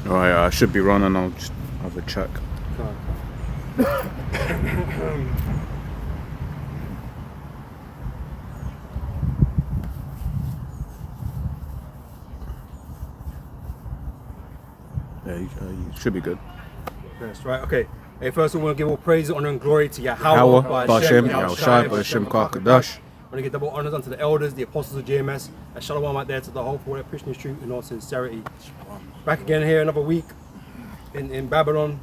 Alright, I should be running. I'll just have a check. Yeah, you should be good. That's right. Okay. Hey, first of all, I want to give all praise, honor, and glory to Yahweh, Bashem, Yahushai, Bashem Kakadash. I want to give double honors unto the elders, the apostles of GMS, and shalom out there to the whole for their pushing the truth in all sincerity. Back again here, another week in Babylon,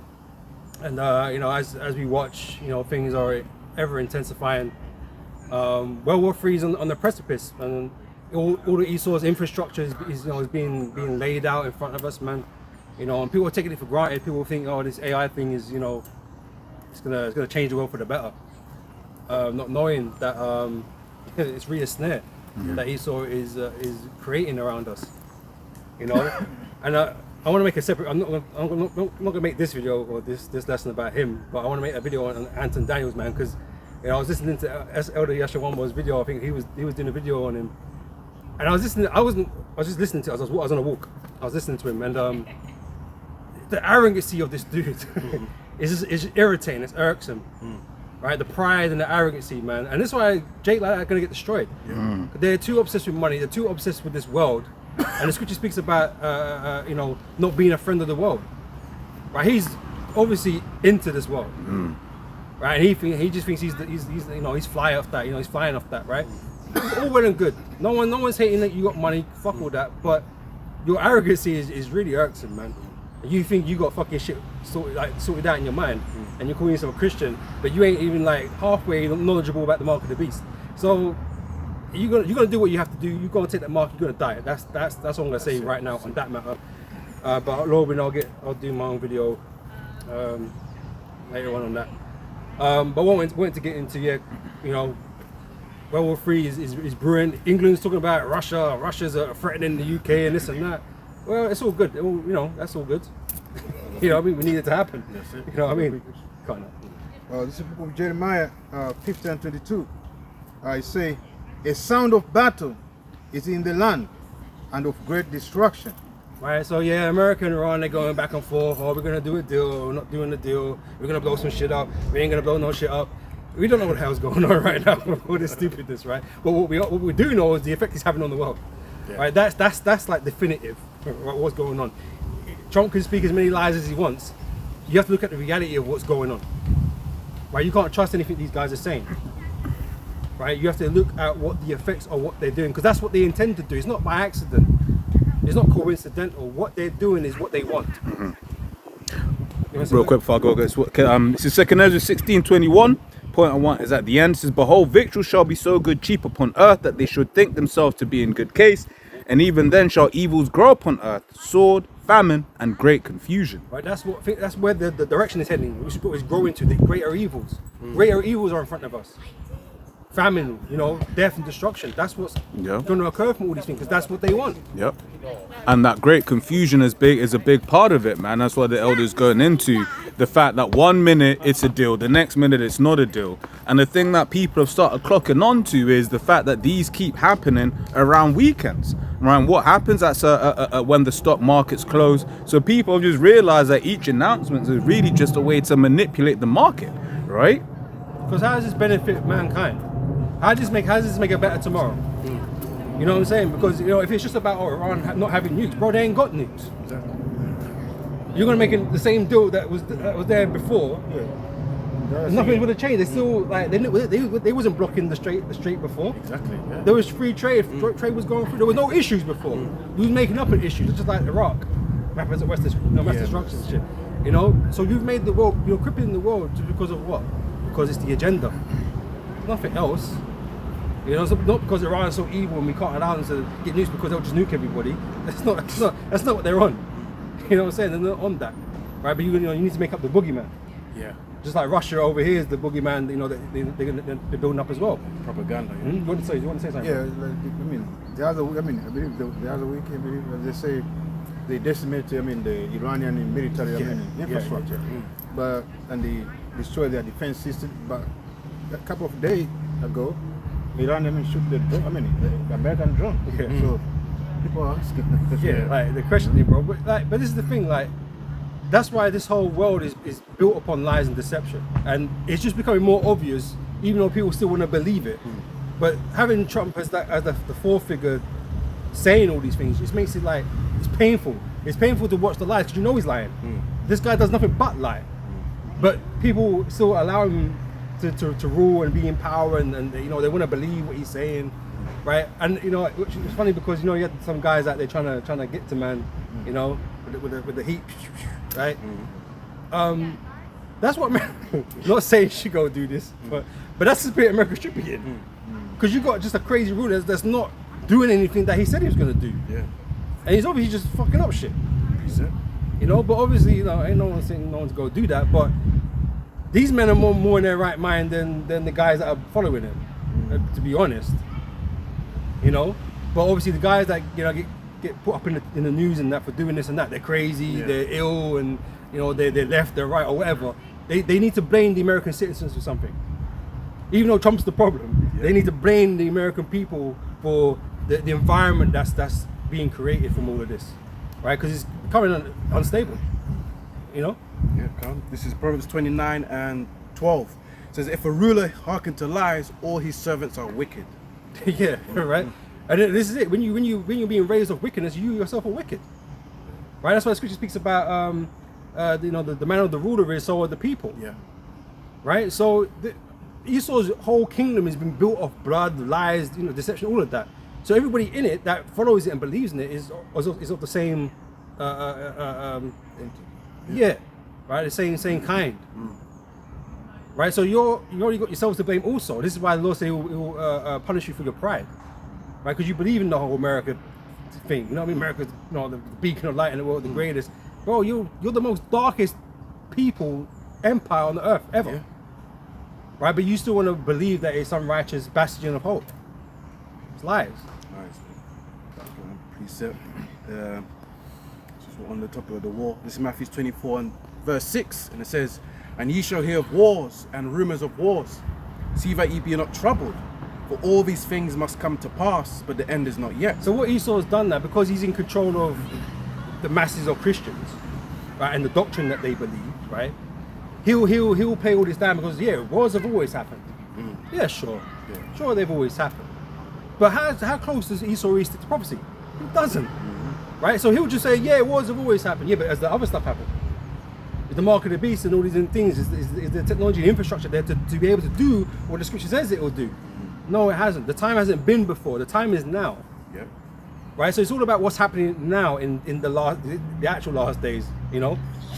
and as we watch, things are ever intensifying. World War III is on the precipice, and all the Esau's infrastructure is being laid out in front of us, man. And people are taking it for granted. People think, oh, this AI thing is, it's gonna change the world for the better. Not knowing that it's really a snare that Esau is creating around us. And I want to make a separate. I'm not gonna make this video or this lesson about him, but I want to make a video on Anton Daniels, man, because I was listening to Elder Yashawamba's video. I think he was doing a video on him, and I was listening. I was just listening to it. I was on a walk. I was listening to him, and the arrogancy of this dude is irritating. It's irksome, right? The pride and the arrogancy, man. And that's why Jake like that are gonna get destroyed. They're too obsessed with money. They're too obsessed with this world. And the scripture speaks about not being a friend of the world, right? He's obviously into this world, right? And he just thinks he's flying off that. He's flying off that, right? All well and good. No one's hating that you got money. Fuck all that. But your arrogancy is really irksome, man. You think you got fucking shit sorted out in your mind, and you're calling yourself a Christian, but you ain't even like halfway knowledgeable about the mark of the beast. So you're gonna do what you have to do. You're gonna take that mark. You're gonna die. That's what I'm gonna say right now on that matter. But Lord, when I'll do my own video later on that. But what I wanted to get into, World War III is brewing. England's talking about Russia. Russia's threatening the UK and this and that. Well, it's all good. That's all good. We need it to happen. You know what I mean? Kind of. This is the book of Jeremiah 50 and 22. I say, a sound of battle is in the land and of great destruction. Right, so America and Iran, they're going back and forth. Oh, we're going to do a deal. We're not doing the deal. We're going to blow some shit up. We ain't going to blow no shit up. We don't know what the hell's going on right now with all this stupidness, right? But what we do know is the effect it's having on the world. Yeah. Right, that's like definitive. What's going on? Trump can speak as many lies as he wants. You have to look at the reality of what's going on. Right, you can't trust anything these guys are saying. Right, you have to look at what the effects of what they're doing, because that's what they intend to do. It's not by accident. It's not coincidental. What they're doing is what they want. Real quick before I go, guys. This is 2 Ezra 16:21. Point I want is at the end. It says, behold, victuals shall be so good cheap upon earth that they should think themselves to be in good case, and even then shall evils grow upon earth, sword, famine, and great confusion. Right, that's where the direction is heading. It's growing to the greater evils. Greater evils are in front of us. Famine, death and destruction. That's what's going to occur from all these things, because that's what they want. Yep. And that great confusion is a big part of it, man. That's why the elders going into the fact that 1 minute it's a deal, the next minute it's not a deal. And the thing that people have started clocking on to is the fact that these keep happening around weekends. Right? What happens when the stock markets close? So people just realize that each announcement is really just a way to manipulate the market, right? Because how does this benefit mankind? How does this make it better tomorrow? You know what I'm saying? Because if it's just about Iran not having nukes, bro, they ain't got nukes. Exactly. You're gonna make the same deal that was there before. Yeah. Nothing would have changed. They still they wasn't blocking the strait before. Exactly. Yeah. There was free trade. Trade was going through. There was no issues before. We was making up an issue, just like Iraq, mass destruction and shit. So you've made the world, you're crippling the world just because of what? Because it's the agenda. Nothing else. So not because Iran is so evil and we can't allow them to get nukes because they'll just nuke everybody. That's not what they're on. You know what I'm saying? They're not on that, right? But you need to make up the boogeyman. Yeah. Just like Russia over here is the boogeyman. That they're building up as well. Propaganda. Yeah. You want to say something? Yeah. The other week, they say they decimated. the Iranian military infrastructure, and they destroy their defense system. But a couple of days ago, Iran shoot the American drone. Yeah. So People are asking. Yeah, like they're questioning, bro. But this is the thing, like that's why this whole world is built upon lies and deception, and it's just becoming more obvious, even though people still want to believe it. But having Trump as the fourth figure saying all these things just makes it like it's painful. It's painful to watch the lies because you know he's lying. This guy does nothing but lie, but people still allow him to rule and be in power, and you know they want to believe what he's saying, right? And you know which is funny because you know you had some guys out there trying to get to man, you know, with the heat, right? That's what not saying you should go do this, but that's the spirit America should be in, because you got just a crazy ruler that's not doing anything that he said he was gonna do, and he's obviously just fucking up shit, you know. But obviously, you know, ain't no one saying no one to go do that, but these men are more in their right mind than the guys that are following him, to be honest, you know. But obviously the guys that you know get put up in the news and that for doing this and that, they're crazy, they're ill, and you know they're left, they're right, or whatever. They need to blame the American citizens for something. Even though Trump's the problem, they need to blame the American people for the environment that's being created from all of this, right? Because it's becoming unstable, you know. Yeah, come. This is Proverbs 29 and 12. It says, if a ruler hearken to lies, all his servants are wicked. Yeah, right. And this is it. When you're being raised of wickedness, you yourself are wicked, right? That's why the scripture speaks about you know the man of the ruler is so are the people. Yeah. Right. So Esau's whole kingdom has been built of blood, lies, you know, deception, all of that. So everybody in it that follows it and believes in it is of the same. Yeah. Right, the same kind. Right, so you already got yourselves to blame also. This is why the Lord said he will punish you for your pride. Right, because you believe in the whole America thing. You know what I mean? America's, you know, the beacon of light in the world, the greatest. Bro, you're the most darkest empire on the earth ever. Yeah. Right, but you still want to believe that it's some righteous bastion of hope. It's lies. Nice. Precept. On the topic of the war. This is Matthew 24 and verse 6, and it says, and ye shall hear of wars and rumors of wars. See that ye be not troubled, for all these things must come to pass, but the end is not yet. So what Esau has done now, because he's in control of the masses of Christians, right, and the doctrine that they believe, right, he'll play all this down because wars have always happened. Yeah, sure, sure they've always happened, but how close does Esau really stick to prophecy? He doesn't. Right, so he'll just say, yeah, wars have always happened. Yeah, but as the other stuff happened, is the mark of the beast and all these things, is the technology and infrastructure there to be able to do what the scripture says it will do? No, it hasn't. The time hasn't been before. The time is now. Yeah. Right, so it's all about what's happening now in the actual last days. You know,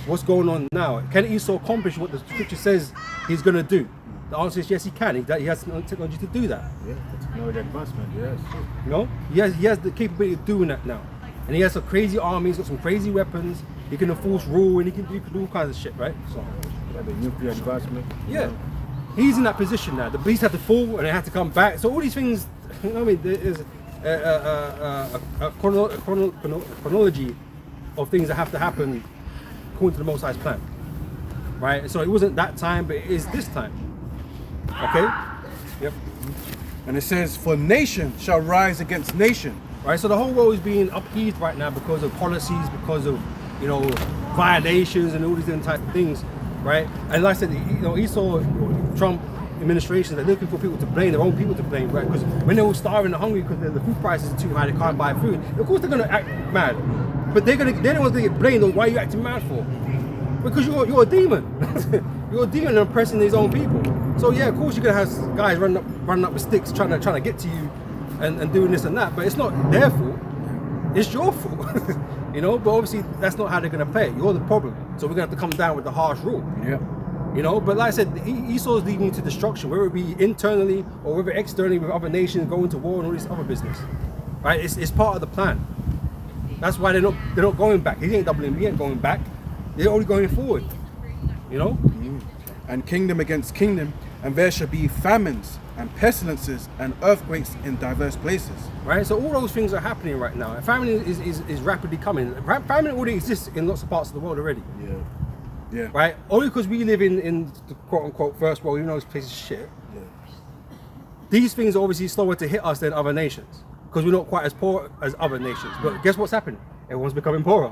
what's going on now? Can Esau accomplish what the scripture says he's going to do? The answer is yes, he can. He has technology to do that. Yeah, technology advancement. Yes. You know, he has the capability of doing that now. And he has a crazy army, he's got some crazy weapons, he can enforce rule, and he can do all kinds of shit, right? So, The nuclear advancement. yeah, he's in that position now. The beast had to fall and it had to come back. So all these things, you know what I mean, there is a chronology of things that have to happen according to the Most High's plan, right? So it wasn't that time, but it is this time. Okay? Yep. And it says, for nation shall rise against nation. Right, so the whole world is being upheaved right now because of policies, because of, you know, violations and all these different type of things, right? And like I said, you know, Esau, Trump administration, they're looking for people to blame, their own people to blame, right? Because when they're all starving and hungry because the food prices are too high, they can't buy food. Of course they're gonna act mad, but they're the ones that get blamed on why are you acting mad for? Because you're a demon. You're a demon oppressing these own people. So yeah, of course you're gonna have guys running up with sticks trying to get to you. And doing this and that, but it's not their fault, it's your fault. You know, but obviously that's not how they're going to play it. You're the problem, so we're going to have to come down with the harsh rule. Yeah. You know, but like I said, Esau is leading to destruction, whether it be internally or whether externally with other nations going to war and all this other business, right? It's part of the plan. That's why they're not going back. He ain't doubling, he ain't going back, they're only going forward, you know. And kingdom against kingdom, and there shall be famines and pestilences and earthquakes in diverse places. Right, so all those things are happening right now. Famine is rapidly coming. Famine already exists in lots of parts of the world already. Yeah. Right, only because we live in the quote unquote first world, even though this place is shit. Yeah. These things are obviously slower to hit us than other nations because we're not quite as poor as other nations. But guess what's happening? Everyone's becoming poorer.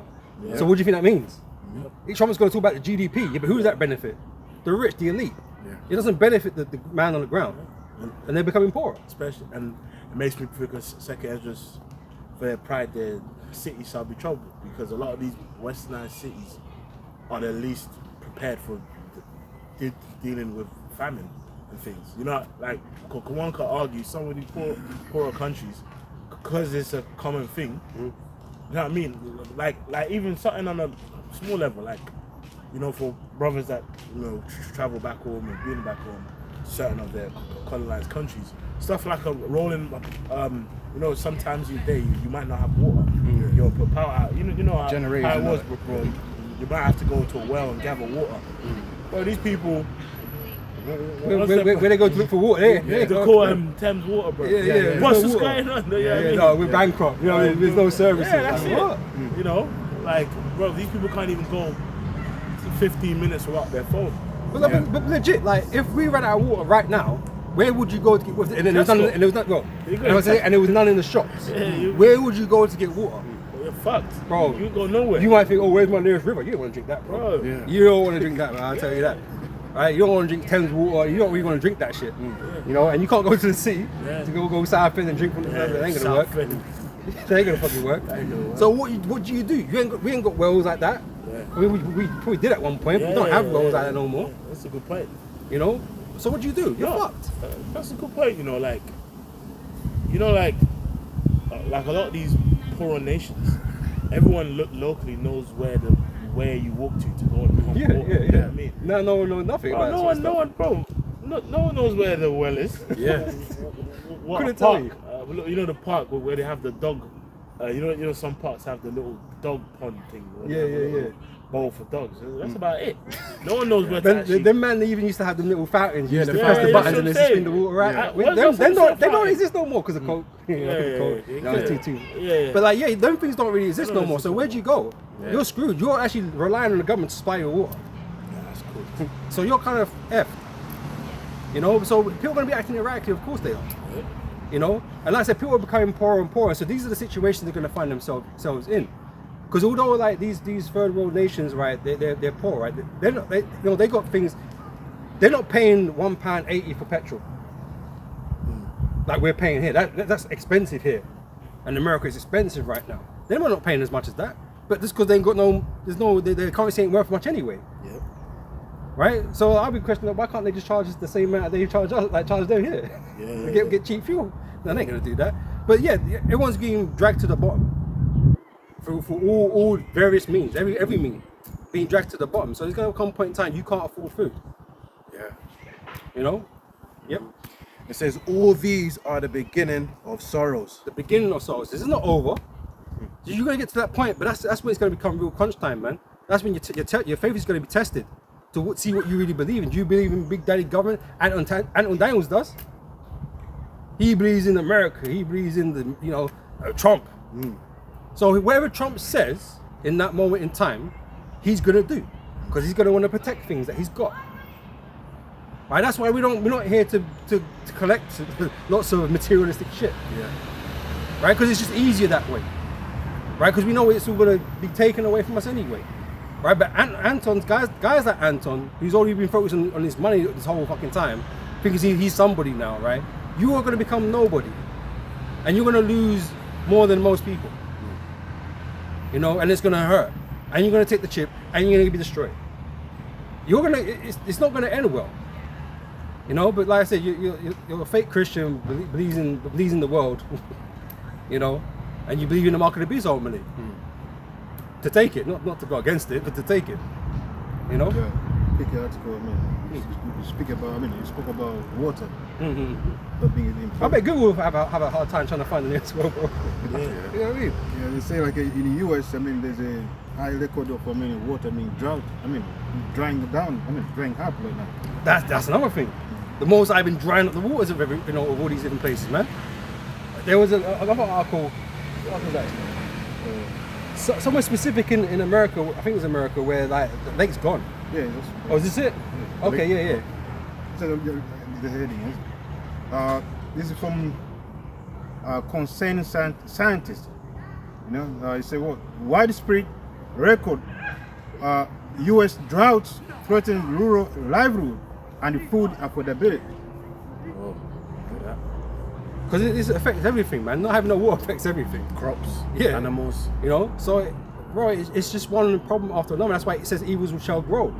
So what do you think that means? Trump's going to talk about the GDP, yeah, but who does that benefit? The rich, the elite. It doesn't benefit the man on the ground, and they're becoming poorer. Especially, and it makes me think of Second Esdras, for their pride, their cities shall be troubled, because a lot of these westernized cities are the least prepared for dealing with famine and things. You know, like one could argue some of these poorer countries, because it's a common thing. You know what I mean? Like even something on a small level, like, you know, for brothers that, you know, travel back home and being back home, certain of their colonized countries, stuff like a rolling, you know, sometimes you might not have water. Your power out. You know how it was, bro. You might have to go to a well and gather water. But these people, Where they go to look for water? they call Thames Water, bro. Yeah. What's There's no going on? You know what I mean? No, we're bankrupt. You know, there's no services. Yeah, that's Like, it. what? You know, like, bro, these people can't even go 15 minutes without their phone. But legit, like, if we ran out of water right now, where would you go to get water? And then there was none, and there was none, and there was none in the shops. Where would you go to get water? You're fucked, Bro. You go nowhere. You might think, oh, where's my nearest river? You don't want to drink that, bro. You don't want to drink that, man. I'll tell you that. Right? You don't want to drink Thames water. You don't really want to drink that shit. You know, and you can't go to the city to go South End and drink from the river. That ain't gonna work. That ain't gonna fucking work. So what do you do? We ain't got wells like that. I mean, we probably did at one point. But we don't have wells like that no more. That's a good point. You know. So what do you do? You're fucked. That's a good point. You know, like a lot of these poorer nations, everyone locally knows where you walk to go and pump water. You know what I mean? No one knows nothing about that. No one knows where the well is. Yeah. What Couldn't park? tell you. You know the park where they have the dog. You know some parks have the little dog pond thing. Where they have a little bowl for dogs. That's about it. No one knows where to actually. Them man, they even used to have the little fountains. You used to Yeah, press the yeah, buttons that's and what they I'm spin the saying. water right. Yeah. They don't exist no more because of cold. But like, them things don't really exist no more. So where'd you go? You're screwed. You're actually relying on the government to supply your water. Yeah, that's cool. So you're kind of effed. You know, so people are going to be acting erratically, of course they are. You know, and like I said, people are becoming poorer and poorer. So these are the situations they're going to find themselves in. Because although like these third world nations, right, they're poor, right? They're not, they got things. They're not paying £1.80 for petrol, like we're paying here. That's expensive here, and America is expensive right now. They're not paying as much as that, but just because they ain't got their currency ain't worth much anyway. Yep. Right? So I'll be questioning why can't they just charge us the same amount they charge us, like charge them here? Get cheap fuel. No, they ain't gonna do that. But yeah, everyone's being dragged to the bottom. For all various means, every mean, being dragged to the bottom. So there's gonna come a point in time you can't afford food. Yeah. You know? Yep. It says all these are the beginning of sorrows. The beginning of sorrows. This is not over. So you're gonna get to that point, but that's when it's gonna become real crunch time, man. That's when your faith is gonna be tested to see what you really believe in. Do you believe in Big Daddy government? Anton Daniels does. He believes in America. He believes in Trump. So whatever Trump says in that moment in time, he's gonna do, because he's gonna want to protect things that he's got. Right? That's why we're not here to collect lots of materialistic shit. Yeah. Right? Because it's just easier that way. Right? Because we know it's all gonna be taken away from us anyway. Right? But Anton's guys like Anton, who's already been focusing on his money this whole fucking time, thinking he's somebody now, right? You are gonna become nobody, and you're gonna lose more than most people. You know, and it's gonna hurt, and you're gonna take the chip, and you're gonna be destroyed. It's not gonna end well. You know, but like I said, you're a fake Christian, believes in the world. You know, and you believe in the mark of the beast ultimately. To take it, not to go against it, but to take it. You know. Yeah. Pick your article. You spoke about water. But being important. I bet Google will have a hard time trying to find the next world. Yeah. You know what I mean? Yeah, they say like in the US, there's a high record of water drought. Drying down. Drying up right now. That's another thing. The most I've been drying up the waters of of all these different places, man. There was another article. What was that? Somewhere specific in America. I think it was America where like the lake's gone. Yeah. Oh, is this it? Yeah. Okay, yeah. So the heading is. This is from concerned scientists. You know, he said what widespread record U.S. droughts threaten rural livelihood and food affordability. Because it affects everything, man. Not having no water affects everything. Crops, Yeah. animals. You know, so bro, it's just one problem after another. That's why it says evils shall grow.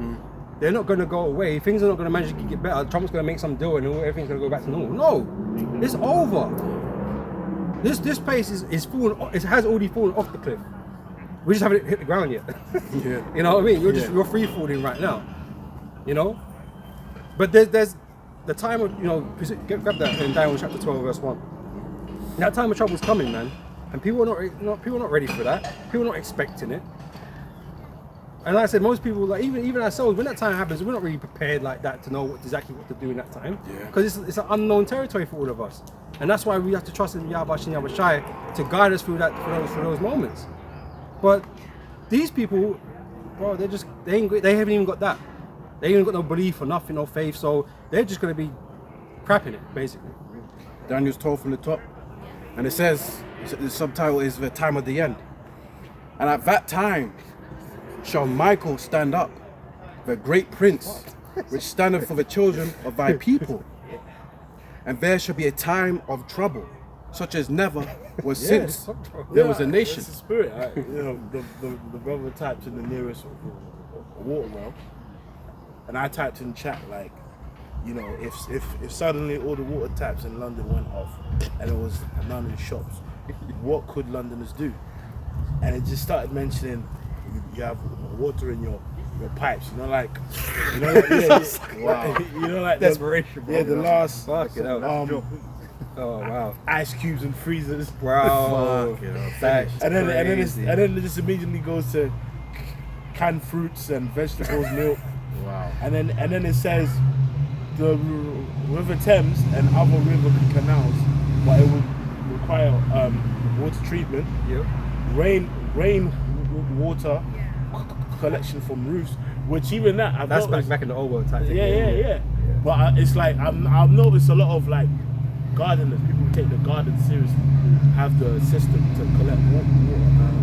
They're not going to go away. Things are not going to magically get better. Trump's going to make some deal and everything's going to go back to normal. No, it's over. This place is falling. It has already fallen off the cliff. We just haven't hit the ground yet. Yeah. You know what I mean? You're free falling right now. You know, but there's the time of, you know, grab that in Daniel chapter 12 verse 1. That time of trouble is coming, man, and people are not ready for that. People are not expecting it. And like I said, most people, like even ourselves, when that time happens, we're not really prepared like that to know exactly what to do in that time. Yeah. Because it's an unknown territory for all of us, and that's why we have to trust in Yahweh Shem Yahweh Shai to guide us through that for those moments. But these people, bro, they haven't even got that. They ain't even got no belief or nothing, no faith, so they're just gonna be crapping it, basically. Daniel's 12 from the top, and it says, the subtitle is the time of the end. And at that time shall Michael stand up, the great prince, which standeth for the children of thy people. And there shall be a time of trouble, such as never was since there was a nation. It's the spirit. You know, the brother typed in the nearest water well, and I typed in chat like, you know, if suddenly all the water taps in London went off and it was none of the shops, what could Londoners do? And it just started mentioning you have water in your pipes, you know, like, you know, wow. You know, like Desperation, bro. the last Fucking hell. Oh wow. ice cubes and freezers, Bro. That's and then crazy. it just immediately goes to canned fruits and vegetables, milk. Wow. And then it says the River Thames and other river canals, but it would require water treatment, Yep. rain water collection from roofs, which even that I've That's noticed, back in the old world type thing. yeah. But it's like I've noticed a lot of like gardeners, people who take the garden seriously, have the system to collect water.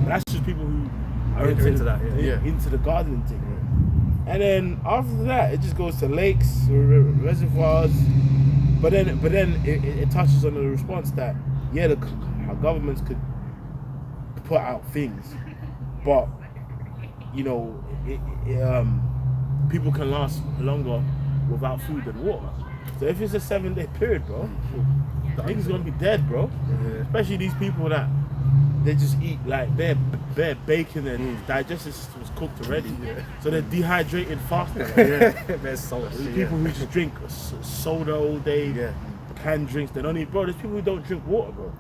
But that's just people who are Into that, into the gardening thing. And then after that, it just goes to lakes, reservoirs. But then it touches on the response that our governments could put out things, but you know, people can last longer without food and water. So if it's a 7-day period, bro, niggas gonna be dead, bro. Especially these people that they just eat like bare bacon and digestive system is cooked already, so they're dehydrated faster. There's so much. People who just drink soda all day, canned drinks. They don't eat, bro. There's people who don't drink water, bro.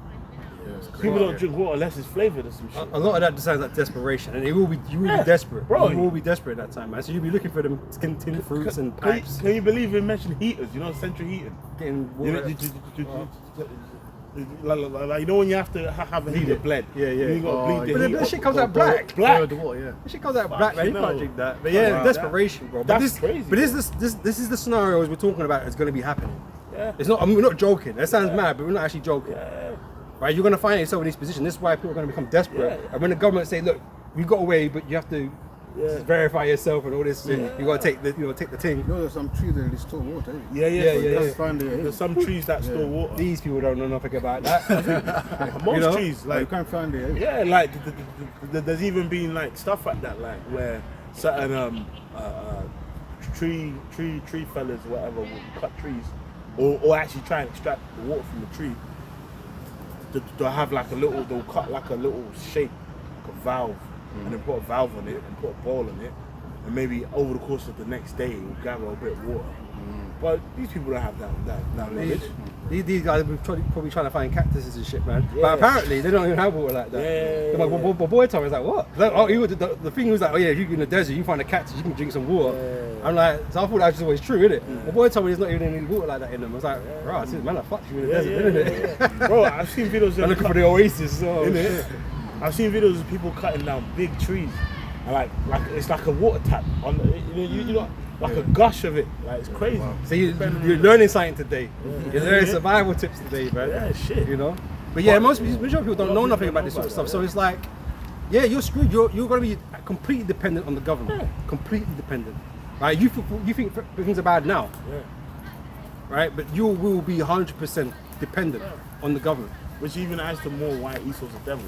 People don't drink water unless it's flavored or some shit. A lot of that just sounds like desperation, and you will be desperate, bro. You will be desperate at that time, man. So you'll be looking for them tin fruits and pipes, Can you believe they mentioned heaters? You know, central heating. getting You water. know, like you know when you have to have a heater blend. Yeah. You gotta bleed But the that heat. shit comes out black. Black. The water, yeah. That shit comes out black, man. You Fucking can't hell. drink that. But yeah, Wow. desperation, bro. But That's this, crazy, But this is the scenarios we're talking about is going to be happening. Yeah. It's not. I mean, we're not joking. That sounds mad, but we're not actually joking. Yeah. Right? You're going to find yourself in this position. This is why people are going to become desperate. Yeah. And when the government say, "Look, we got away, but you have to verify yourself and all this shit. You got to take the thing." You know, there's some trees that store water. Yeah. Yeah. Find the, There's some trees that store water. These people don't know nothing about that. Most you know? trees, you like can't find it. yeah, like there's even been like stuff like that, like where certain tree fellas, whatever, will cut trees, or actually try and extract the water from the tree. To have like they'll cut like a little shape, like a valve, and then put a valve on it and put a ball on it, and maybe over the course of the next day it will gather a bit of water. But these people don't have that knowledge. These guys are probably trying to find cactuses and shit, man. Yeah. But apparently they don't even have water like that. Yeah. My boy told me, I was like, what? Like, the thing was like, oh yeah, if you're in the desert, you can find a cactus, you can drink some water. Yeah. I'm like, so I thought that was always true, innit? My boy told me there's not even any water like that in them. I was like, bro, man, I fucked you in the desert, innit? Bro, I've seen videos I'm of looking for the oasis. So, innit? I've seen videos of people cutting down big trees, and like it's like a water tap on you know like a gush of it. Like it's crazy. So you're learning something today. You're learning survival tips today, man. Yeah, shit. You know? But yeah, majority of people don't know nothing about this sort of stuff. So it's like, yeah, you're screwed. You're going to be completely dependent on the government. Completely dependent. Right? You think things are bad now. Yeah. Right? But you will be 100% dependent on the government. Which even adds to more why Esau's a devil.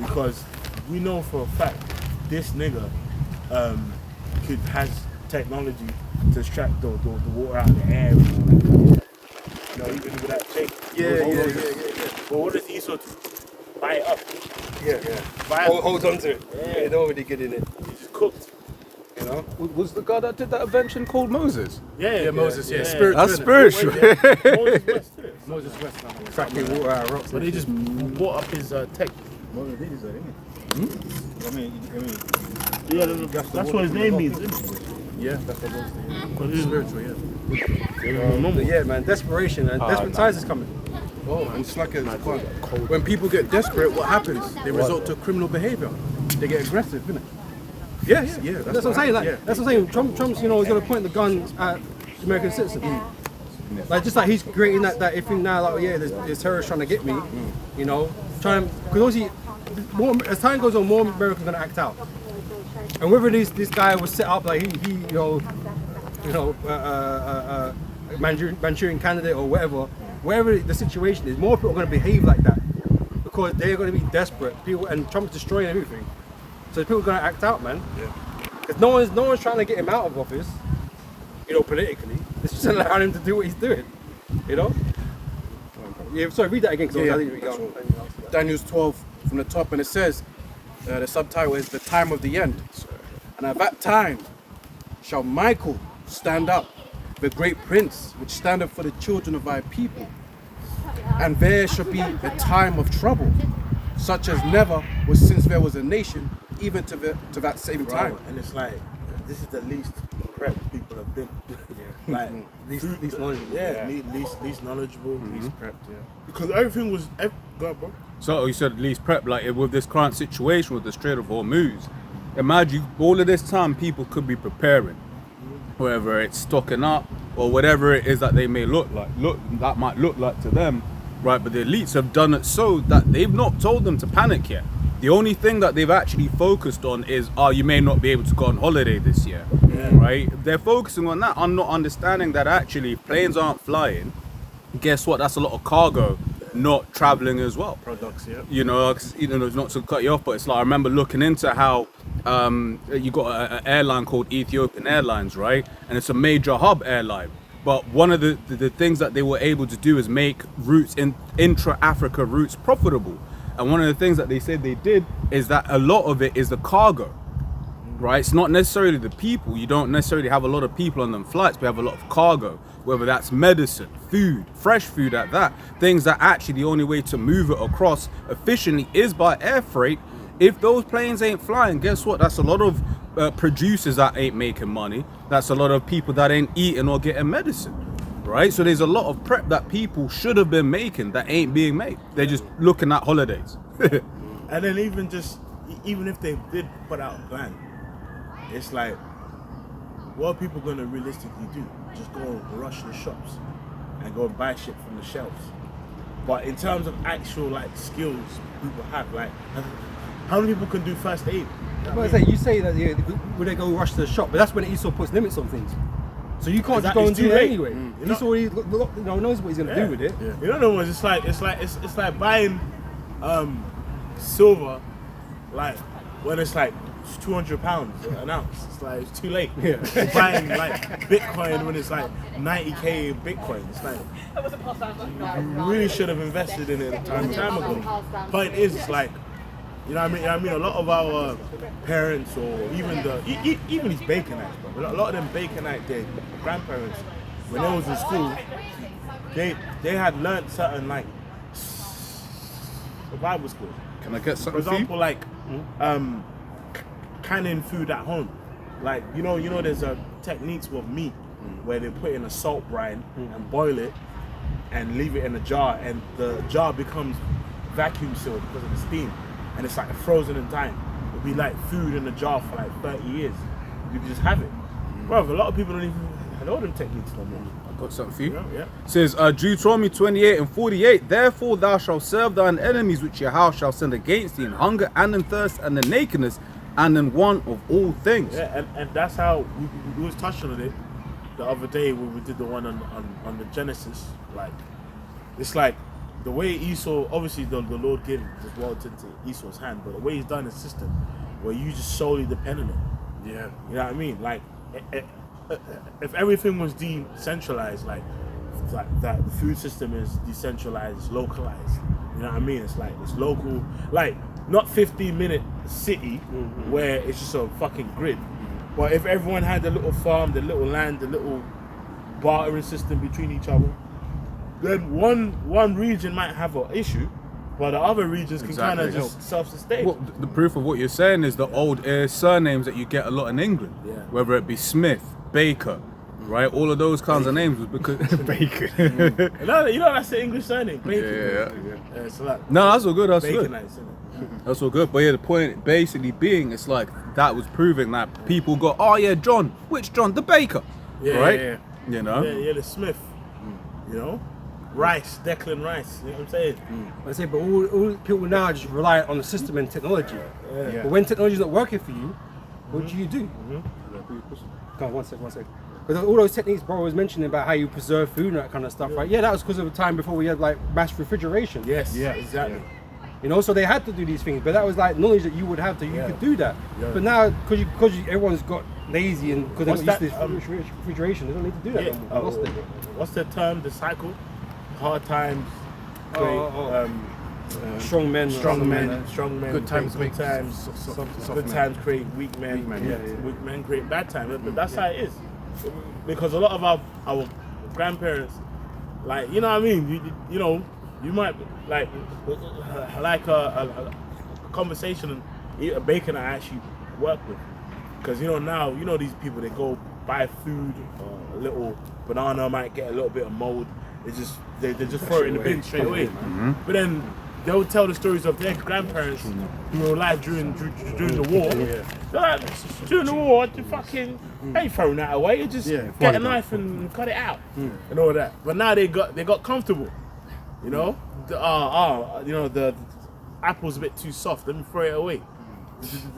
Because we know for a fact this nigga has technology to extract the water out of the air. You know, even with that chain. Yeah. But what does Esau do? Buy it up. Yeah. Buy it up. Hold on to it. Yeah, they don't really get in it. It's just cooked. You know? Was the guy that did that invention called Moses? Yeah, Moses, yeah. Spiritual. That's spiritual. Moses West, too. Moses West. Cracking water out of rocks. But they just bought up his tech. Moses did that, didn't he? I mean, Yeah, that's what his name means, isn't it? Yeah, that's what Moses did. Because it's Spiritual, yeah. But yeah, man, desperation and desperate times is coming. Oh, and it's like when people get desperate, what happens? They resort to criminal behavior. They get aggressive, innit? Yeah. That's That's what I'm saying. Like, that's what I'm saying. Trump's, you know, he's gonna point the gun at American citizens. Like just like he's creating that thing now. Like, yeah, there's terrorists trying to get me. You know, trying because obviously, more as time goes on, more Americans are gonna act out. And whether this guy was set up like he Manchurian candidate or whatever the situation is, more people are going to behave like that because they're going to be desperate. People and Trump's destroying everything, so people are going to act out, man. Because no one's trying to get him out of office, you know, politically. It's just allowing him to do what he's doing, you know. Yeah, sorry, read that again because I think Daniel 12 from the top, and it says, the subtitle is "The Time of the End." And at that time shall Michael stand up, the great prince, which standeth for the children of thy people. And there shall be a time of trouble, such as never was since there was a nation, even to that same time. And it's like, this is the least prepped people have been. Like, least knowledgeable. Least knowledgeable. He's prepped, yeah. Because everything was. Go on, bro. So you said at least prep, like with this current situation with the Strait of Hormuz. Imagine all of this time people could be preparing, whether it's stocking up or whatever it is that they may look like to them, right? But the elites have done it so that they've not told them to panic yet. The only thing that they've actually focused on is, you may not be able to go on holiday this year, right? They're focusing on that. I'm not understanding that actually if planes aren't flying, guess what? That's a lot of cargo not traveling as well. Products, yeah. You know, not to cut you off, but it's like I remember looking into how you got an airline called Ethiopian Airlines, right? And it's a major hub airline. But one of the things that they were able to do is make routes intra-Africa routes profitable. And one of the things that they said they did is that a lot of it is the cargo, right? It's not necessarily the people. You don't necessarily have a lot of people on them flights, but you have a lot of cargo, whether that's medicine, food, fresh food at that, things that actually the only way to move it across efficiently is by air freight. If those planes ain't flying, guess what? That's a lot of producers that ain't making money. That's a lot of people that ain't eating or getting medicine, right? So there's a lot of prep that people should have been making that ain't being made. They're just looking at holidays. And then even if they did put out a plan, it's like, what are people going to realistically do? Just go and rush the shops and go and buy shit from the shelves. But in terms of actual like skills people have, like how many people can do first aid? Well, I say you say that would they go rush to the shop, but that's when Esau puts limits on things. So you can't just go and do it anyway. Esau already knows what he's going to do with it. Yeah. You know what? It's like buying silver, like when it's like £200 an ounce. It's like it's too late. Yeah. Buying like Bitcoin when it's like 90k Bitcoin. It's like you really should have invested in it a time ago. Point is, it's like, you know what I mean? A lot of our parents or even these Baconites, bro. A lot of them Baconite, their grandparents, when they was in school, they had learned certain like survival skills. Can I get For something for you? example, like canning food at home. Like you know, there's techniques with meat where they put in a salt brine and boil it and leave it in a jar, and the jar becomes vacuum sealed because of the steam, and it's like frozen in time. It'll be like food in a jar for like 30 years. You can just have it. Bro, a lot of people don't even know them techniques no more. I've got something for you. Yeah. Says Deuteronomy 28:48, therefore thou shalt serve thine enemies which your house shall send against thee in hunger and in thirst and in nakedness and in want of all things. Yeah, and that's how we was touching on it the other day when we did the one on the Genesis. Like, it's like the way Esau, obviously the Lord gave this world into Esau's hand, but the way he's done his system, where you just solely depend on it. Yeah. You know what I mean? Like, if everything was decentralized, like that the food system is decentralized, it's localized. You know what I mean? It's like it's local, like not 15-minute city where it's just a fucking grid. But if everyone had the little farm, the little land, the little bartering system between each other, then one region might have an issue, but the other regions can kind of Exactly. just self-sustain. Well, the proof of what you're saying is the old surnames that you get a lot in England, Yeah. whether it be Smith, Baker, right? All of those kinds of names was because Baker. You know that's the English surname, Bacon. Yeah. So like No, that's all good. That's good. Baconites, isn't it? That's all good. But yeah, the point basically being, it's like that was proving that people got, oh yeah, John, which John? The Baker, Yeah, right? yeah, You know. yeah, the Smith. You know, Rice, Declan Rice. You know what I'm saying? I say, but all people now just rely on the system and technology. But when technology's not working for you, what do you do? Come on, one sec. But all those techniques bro was mentioning about how you preserve food and that kind of stuff, right? Yeah, that was because of the time before we had like mass refrigeration. Yes, yeah, exactly. You know, so they had to do these things, but that was like knowledge that you would have to, you could do that. Yeah. But now, because everyone's got lazy and because What's they're not that, used to this refrigeration, they don't need to do that Yeah. no more. Lost it. What's the term? The cycle? Hard times create Strong men. strong men. Good times create make good times. soft Good men. times create weak men. Weak men, yeah. Weak men create bad times. But that's how it is. Because a lot of our grandparents, like, you know what I mean? You know, you might like a conversation a baker I actually work with. Because you know now, you know these people, they go buy food, a little banana might get a little bit of mold. They just throw it in the bin straight away. But then they'll tell the stories of their grandparents who were alive during the war. They're like, during the war, you fucking ain't throwing that away. You just get a knife and cut it out and all that. But now they got comfortable. You know, you know the apple's a bit too soft. Let me throw it away.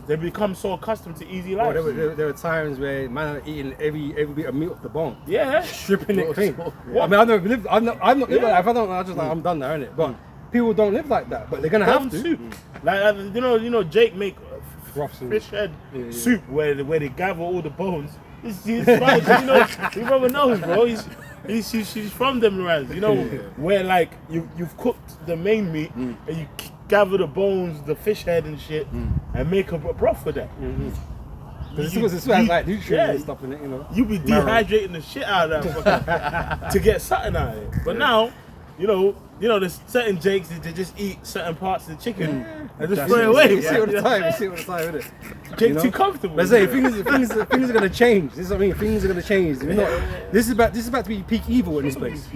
They become so accustomed to easy life. There were times where man are eating every bit of meat off the bone, Yeah, stripping it clean. What? I mean, I've never lived. I've not lived like that. If I don't, I'm just like I'm done now, innit? But people don't live like that. But they're gonna have bone to. soup. Like you know, Jake make Rough soup. fish head soup where they gather all the bones. He's right, you know, your brother knows, bro. She's from them lands, you know, where like you've cooked the main meat and you gather the bones, the fish head and shit, and make a broth for that. Because it's like nutrients and stuff in it, you know. You be dehydrating the shit out of that fucking, to get something out of it. But now, you know, there's certain Jakes that they just eat certain parts of the chicken and just throw it away. You see all the time, innit? Jake too comfortable. Let's say things are gonna change. This is what I mean. Things are gonna change. You know, this is about to be peak evil in this place.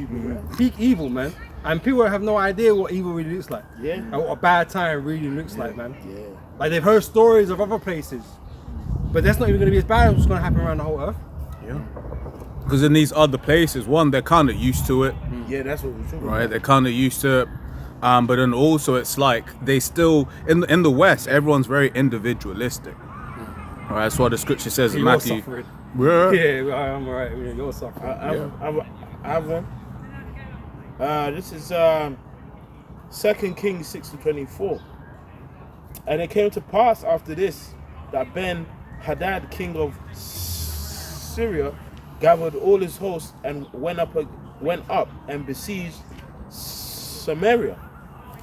Peak evil, man. And people have no idea what evil really looks like. Yeah. And what a bad time really looks like, man. Yeah. Like they've heard stories of other places, but that's not even gonna be as bad as what's gonna happen around the whole earth. Because in these other places, one, they're kind of used to it, Yeah, that's what we're talking right? about. They're kind of used to it. But then also it's like they still, in the West, everyone's very individualistic. Right, that's what the scripture says in You're Matthew. suffering. Yeah. Yeah, I'm alright. You're suffering. I have one. This is 2 Kings 6-24. And it came to pass after this that Ben-Hadad, king of Syria, gathered all his hosts and went up and besieged Samaria.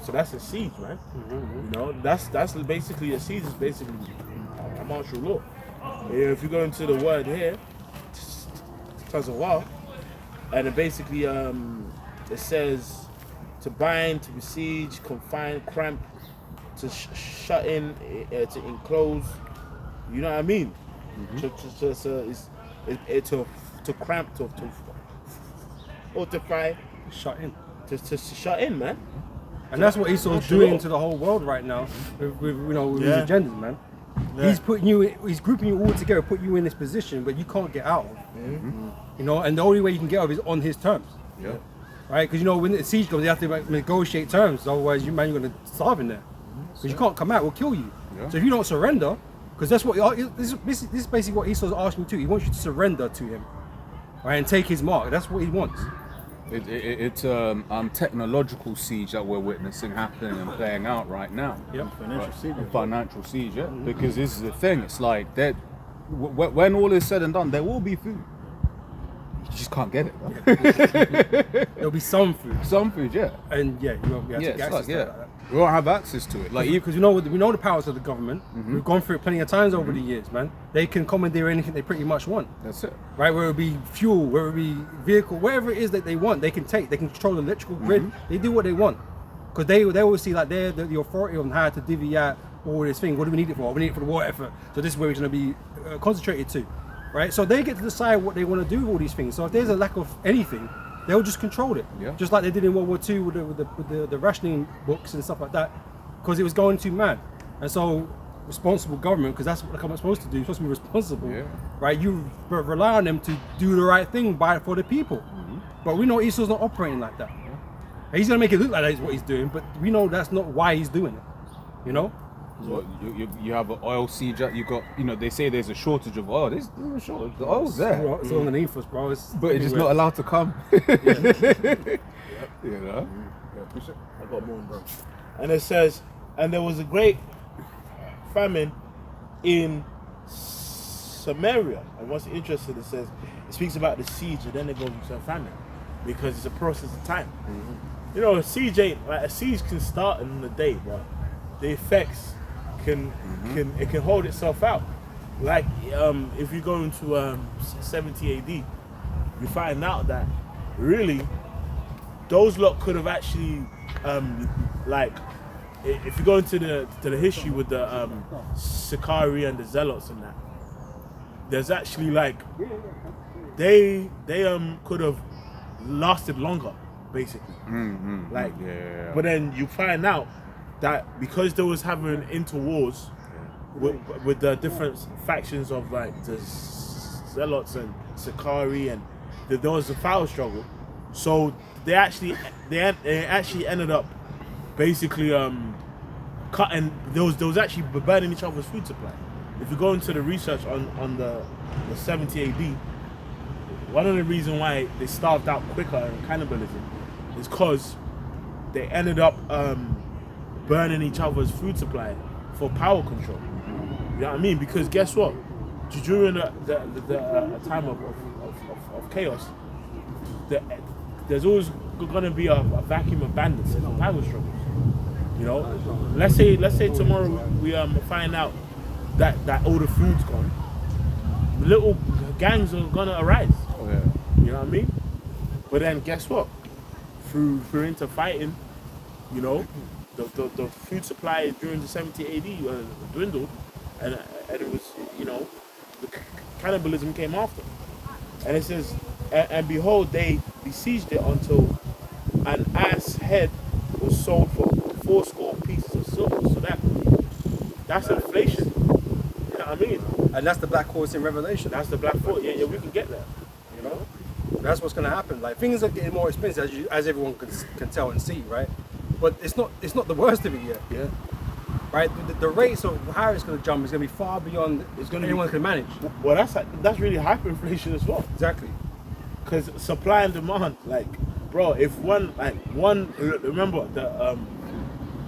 So that's a siege, man. You know, that's basically a siege. Is basically a martial law. If you go into the word here, Tazawah, and it basically it says to bind, to besiege, confine, cramp, to shut in, to enclose. You know what I mean? To cramp, to fortify, Shut in. to shut in, man. And that's what Esau's doing to the whole world right now with his agendas, man. He's putting you, he's grouping you all together, put you in this position, but you can't get out of. You know, and the only way you can get out of is on his terms. Yeah. Right? Because you know when the siege comes, they have to like, negotiate terms. Otherwise, you're gonna starve in there. Because you can't come out, we'll kill you. Yeah. So if you don't surrender, because that's what this is basically what Esau's asking you to. He wants you to surrender to him, right, and take his mark. That's what he wants. It's technological siege that we're witnessing happening and playing out right now. Yep. Financial siege. Financial siege, yeah. Because this is the thing. It's like that. When all is said and done, there will be food. You just can't get it. Bro. There'll be some food, Some food, yeah. and yeah, you won't be able to Yeah, get it's access like, to yeah. that. We won't have access to it. Like, Because we know the powers of the government. We've gone through it plenty of times over the years, man. They can commandeer anything they pretty much want. that's it. Right, whether it be fuel, whether it be vehicle, whatever it is that they want, they can take. They can control the electrical grid. They do what they want, because they always see like they're the authority on how to divvy out all this thing. What do we need it for? We need it for the war effort. So this is where we're going to be concentrated to, right? So they get to decide what they want to do with all these things. So if there's a lack of anything, they'll just control it, Yeah. just like they did in World War II with the rationing books and stuff like that, because it was going too mad. And so responsible government, because that's what the government's supposed to do. You're supposed to be responsible, Yeah. right? You rely on them to do the right thing for the people. But we know Esau's not operating like that. He's gonna make it look like that's what he's doing, but we know that's not why he's doing it. You know? So you have an oil siege. You got, they say there's a shortage of oil. There's a shortage. The oil's there, It's underneath us, bro. but it's just not allowed to come. You know. I got more, bro. And it says, and there was a great famine in Samaria. And what's interesting, it says, it speaks about the siege, and then it goes into a famine, because it's a process of time. You know, a siege can start in the day, but the effects can hold itself out. Like if you go into 70 AD, you find out that really those lot could have actually like, if you go into the history with the Sicarii and the Zealots and that, there's actually like they could have lasted longer, basically. Like, Yeah. but then you find out that because they was having interwars with the different factions of like the Zealots and Sicarii, and there was a power struggle, so they actually ended up basically cutting. There was actually burning each other's food supply. If you go into the research on the 70 AD, one of the reasons why they starved out quicker in cannibalism is because they ended up burning each other's food supply for power control. You know what I mean? Because guess what? During the time of chaos, there's always going to be a vacuum of bandits and power struggles. You know, let's say tomorrow we find out that all the food's gone. Little gangs are gonna arise. Oh, yeah. You know what I mean? But then guess what? Through into fighting, you know, the food supply during the 70 AD dwindled, and it was, you know, the cannibalism came after. And it says, and behold, they besieged it until an ass head was sold for 80 pieces of silver. So that's inflation. You know what I mean? And that's the black horse in Revelation. That's the black foot. Yeah, we can get there. You know? That's what's going to happen. Like, things are getting more expensive, as everyone can tell and see, right? But it's not the worst of it yet, Yeah. right? The rates of how it's going to jump is going to be far beyond anyone can manage. Well, that's really hyperinflation as well. Exactly. Because supply and demand, like, bro, if one remember the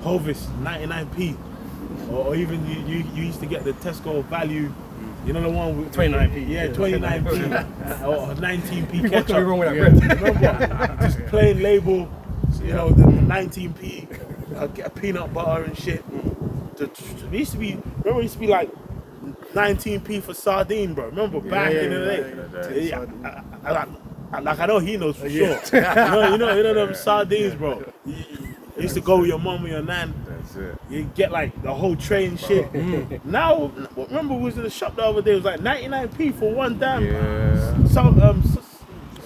Hovis 99p, or even you used to get the Tesco value, you know, the one with 29p. yeah, 29p or 19p What could be ketchup. wrong with that Yeah, bread? remember, just plain label, you know, the 19p, get a peanut butter and shit. It used to be, remember, it used to be like 19p for sardine, bro. Remember back in the day? Yeah, like I know he knows for sure. You know them sardines, bro. You used to go with your mum or your nan. That's it. You get like the whole tray and shit. Now, remember we was in the shop the other day. It was like 99p for one damn Yeah.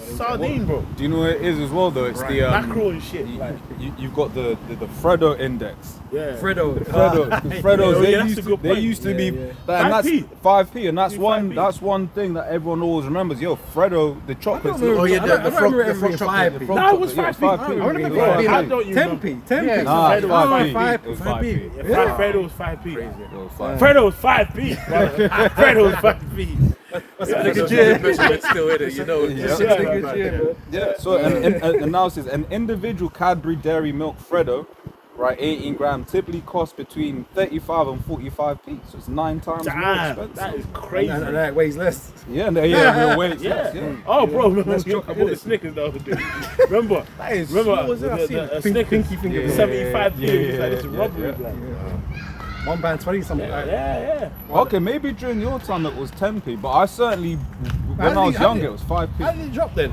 sardine, bro. Do you know what it is as well though? It's the Mackerel and shit. Like, you've got the Fredo index. yeah. Fredos, Yeah, that's a good they point. used to be, Yeah. and that's 5p. 5p, and that's 5p. one thing that everyone always remembers. Yo, Fredo, the chocolates. Oh yeah, I the don't frog remember chocolate. chocolate. Nah, it was 5p. Yeah, I remember Yeah. it was How don't you 10p. 10p. Yeah. Nah, Fredo was 5p. 5p. It was 5p. Yeah, Fredo was 5p. It was 5p. Fredo was 5p. brother. Fredo was 5p. Still in it, you know. Yeah, so and now it says an individual Cadbury Dairy Milk Freddo, right, 18 gram, typically costs between 35 and 45p. So it's 9 times more Damn, expensive. that is crazy. And that weighs less. Yeah, real weight. Yeah. Oh, bro, remember I bought the Snickers the other day. Remember? Remember the Snickers, Pinky finger. 75p. Yeah, It's like this yeah, robbery. yeah. Like. £1.20 something like that. Yeah. Okay, maybe during your time it was 10p, but I certainly, when I was younger, it was 5p. How did it drop then?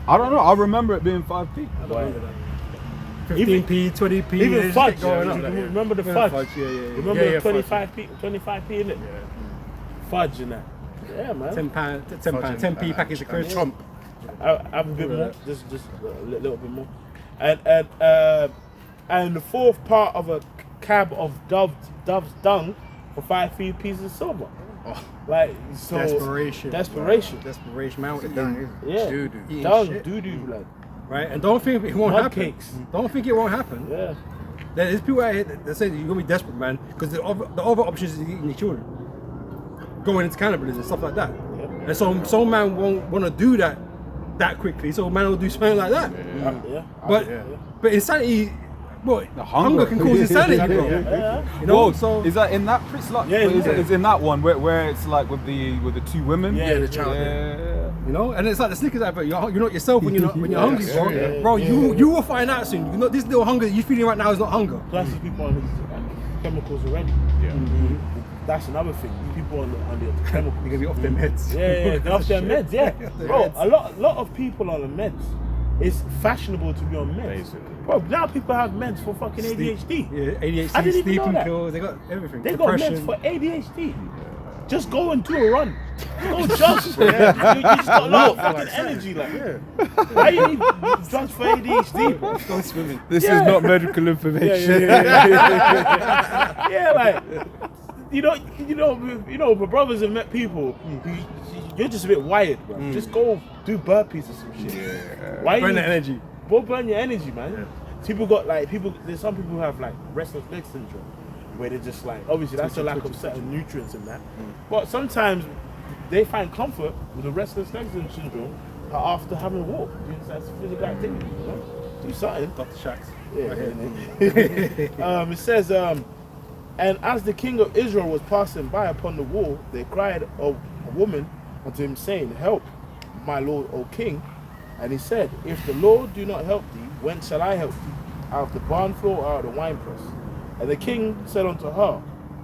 I don't know. I remember it being 5p. 15p, 20p. Even they just fudge. keep going up. Remember the Yeah, fudge? yeah. Remember Yeah, the fudge. 25p in it? Fudge and that. Yeah, man. £10p package of crisps. Trump. I have a bit more, just a little bit more, and the fourth part of a cab of dove's dung for 5 pieces of silver. Like so, Desperation. desperation, Mountain. yeah, Doo-doo. dung, shit. doo-doo, like, Right? And don't think it won't mud happen. cakes. Don't think it won't happen. Yeah, There's people out here that say you're gonna be desperate, man, because the other options is eating your children, going into cannibalism, stuff like that. Yeah. And so some man won't want to do that quickly. So man will do something like that. yeah. But insanity, what? The Hunger can cause insanity, bro. Yeah. You know. Whoa, So is that in that Prince like? Yeah, is yeah. it in that one where it's like with the two women? Yeah, the child. you know, and it's like the Snickers advert. You're not yourself when you're hungry, bro. yeah, Bro, yeah. you will find out soon. You know, this little hunger that you're feeling right now is not hunger. Plus, these people on these chemicals already. Yeah. That's another thing. These people on the chemicals. You're gonna be off their meds. Yeah, they're off their meds. Yeah, Their bro. meds. A lot of people on the meds. It's fashionable to be on meds. Basically. Bro, now people have meds for fucking ADHD. Yeah, ADHD, I didn't even know sleeping that. pills, they got everything. They got Depression. meds for ADHD. Just go and do a run. Go jog. You just got a lot of fucking energy. Like, why you need drugs for ADHD, bro? Go swimming. This Yeah. is not medical information. Yeah, like you know, my brothers have met people. You're just a bit wired, bro. Just go do burpees or some shit. Why Burn you the energy. Go burn your energy, man. There's some people who have like restless leg syndrome, where they're just like, obviously that's a lack of certain nutrients in that. But sometimes they find comfort with the restless leg syndrome after having a walk. That's physical activity, you know? Do something. Dr. Shacks. Yeah. It says, and as the king of Israel was passing by upon the wall, they cried a woman unto him, saying, Help, my lord, O king. And he said, If the Lord do not help thee, when shall I help thee? Out of the barn floor or out of the winepress? And the king said unto her,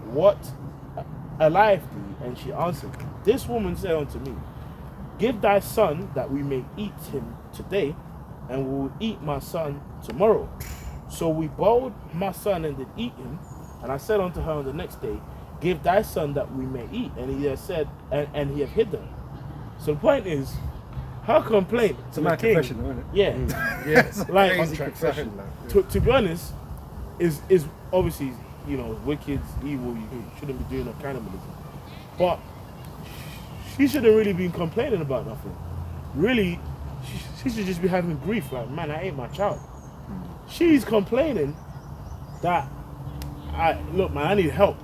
What alive thee? And she answered, This woman said unto me, Give thy son that we may eat him today, and we will eat my son tomorrow. So we boiled my son and did eat him. And I said unto her on the next day, Give thy son that we may eat. And he has said, and he hath hidden. So the point is, her complaint It's to a the mad king, confession, though, isn't it? yeah, Yes. like Crazy confession. to be honest, is obviously, you know, wicked, evil. You shouldn't be doing no cannibalism, but she shouldn't really be complaining about nothing. Really, she should just be having grief. Like, man, I ate my child. She's complaining that look, man, I need help.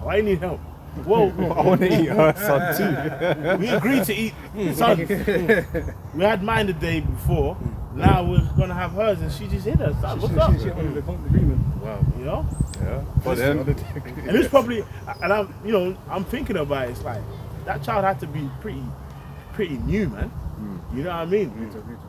I need help. Well, I want to eat her son too. we agreed to eat sons. We had mine the day before. Now we're gonna have hers, and she just hit her son. What's up? She under the agreement. Wow. You know? Yeah. But then, And it's probably, and I'm thinking about it. It's like that child had to be pretty new, man. You know what I mean?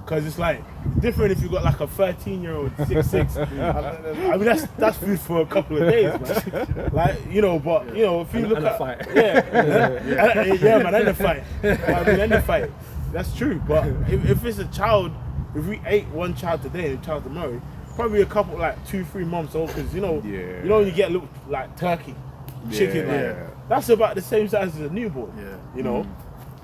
Because it's like different if you got like a 13-year-old 6'6". I mean that's food for a couple of days, man. Like but if you look And at a fight. yeah, man, and a fight. I mean, and a fight. That's true. But if it's a child, if we ate one child today and a child tomorrow, probably a couple like 2-3 months old, because you get a little like turkey, chicken, like, that's about the same size as a newborn. Yeah. You know,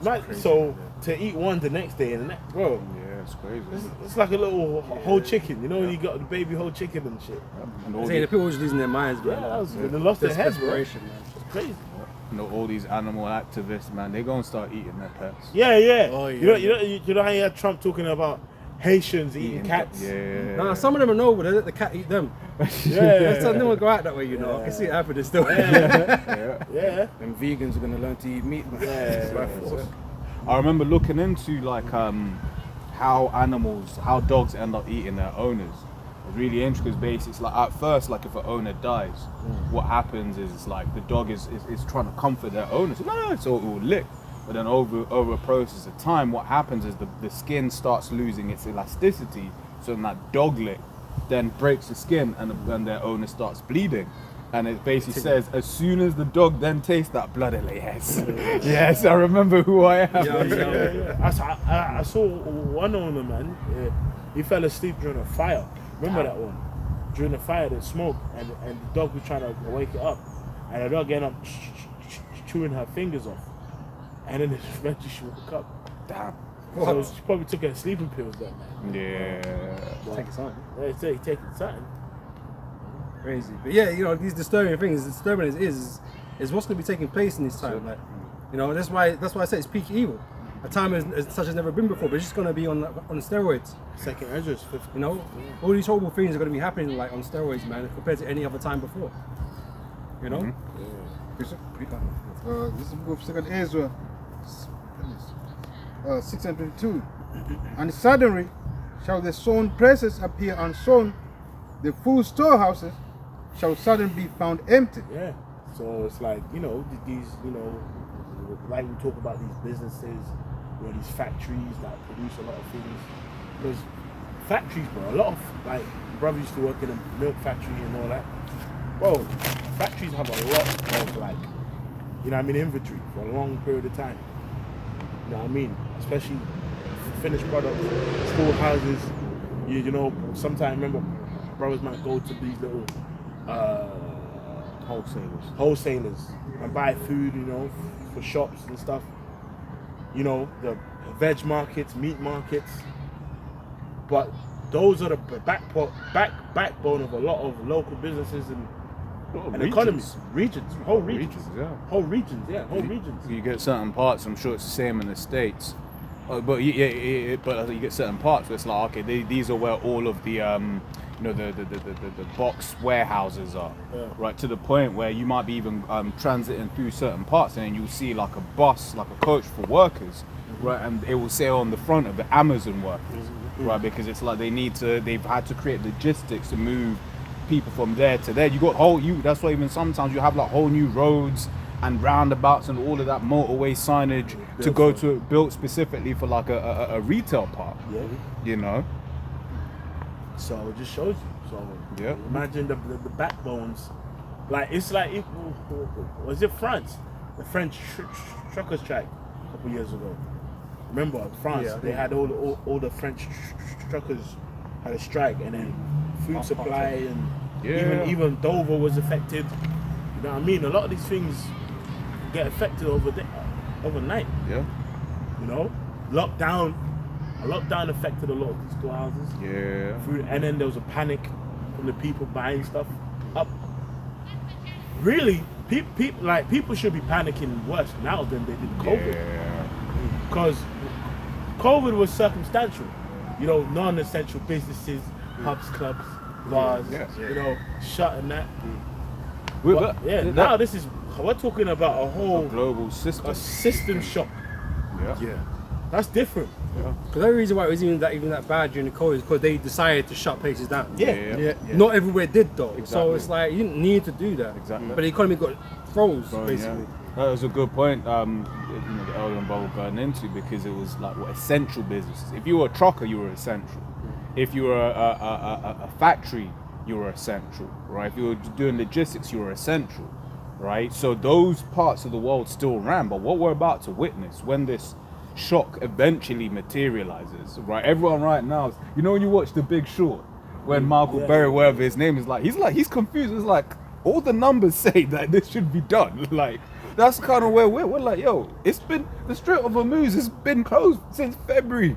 man, so to eat one the next day and the next, bro. Yeah, it's crazy. It's like a little whole chicken, you know. You got the baby whole chicken and shit. And I'm all, saying the the, people just losing their minds, Yeah, man. that was they lost their heads, bro. Desperation, man. It's crazy. all these animal activists, man, they gonna start eating their pets. Yeah, yeah. Oh, You know how you had Trump talking about Haitians eating cats. Yeah. Nah, some of them are noble. They let the cat eat them. Yeah. Some of them will go out that way, you know. I can see it happening still. Yeah. Them vegans are gonna learn to eat meat, man. Yeah. By force. I remember looking into like how dogs end up eating their owners. It's really interesting because basically it's like at first, like if an owner dies, what happens is it's like the dog is trying to comfort their owner. So no, so it will lick. But then over a process of time, what happens is the skin starts losing its elasticity. So then that dog lick then breaks the skin and their owner starts bleeding. And it basically says, as soon as the dog then tastes that blood, it like, yes, yes, I remember who I am. I saw one owner, man. He fell asleep during a fire. Remember that one? During the fire, the smoke, and the dog was trying to wake it up, and the dog ended up chewing her fingers off, and then eventually she woke up. Damn. So she probably took her sleeping pills then, man. Yeah. Take it on. Yeah, taking something. Crazy. But yeah, you know, these disturbing things, disturbing is what's going to be taking place in this time. Like, you know, that's why I say it's peak evil. A time as such has never been before, but it's just going to be on steroids. Second Ezra's fifth. You know, all these horrible things are going to be happening like on steroids, man, compared to any other time before. You know? This is the book of Second Ezra, 6:22. And suddenly shall the sown presses appear unsown, the full storehouses shall suddenly be found empty. Yeah. So it's like, you know, these, you know, like we talk about these businesses, you know, these factories that produce a lot of things. Because factories, bro, a lot of, like, brother used to work in a milk factory and all that. Bro, factories have a lot of, like, you know what I mean, inventory for a long period of time. You know what I mean? Especially finished products, storehouses. You know, sometimes remember, brothers might go to these little wholesalers and buy food, you know, for shops and stuff. You know, the veg markets, meat markets. But those are the backbone of a lot of local businesses and economies. Regions. Whole regions. Whole regions. You get certain parts, I'm sure it's the same in the States. But you get certain parts where it's like, okay, these are where all of the you know, the box warehouses are, right, to the point where you might be even transiting through certain parts and then you'll see like a bus, like a coach for workers, right, and it will say on the front of the Amazon workers, right, because it's like they've had to create logistics to move people from there to there. You got that's why even sometimes you have like whole new roads and roundabouts and all of that motorway signage to go to, built specifically for like a retail park. Yeah. You know. So it just shows you. So Yeah. imagine the backbones. Like it's like was it France? The French truckers strike a couple years ago. Remember France? They had all the French truckers had a strike, and then food supply and even Dover was affected. You know what I mean? A lot of these things get affected overnight. Yeah. You know, lockdown. A lockdown affected a lot of these storehouses. Yeah. Food, and then there was a panic from the people buying stuff up. Really, people should be panicking worse now than they did COVID. Yeah. Because COVID was circumstantial. You know, non-essential businesses, pubs, clubs, bars, you know, shut and that. But, now this is, we're talking about a whole global system. a system shock. Yeah. That's different. Because the only reason why it was even that bad during the COVID is because they decided to shut places down. Yeah. Not everywhere did though. So Exactly. it's like you didn't need to do that. Exactly. But the economy got froze basically. Yeah. That was a good point. You know, the elder and brother going into, because it was like what essential businesses. If you were a trucker, you were essential. If you were a factory, you were essential, right? If you were doing logistics, you were essential, right? So those parts of the world still ran. But what we're about to witness when this shock eventually materializes, right? Everyone right now, you know, when you watch The Big Short, when Michael Berry, whatever his name is, he's confused. It's like all the numbers say that this should be done. Like that's kind of where we're like, yo, it's been the Strait of Hormuz has been closed since February,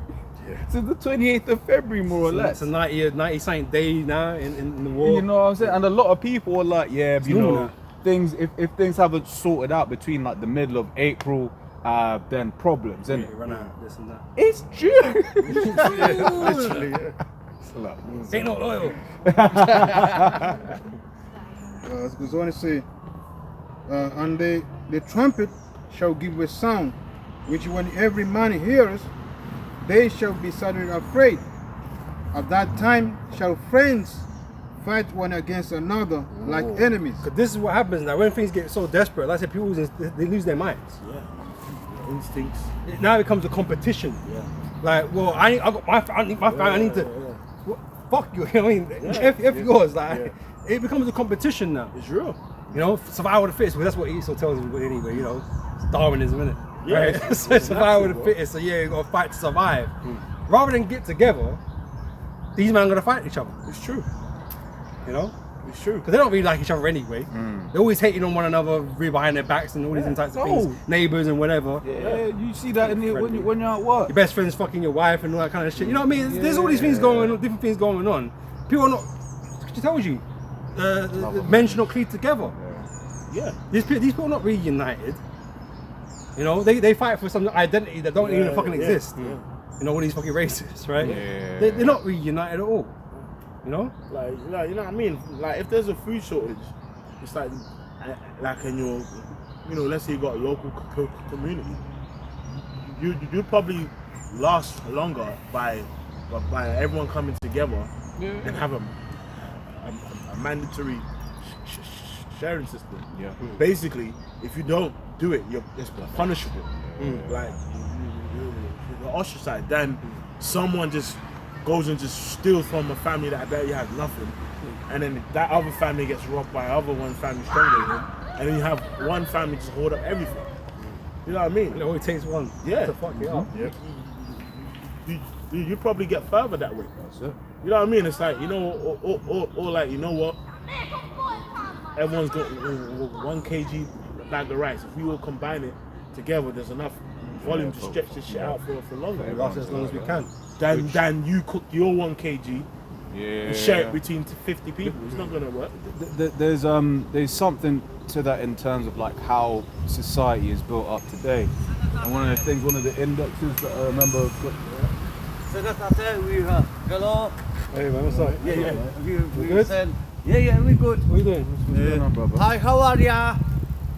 since the 28th of February, more or less. It's a 90 something day now in the war. You know what I'm saying? And a lot of people are like, yeah, you normal know, now. things if things haven't sorted out between like the middle of April, then problems, Yeah, innit? run out this and that. It's June. Literally, yeah. Ain't no oil. It goes on to say, and the trumpet shall give a sound, which when every man hears, they shall be suddenly afraid. At that time shall friends fight one against another like enemies. Because this is what happens now when things get so desperate. Like I said, people they lose their minds. Yeah. Instincts. Now it becomes a competition. Yeah. Like, well, I got my family, I need to. Well, fuck you. You know what I mean? If yours, like, it becomes a competition now. It's real. You know, survival of the fittest. Well, that's what Esau tells you anyway. You know, it's Darwinism, isn't it? Yeah, Right? it's So survival of the natural, fittest. So yeah, you got to fight to survive. Rather than get together, these men are gonna fight each other. It's true. You know, It's true. because they don't really like each other anyway. They're always hating on one another, really behind their backs and all these types of things. Neighbours and whatever. Yeah, you see that in the, when you're at work. Your best friend's fucking your wife and all that kind of shit. You know what I mean? There's all these things going on, different things going on. People are not. She tells you, the men should not cleave together. Yeah. These people are not really united. You know, they fight for some identity that don't even fucking exist. Yeah. You know, all these fucking racists, right? Yeah. They're not really united at all. You know? Like, you know what I mean? Like, if there's a food shortage, it's like in your, you know, let's say you got a local community, you probably last longer by everyone coming together and have a mandatory sharing system. Yeah. Basically, if you don't do it, it's punishable. Like you're ostracized. Then someone just goes and just steals from a family that barely has nothing, and then that other family gets robbed by other one family stronger than him, and then you have one family just hold up everything. You know what I mean? It only takes one to fuck it up. You probably get further that way. That's it. You know what I mean? It's like, you know, or like, you know what? Everyone's got 1 kg bag of rice. If we all combine it together, there's enough volume to stretch this shit out for longer. It lasts as long as we can. Then you cook your 1 kg Yeah. and share it between 50 people. It's not gonna work. There's something to that in terms of like how society is built up today. And one of the things, one of the indexes that I remember. Hello. Hey man, what's up? We good? said, yeah, we good. What are you doing? What's going on, brother? Hi, how are ya?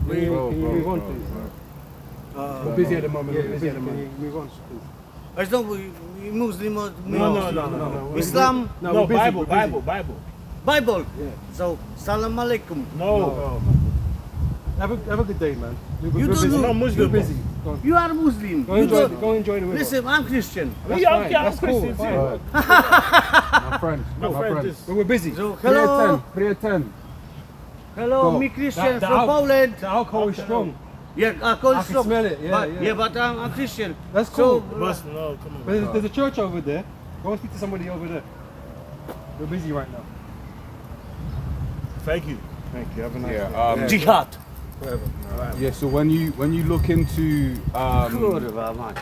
Can you move on, please? We're busy at the moment. yeah, We're busy at the busy. moment. Move on, please. As long we Muslim or No. Islam, No, we're busy, Bible, we're busy. Bible. Bible. So, salam alaikum. No. Have a good day, man. We're You busy. don't know- Not Muslim. We're busy. Go on. You are Muslim. Go You enjoy, don't- go enjoy the river. Listen, I'm Christian. That's Yeah, fine. okay, I'm That's cool. Christian Fine. too. My friend. My friend is. But we're busy. So, Three at hello, 10. 3 at 10. hello, Go. me Christian The from Poland. The alcohol is strong. Yeah, I call I can smell it, yeah, yeah. but I'm Christian. That's cool. So, Must no, come on. But there's a church over there. Go and speak to somebody over there. We're busy right now. Thank you. Thank you. Have a nice day. Yeah. jihad. Whatever. Yeah. So when you look into Kurwa, man.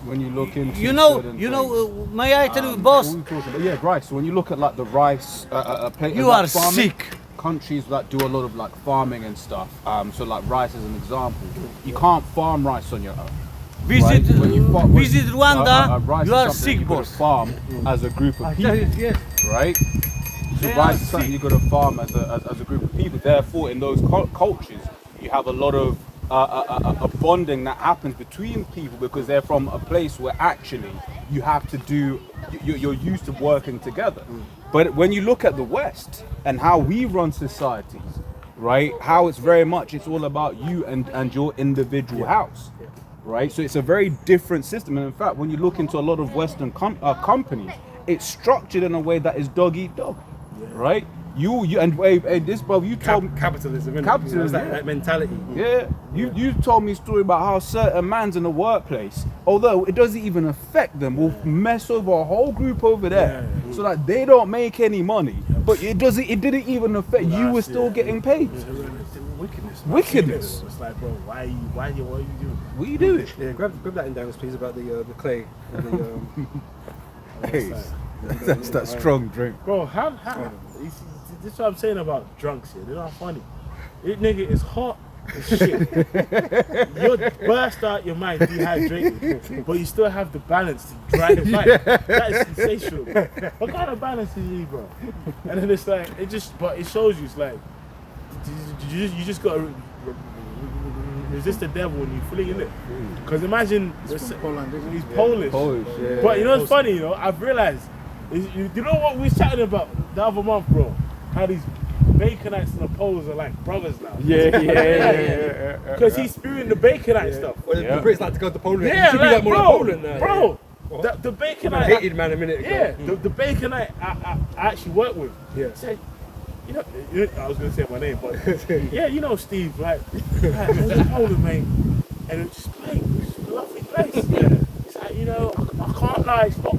when you look into You know, certain may I tell you, things, boss? what we talking about? Yeah, right. So when you look at like the rice, You are sick. Countries that do a lot of like farming and stuff. So like rice as an example, you can't farm rice on your own. Visit, Right? When you farm- visit Rwanda, rice you is are something sick, you've got to boss. farm as a group of I tell people, you, yes. right? So They rice are is something you've got to farm as a group of people. Therefore, in those cultures, you have a lot of a bonding that happens between people because they're from a place where actually you have to do. You're used to working together. But when you look at the West and how we run societies, right? How it's very much it's all about you and your individual house. Right, so it's a very different system, and in fact, when you look into a lot of Western companies, it's structured in a way that is dog eat dog, right? You and hey, this brother, you told me, Capitalism, innit? Capitalism, It's yeah. that mentality. yeah, you told me a story about how certain man's in the workplace, although it doesn't even affect them, will mess over a whole group over there, so that they don't make any money, but it didn't even affect you. Were still getting paid. Wickedness. wickedness. It's like, bro, what are you doing? What are you doing? Yeah, grab that in, Daniels, please, about the clay. And the, Hey, that's that strong drink. Bro, how you see, this is what I'm saying about drunks here. They're not funny. This nigga is hot as shit. You're burst out your mind dehydrated, but you still have the balance to drive the bike. That is sensational. What kind of balance is he, bro? And then it's like, but it shows you, it's like, you just gotta resist the devil when you fully in it. Because imagine, he's Polish. But you know what's funny, you know, I've realized, you know what we was chatting about the other month, bro? How these Baconites and the Poles are like brothers now. Yeah. Because he's spewing the Baconite stuff. well, the Brits like to go to Poland. Yeah, it should be like, like more like Poland now. bro. The Baconite. I hated man a minute ago. Yeah, the Baconite I actually worked with. Yeah. Said, you know, I was gonna say my name, but yeah, you know Steve, like, there's a Poland, mate, and it's just like, it's a lovely place. It's like, you know, I can't lie, it's not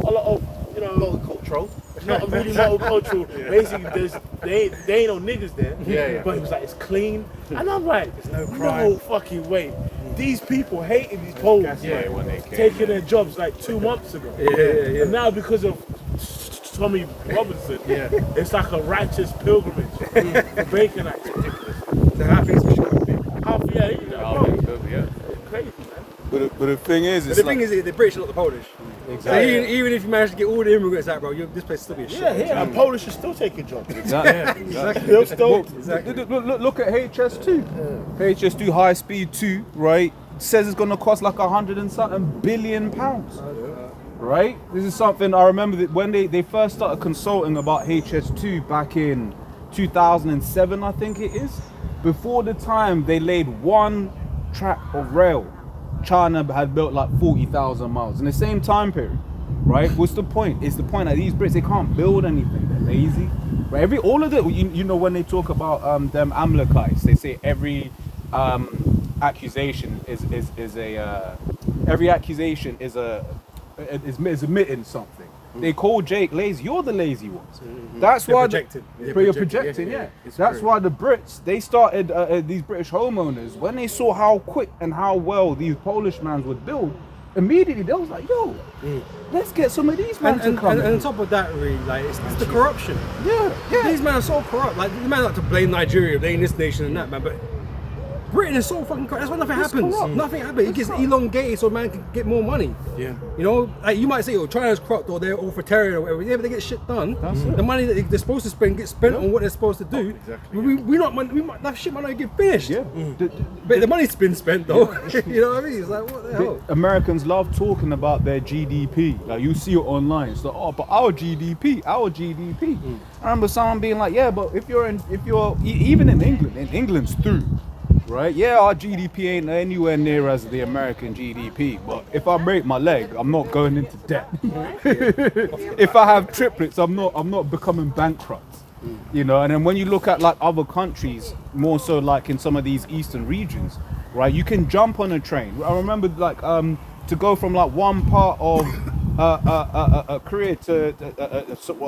a lot of, you know, Cultural. not really multicultural. Basically, they ain't no niggas there. But it was like, it's clean, and I'm like, there's no fucking way. These people hated these Poles, when they came, taking their jobs like 2 months ago. And now because of Tommy Robinson, it's like a righteous pilgrimage for Baconites. The happiest we should be. You know, bro, crazy, man. But the thing is, But it's the like, thing is, the British are not the Polish. Exactly. So even if you manage to get all the immigrants out, bro, this place will still be a shit. Yeah, and Polish are still taking jobs. exactly. They'll still, Look at HS2. HS2 High Speed 2, right? Says it's gonna cost like 100 and something billion pounds. Right? This is something I remember that when they first started consulting about HS2 back in 2007, I think it is. Before the time they laid one track of rail, China had built like 40,000 miles in the same time period. Right? What's the point? It's the point that these Brits, they can't build anything. They're lazy. Right? All of it, you know, when they talk about them Amalekites, they say every accusation is admitting something. They call Jake lazy. You're the lazy ones. That's why you're projecting. Yeah. That's why the Brits, they started these British homeowners, when they saw how quick and how well these Polish mans would build. Immediately they was like, yo, let's get some of these men to come. And on top of that, really, like it's the corruption. Yeah. These men are so corrupt. Like the man like to blame Nigeria, blame this nation and that, man, but Britain is so fucking corrupt. That's why nothing happens. corrupt. Nothing happens. It gets elongated so man can get more money. Yeah. You know, like you might say, oh, China's corrupt or they're authoritarian or whatever. Yeah, but they get shit done. The money that they're supposed to spend gets spent on what they're supposed to do. Exactly. That shit might not get finished. Yeah. But the money's been spent though. You know what I mean? It's like, what the hell? Americans love talking about their GDP. Like you see it online. It's like, oh, but our GDP. I remember someone being like, yeah, but if you're even in England's through, right? Yeah, our GDP ain't anywhere near as the American GDP. But if I break my leg, I'm not going into debt. If I have triplets, I'm not becoming bankrupt. You know, and then when you look at like other countries, more so like in some of these eastern regions, right? You can jump on a train. I remember like to go from like one part of Korea to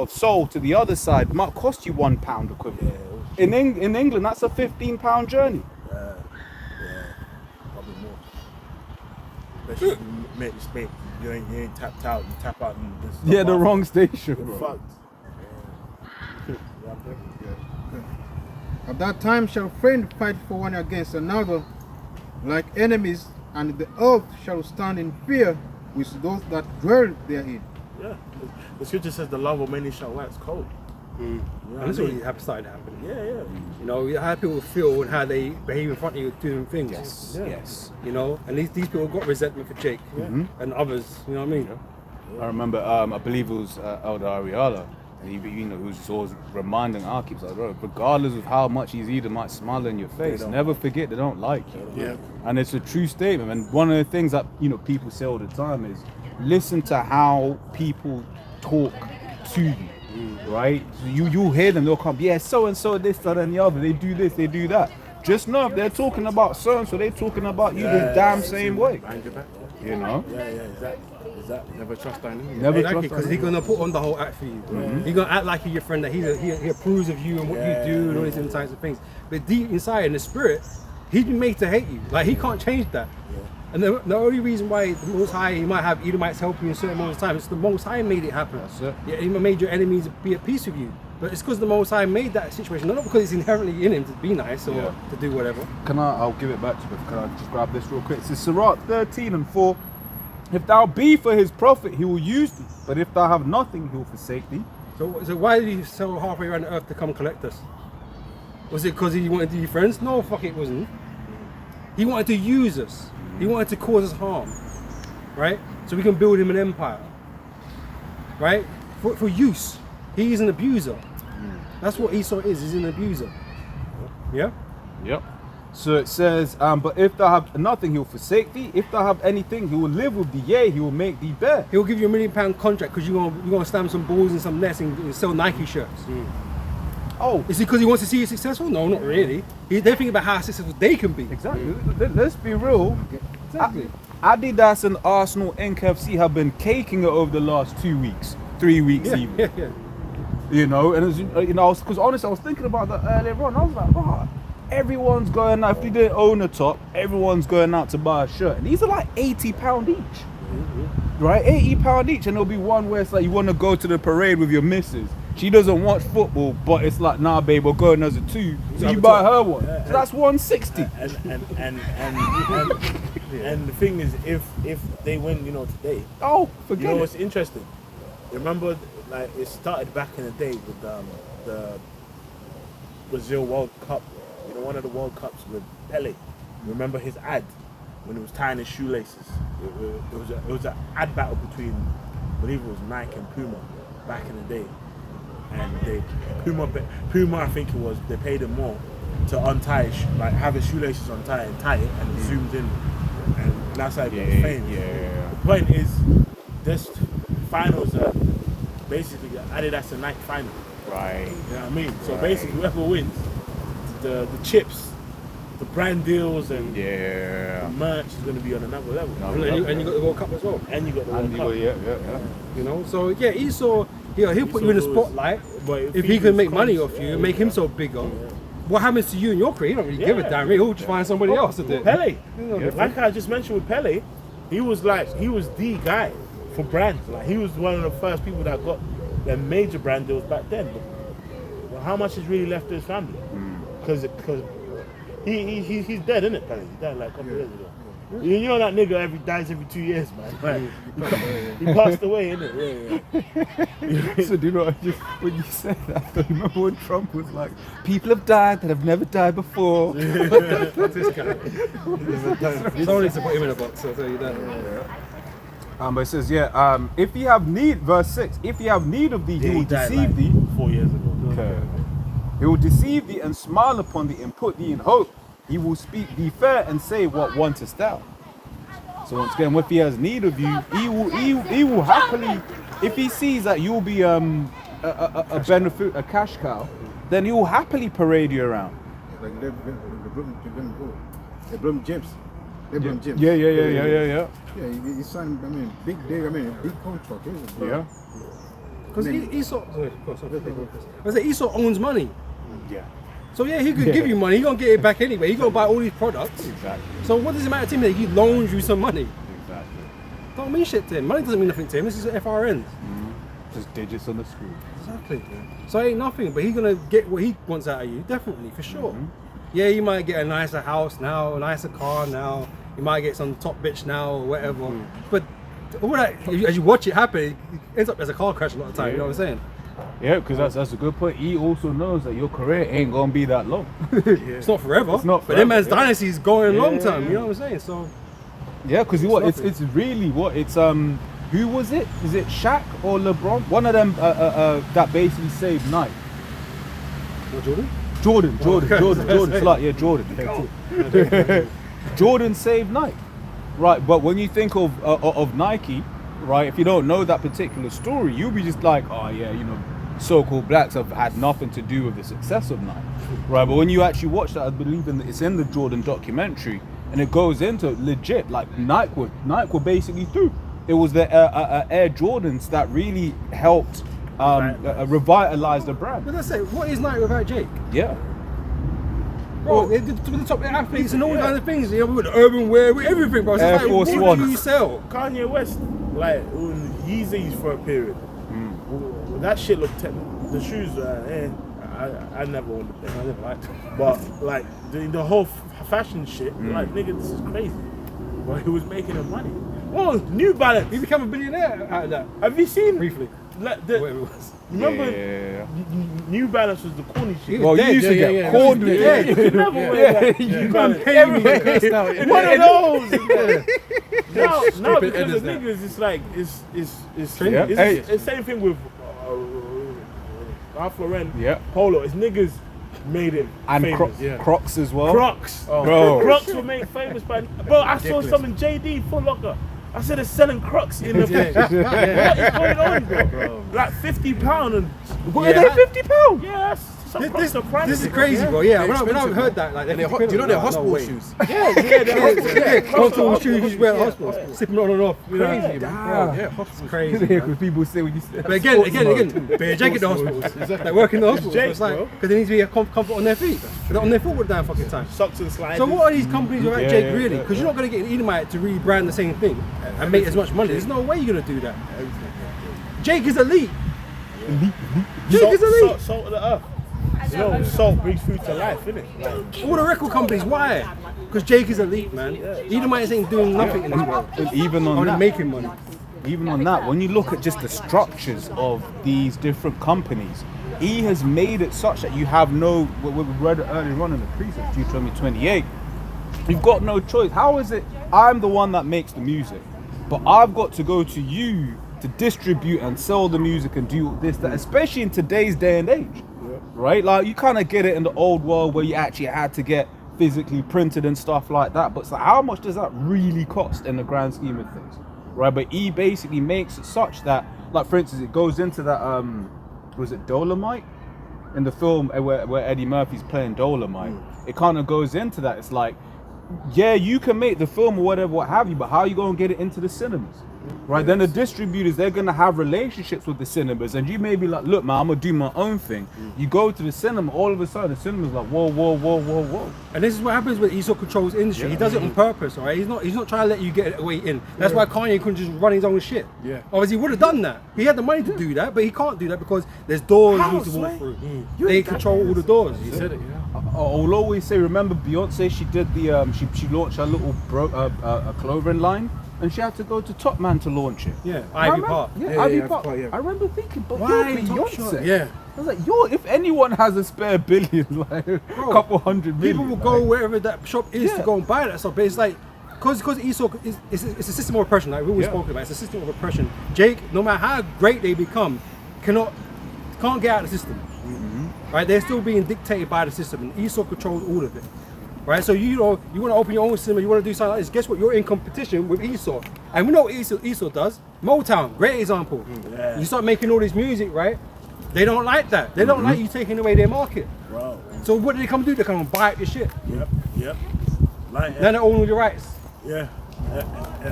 Seoul to the other side might cost you £1 equivalent. In England, that's a £15 journey. probably more. Especially if you make mistake, you ain't tapped out, you tap out and this Yeah, the stuff wrong station, You're bro. fucked. At that time shall friend fight for one against another, like enemies, and the earth shall stand in fear with those that dwell therein. Yeah. The scripture says the love of many shall wax cold. You know And what this I is mean? already started to happen. Yeah, yeah. You know, how people feel and how they behave in front of you doing things. Yes. You know, and these people got resentment for Jake and others. You know what I mean? I remember, I believe it was Elder Ariala, and he, you know, who's always reminding our keeps like, bro, regardless of how much these either might smile in your face, never forget they don't like you. Yeah. And it's a true statement. And one of the things that, you know, people say all the time is listen to how people talk to you. Right? So you'll hear them, they'll come, yeah, so and so, this, that, and the other, they do this, they do that. Just know if they're talking about so and so, they're talking about you the damn same way. You know? Yeah, exactly. Never trust that enemy. Never Exactly, trust because he's gonna put on the whole act for you. He's gonna act like he's your friend, that he approves of you and what you do and all these different types of things. But deep inside, in the spirit, he's been made to hate you. Like he can't change that. And the only reason why the Most High, he might have Edomites help you in certain moments of time, it's the Most High made it happen. That's it. Yeah, he made your enemies be at peace with you. But it's because the Most High made that situation, not because it's inherently in him to be nice or Yeah. to do whatever. I'll give it back to you, but can I just grab this real quick? It says, Sirach 13:4. If thou be for his profit, he will use thee. But if thou have nothing, he will forsake thee. So why did he sail halfway around the earth to come collect us? Was it because he wanted to be friends? No, fuck it wasn't. He wanted to use us. He wanted to cause us harm, right? So we can build him an empire, right? For use. He is an abuser. That's what Esau is. He's an abuser. Yeah? Yep. So it says, but if thou have nothing, he will forsake thee. If thou have anything, he will live with thee. Yea, he will make thee bear. He'll give you £1 million contract because you're gonna stamp some balls and some nets and sell Nike shirts. Oh, Is it because he wants to see you successful? No, not really. They're thinking about how successful they can be. exactly. Let's be real. Exactly. Adidas and Arsenal, NKFC have been caking it over the last 2 weeks, 3 weeks Yeah, even. yeah. You know, and as, you know, because honestly, I was thinking about that earlier on. I was like, wow, everyone's going out. If you didn't own a top, everyone's going out to buy a shirt. And these are like £80 each, right? £80 each, and there'll be one where it's like you want to go to the parade with your missus. She doesn't watch football, but it's like, nah, babe, we're going as a two. So you buy her one. So that's 160. And the thing is, if they win, today, Oh, forget it. what's interesting? Remember, like it started back in the day with the Brazil World Cup. One of the World Cups with Pele. Remember his ad when he was tying his shoelaces? It was an ad battle between, I believe it was Nike and Puma back in the day. And Puma, I think it was, they paid him more to untie, have his shoelaces untied and tie it, and it zoomed in, and that's how he got the fame. Yeah. The point is, this finals are basically Adidas and Nike final. Right. You know what I mean? So basically, whoever wins, the chips, the brand deals, and the merch is going to be on another level. And you got the World Cup as well. And you got the World Cup. You know, so yeah, Esau, he'll put you in the spotlight But if he can make money off you and make himself bigger. What happens to you and your career? He don't really give a damn. He'll just find somebody else to do it. Pele, like I just mentioned with Pele, he was the guy for brands. Like he was one of the first people that got their major brand deals back then. But how much is really left to his family? Because he's dead, isn't it, Pele? He died like a couple years ago. You know that nigga dies every 2 years, man. He passed away, innit? Yeah. So do you know, when you said that, I remember when Trump was like, people have died that have never died before. That's this guy. Someone needs to put him in a box, I'll tell you that. But it says, if you have need, verse 6, if you have need of thee, he will died deceive like thee. 4 years ago. Okay. He will deceive thee and smile upon thee and put thee in hope. He will speak thee fair and say, what wantest thou? So once again, if he has need of you, he will happily, if he sees that you'll be a cash cow, then he will happily parade you around. Like LeBron James. LeBron James. Yeah. Yeah, he signed, big contract. Yeah. Because Esau owns money. Yeah. So yeah, he could give you money. He gonna get it back anyway. He gonna buy all these products. Exactly. So what does it matter to him that he loans you some money? Exactly. Don't mean shit to him. Money doesn't mean nothing to him. This is FRNs. Just digits on the screen. Exactly. So it ain't nothing, but he's gonna get what he wants out of you, definitely, for sure. Yeah, you might get a nicer house now, a nicer car now. You might get some top bitch now or whatever. But all that, as you watch it happen, it ends up as a car crash a lot of the time. You know what I'm saying? Yeah, because that's a good point. He also knows that your career ain't gonna be that long. It's not forever. It's not But forever, that man's yeah. dynasty is going long Yeah, term. yeah. You know what I'm saying? So Yeah, because nothing. it's really what it's who was it? Is it Shaq or LeBron? One of them that basically saved Nike. what, Jordan? Jordan. okay. It's like, yeah, Jordan. Jordan saved Nike, right? But when you think of Nike, right? If you don't know that particular story, you'll be just like, oh yeah, so-called blacks have had nothing to do with the success of Nike, right? But when you actually watch that, I believe it's in the Jordan documentary. and it goes into legit like Nike were basically through. It was the Air Jordans that really helped revitalize the brand. But let's say, what is Nike without Jake? Yeah. Bro, they're the top athletes and all kinds of things. You know, with the urban wear, with everything, bro. So Air it's like, Force what One. do you sell? Kanye West, like Yeezys for a period. That shit looked the shoes. I never owned a pair. I never liked them. But like the whole fashion shit, like nigga, this is crazy. But he was making the money. Oh, New Balance. He became a billionaire out of that. Have you seen? Briefly. Like, Whatever it was. remember, Yeah. New Balance was the corny shit. Well, you used to get caught with Yeah, it. you could never wear that. New Balance. One of those. Now because Editors of now. niggas, it's like it's Yeah. it's the same thing with Ralph Lauren, Yeah. Polo. It's niggas made it And famous. Crocs as well. Crocs, Bro. Crocs were made famous by. Bro, I saw some in JD Foot Locker. I said they're selling Crocs in the. What is going on, bro? Like £50 and. What are they, £50? Yeah, some Crocs are pricey. This is crazy, bro. Yeah, when I expensive, heard that, like, And do you know they're hospital shoes? Yeah, they're hospital shoes you wear at hospital, sipping on and off. You know? Crazy, Bro, yeah, hospital. Crazy. Because people say when you say But again, bare Jake at the hospitals. They work in the hospitals. Jake, It's like, bro. because they need to be a comfort on their feet. They're on their foot all the damn fucking time. Socks and sliders. So what are these companies without Yeah, Jake yeah, really? yeah, Because you're not going to get an Edomite to rebrand the same thing and make as much money. There's no way you're going to do that. Jake is elite. Jake is elite. Salt of the earth. You know, salt brings food to life, innit? Like, All the record companies, why? Because Jake is elite, man. Edomites ain't doing nothing in this world. And even on Only that, making money. even on that, when you look at just the structures of these different companies, he has made it such that you have no. We read it earlier on in the precepts, Deuteronomy 28. You've got no choice. How is it? I'm the one that makes the music, but I've got to go to you to distribute and sell the music and do this, that, especially in today's day and age, right? Like you kind of get it in the old world where you actually had to get physically printed and stuff like that. But so how much does that really cost in the grand scheme of things, right? But he basically makes it such that, like for instance, it goes into that was it Dolomite in the film where Eddie Murphy's playing Dolomite. It kind of goes into that. It's like, yeah, you can make the film or whatever, what have you, but how are you going to get it into the cinemas? Right, then the distributors, they're going to have relationships with the cinemas, and you may be like, look man, I'm going to do my own thing. You go to the cinema, all of a sudden the cinema's like, whoa, whoa, whoa, whoa, whoa. And this is what happens when Esau controls the industry. He does it on purpose, alright? He's not trying to let you get away in. That's why Kanye couldn't just run his own shit. Yeah. Obviously, he would have done that. He had the money to do that, but he can't do that because there's doors he How, needs to walk Sway? through. You They ain't got control that. all the doors. He said it, yeah. I'll always say, remember Beyonce, she did the, she launched her little clothing line, and she had to go to Top Man to launch it. Yeah, I Ivy remember- Park. Yeah, Ivy Ivy Park. Park, yeah. I remember thinking, but Why you're Top Beyonce. Shot? Yeah. I was like, if anyone has a spare billion, like a couple hundred million. People will go like, wherever that shop is to Yeah. go and buy that stuff, but it's like, because Esau, it's a system of oppression, like we always Yeah. spoke about, it's a system of oppression. Jake, no matter how great they become, can't get out of the system. Right? They're still being dictated by the system, and Esau controls all of it. Right? So you want to open your own cinema, you want to do something like this, guess what? You're in competition with Esau. And we know what Esau does. Motown, great example. Yeah. You start making all this music, right? They don't like that. They don't like you taking away their market. bro. So what do they come do? They come and buy up your shit. Yep. Like, Then they own all your rights. yeah.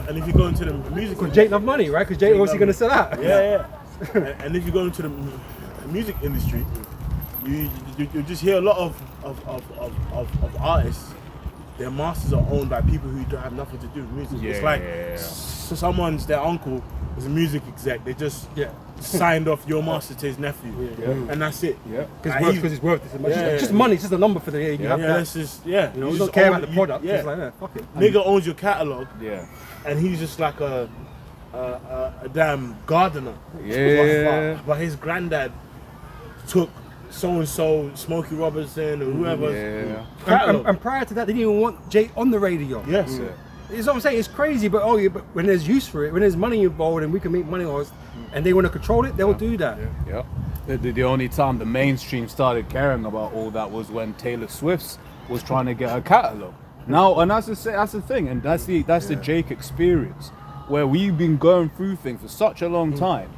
And if you go into the music, Because Jake love money, right? Because Jake obviously going to sell out. yeah. And if you go into the music industry, you just hear a lot of artists. Their masters are owned by people who don't have nothing to do with music. It's like so someone's their uncle is a music exec. They just signed off your master to his nephew, and that's it. Yeah. Because it's worth this much. Yeah. It's just money. It's just a number for the year. You have that. That's just You know, you just don't care own about the it. product. Yeah, It's like, fuck it. nigga owns your catalog, Yeah. and he's just like a damn gardener. Yeah. But his granddad took so and so, Smokey Robinson, or whoever's Yeah. catalog. And prior to that, they didn't even want Jake on the radio. Yes. It's what I'm saying. It's crazy, but but when there's use for it, when there's money involved, and we can make money on it, and they want to control it, they'll do that. Yep. The only time the mainstream started caring about all that was when Taylor Swift was trying to get her catalog. Now, and that's the thing, and that's the Jake experience, where we've been going through things for such a long time.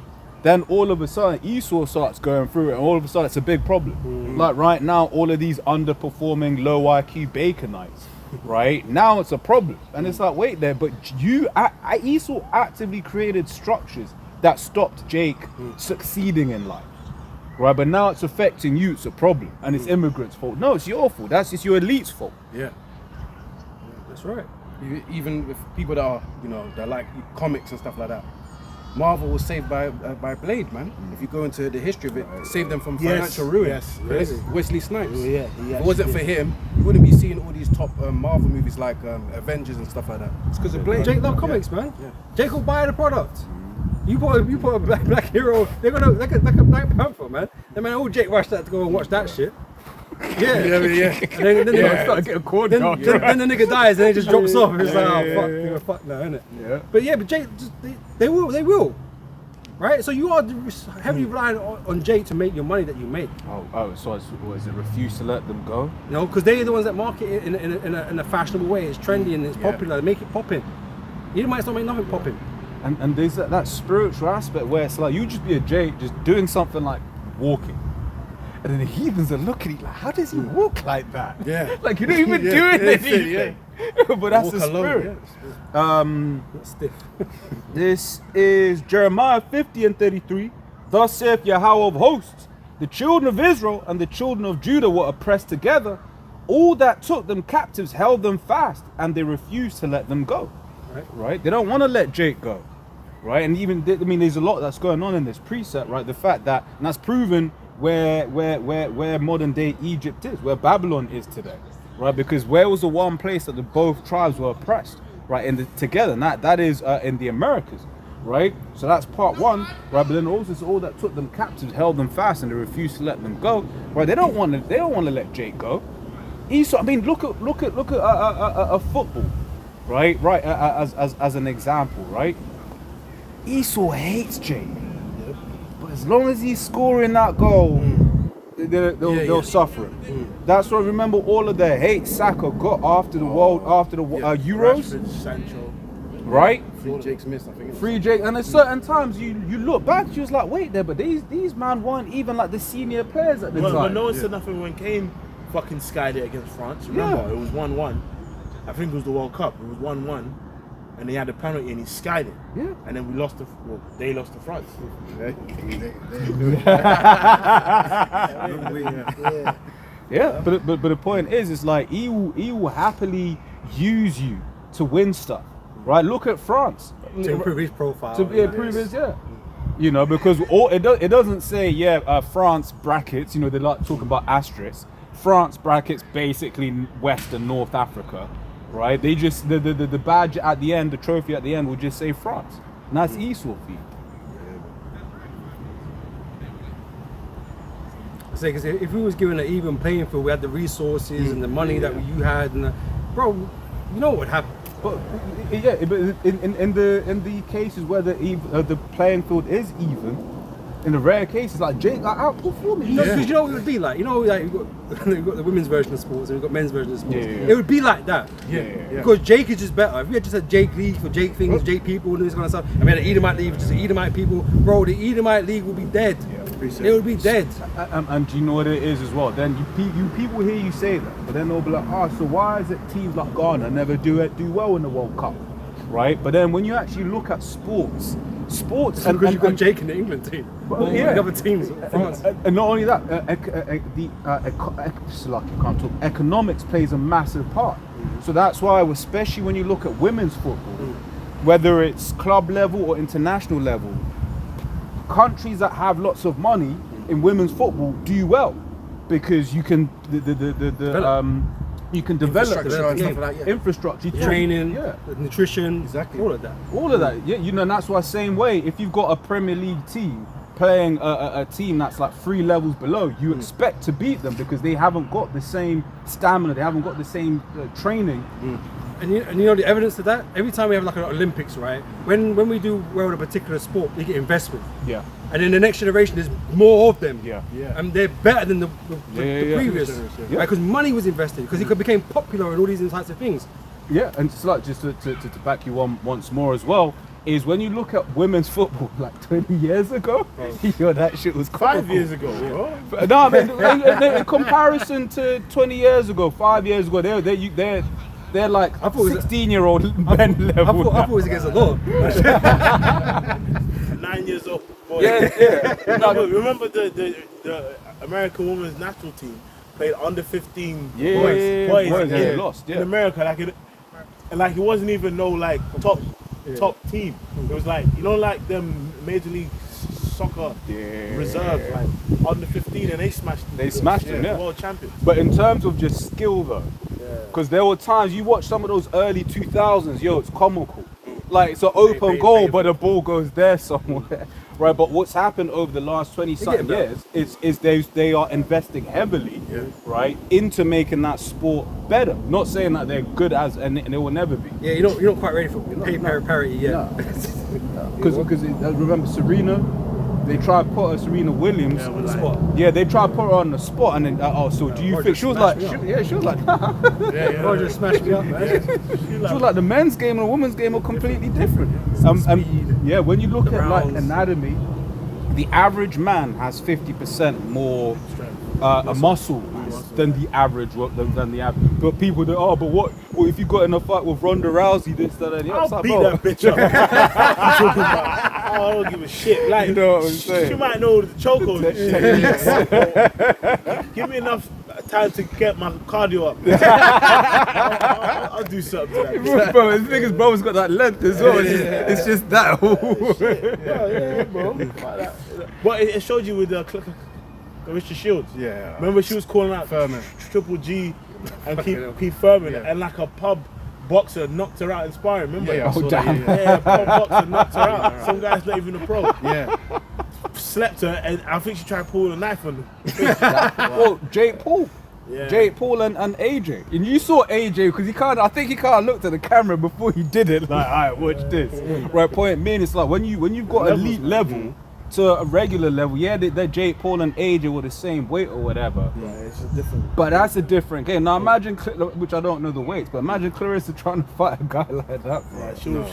Then all of a sudden Esau starts going through it, and all of a sudden it's a big problem. Like right now, all of these underperforming low IQ Baconites right? Now it's a problem, and it's like, wait there, but Esau actively created structures that stopped Jake succeeding in life, right? But now it's affecting you. It's a problem, and it's immigrants' fault. No, it's your fault. It's your elite's fault. Yeah. That's right. Even with people that are, you know, that like comics and stuff like that. Marvel was saved by Blade, man. If you go into the history of it, saved them from financial ruin. Yes, Yes, Wesley Snipes. Yeah, If it wasn't for him, you wouldn't be seeing all these top Marvel movies like Avengers and stuff like that. It's because of Blade. Jake love comics, man. Yeah. Jake will buy the product. You put a black hero, they're gonna like a Black Panther, man. I mean, all Jake rushed that to go and watch that shit. Yeah, And then Get a cord then, down. then the nigga dies and he just drops off. It's like, oh fuck now, innit? Yeah. But Jake, just, they will, right? So you are heavily relying on Jake to make your money that you make. So is it refuse to let them go? You know, because they're the ones that market it in a fashionable way. It's trendy and it's popular. They make it popping. Edomites don't make nothing popping. And there's that spiritual aspect where it's like you just be a Jake just doing something like walking. And then the heathens are looking at you like, how does he walk like that? Yeah. Like you're not even doing anything. But that's Walk the alone, spirit. It's stiff. This is Jeremiah 50:33. Thus saith Yahweh of hosts, the children of Israel and the children of Judah were oppressed together. All that took them captives held them fast, and they refused to let them go. Right? They don't want to let Jake go. Right? And even, there's a lot that's going on in this precept, right? The fact that, and that's proven where modern day Egypt is, where Babylon is today, right? Because where was the one place that both tribes were oppressed, right? Together, and that is in the Americas, right? So that's part one, right? But then also it's all that took them captives held them fast, and they refused to let them go, right? They don't want to let Jake go. Esau, look at a football, right? As an example, right? Esau hates Jake. But as long as he's scoring that goal, they'll suffer it. That's why remember all of the hate Saka got after the Euros, Rashford, Sancho. right? Free Jake Smith, I think. Free Jake, and at certain times you look back, you was like, wait there, but these man weren't even like the senior players at the But time. no one said nothing when Kane fucking skied it against France. Remember, it was 1-1. I think it was the World Cup. It was 1-1. And they had a penalty and he skied it. Yeah. And then they lost to France. Yeah, but the point is, it's like he will happily use you to win stuff, right? Look at France. To improve his profile. To improve his, you know, because it doesn't say France brackets. You know, they like talking about asterisks. France brackets basically West and North Africa, right? They just the badge at the end, the trophy at the end will just say France, and that's Esau for you. Because if we was given an even playing field, we had the resources and the money that you had, and bro, you know what would happen. But in the cases where the playing field is even, in the rare cases like Jake outperforming. Because you know what it would be like. You know, like you've got the women's version of sports and we've got men's version of sports. Yeah. It would be like that. Yeah. Because Jake is just better. If we had just had Jake League for Jake things, Jake people, and this kind of stuff, and we had an Edomite League for just Edomite people, bro, the Edomite League would be dead. It would be dead. And do you know what it is as well? Then you people hear you say that, but then they'll be like, so why is it teams like Ghana never do well in the World Cup, right? But then when you actually look at sports, Because you've got Jake in the England team. Well, yeah. The other teams, France. And not only that, economics plays a massive part. So that's why, especially when you look at women's football, whether it's club level or international level, countries that have lots of money in women's football do well because you can you can develop Infrastructure and stuff like that, infrastructure, Training, nutrition, Exactly. all of that. all of that. Yeah, you know, and that's why same way. If you've got a Premier League team playing a team that's like 3 levels below, you expect to beat them because they haven't got the same stamina, they haven't got the same training. And you know the evidence of that? Every time we have like an Olympics, right? When we do well in a particular sport, they get investment. Yeah. And in the next generation, there's more of them. Yeah. And they're better than the previous. Yeah. Right? Because money was invested, because it became popular and all these types of things. Yeah, and it's like just to back you once more as well, is when you look at women's football like 20 years ago, yo, that shit was 5 years ago, bro. No, but in comparison to 20 years ago, 5 years ago, they're like I thought it was- 16-year-old men I level. thought it was against the law. 9 years old boy. Yeah. No, but remember the American women's national team played under 15 Yeah, boys boys, and they in, lost, yeah. in America. Like it wasn't even no like top team. It was like like them Major League Soccer reserves, like under 15, and they smashed them, yeah. world champions. But in terms of just skill though, because there were times you watch some of those early 2000s, yo, it's comical. Like it's an open goal, but the ball goes there somewhere, right? But what's happened over the last 20-something years is they are investing heavily, right, into making that sport better. Not saying that they're good as, and they will never be. Yeah, you're not quite ready for pay parity yet. Because remember Serena, they tried to put her Serena Williams on the spot. Yeah, they tried to put her on the spot, and then so do you Roger think she was like, smashed me up. she was like, Roger smashed me up, man. she was like the men's game and the women's game are completely different. Yeah, when you look the at like rounds. anatomy, the average man has 50% more muscle mass than the average than the average. But people do, but what? Well, if you got in a fight with Ronda Rousey, this, that, and the other. I'll beat that bitch up. I'm talking about. I don't give a shit. Like, You know what I'm saying? She might know the chokehold and shit. Give me enough time to get my cardio up. I'll do something to that bitch. Bro, the thing is, bro's got that length as well. It's just that. Yeah, bro. But it showed you with the Richard Shields. Yeah. Remember she was calling out Furman. Triple G and Keith Furman, and like a pub boxer knocked her out in sparring. Remember? Yeah, I saw that, damn. Yeah, a pub boxer knocked her out. Some guy's not even a pro. Yeah. Slept her, and I think she tried to pull a knife on him. Well, Jake Paul. Yeah. Jake Paul and AJ. And you saw AJ because I think he kind of looked at the camera before he did it. Like, alright, watch this. Right, point being, it's like when you've got elite level to a regular level, yeah, that Jake Paul and AJ were the same weight or whatever. Yeah, it's just different. But that's a different game. Now imagine, which I don't know the weights, but imagine Clarissa trying to fight a guy like that. Bro. Yeah, she was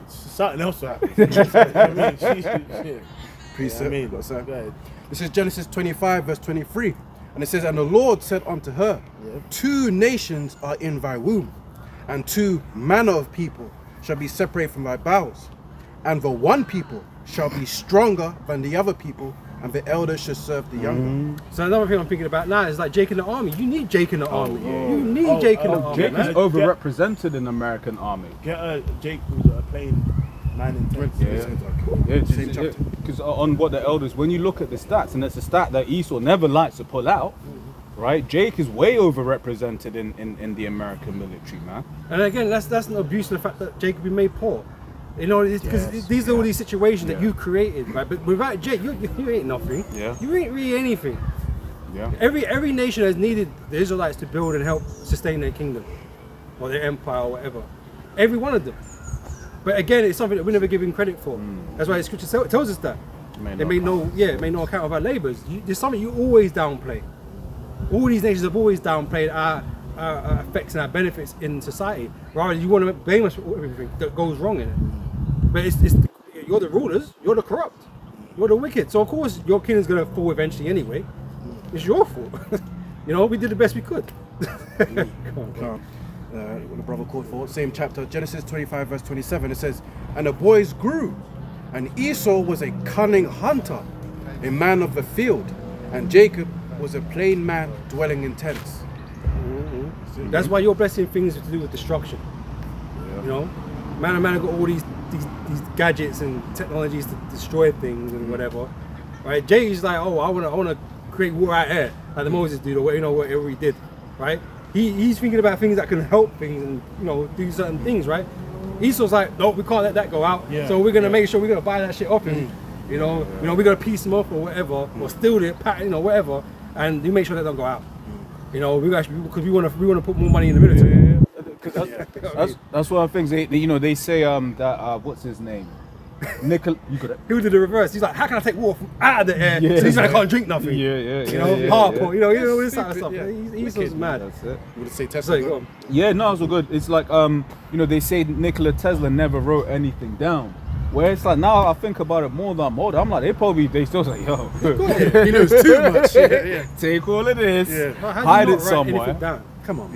something else happened. I mean, shit. Precept. I mean, What's that? go ahead. This is Genesis 25 verse 23. And it says, and the Lord said unto her, 2 nations are in thy womb, and 2 manner of people shall be separated from thy bowels. And the one people shall be stronger than the other people, and the elder shall serve the younger. So another thing I'm thinking about now is like Jake in the army. You need Jake in the army. You need Jake in the army. Jake man. is overrepresented in the American army. Get Jake who's playing 9 and 10. Yeah, Same chapter. because on what the elders, when you look at the stats, and it's a stat that Esau never likes to pull out, right? Jake is way overrepresented in the American military, man. And again, that's an abuse of the fact that Jake could be made poor. You know, because these are all these situations that you created, right? But without Jake, you ain't nothing. Yeah. You ain't really anything. Yeah. Every nation has needed the Israelites to build and help sustain their kingdom or their empire or whatever. Every one of them. But again, it's something that we're never given credit for. That's why the scripture tells us that. They made no account of our labors. There's something you always downplay. All these nations have always downplayed our effects and our benefits in society. Rather, you want to blame us for everything that goes wrong in it. But it's you're the rulers, you're the corrupt, you're the wicked. So of course your kingdom's gonna fall eventually anyway. It's your fault. You know, we did the best we could. What the brother called for, same chapter, Genesis 25 verse 27, it says, and the boys grew, and Esau was a cunning hunter, a man of the field, and Jacob was a plain man dwelling in tents. That's why you're blessing things to do with destruction. You know, man and man have got all these gadgets and technologies to destroy things and whatever. Right? Jay's like, oh, I wanna create war out here, like the Moses dude, or whatever he did. Right? He's thinking about things that can help things and do certain things. Right? Esau's like, no, we can't let that go out. Yeah. So we're gonna make sure we're gonna buy that shit off him. We're gonna piece him off or whatever, or steal it, whatever, and you make sure that don't go out. Because we want to put more money in the military. That's one of the things they say that what's his name, Nickel. He would do the reverse. He's like, how can I take water from out of the air? So these man can't drink nothing. Harp, this type of stuff. He's so mad. That's it. Would it say Tesla? Sorry, go on. Yeah, no, it's all good. It's like they say Nikola Tesla never wrote anything down. Where it's like now I think about it more than more. I'm like they still say, yo, He knows too much. take all of this, How do you hide not it write somewhere. anything down? Come on.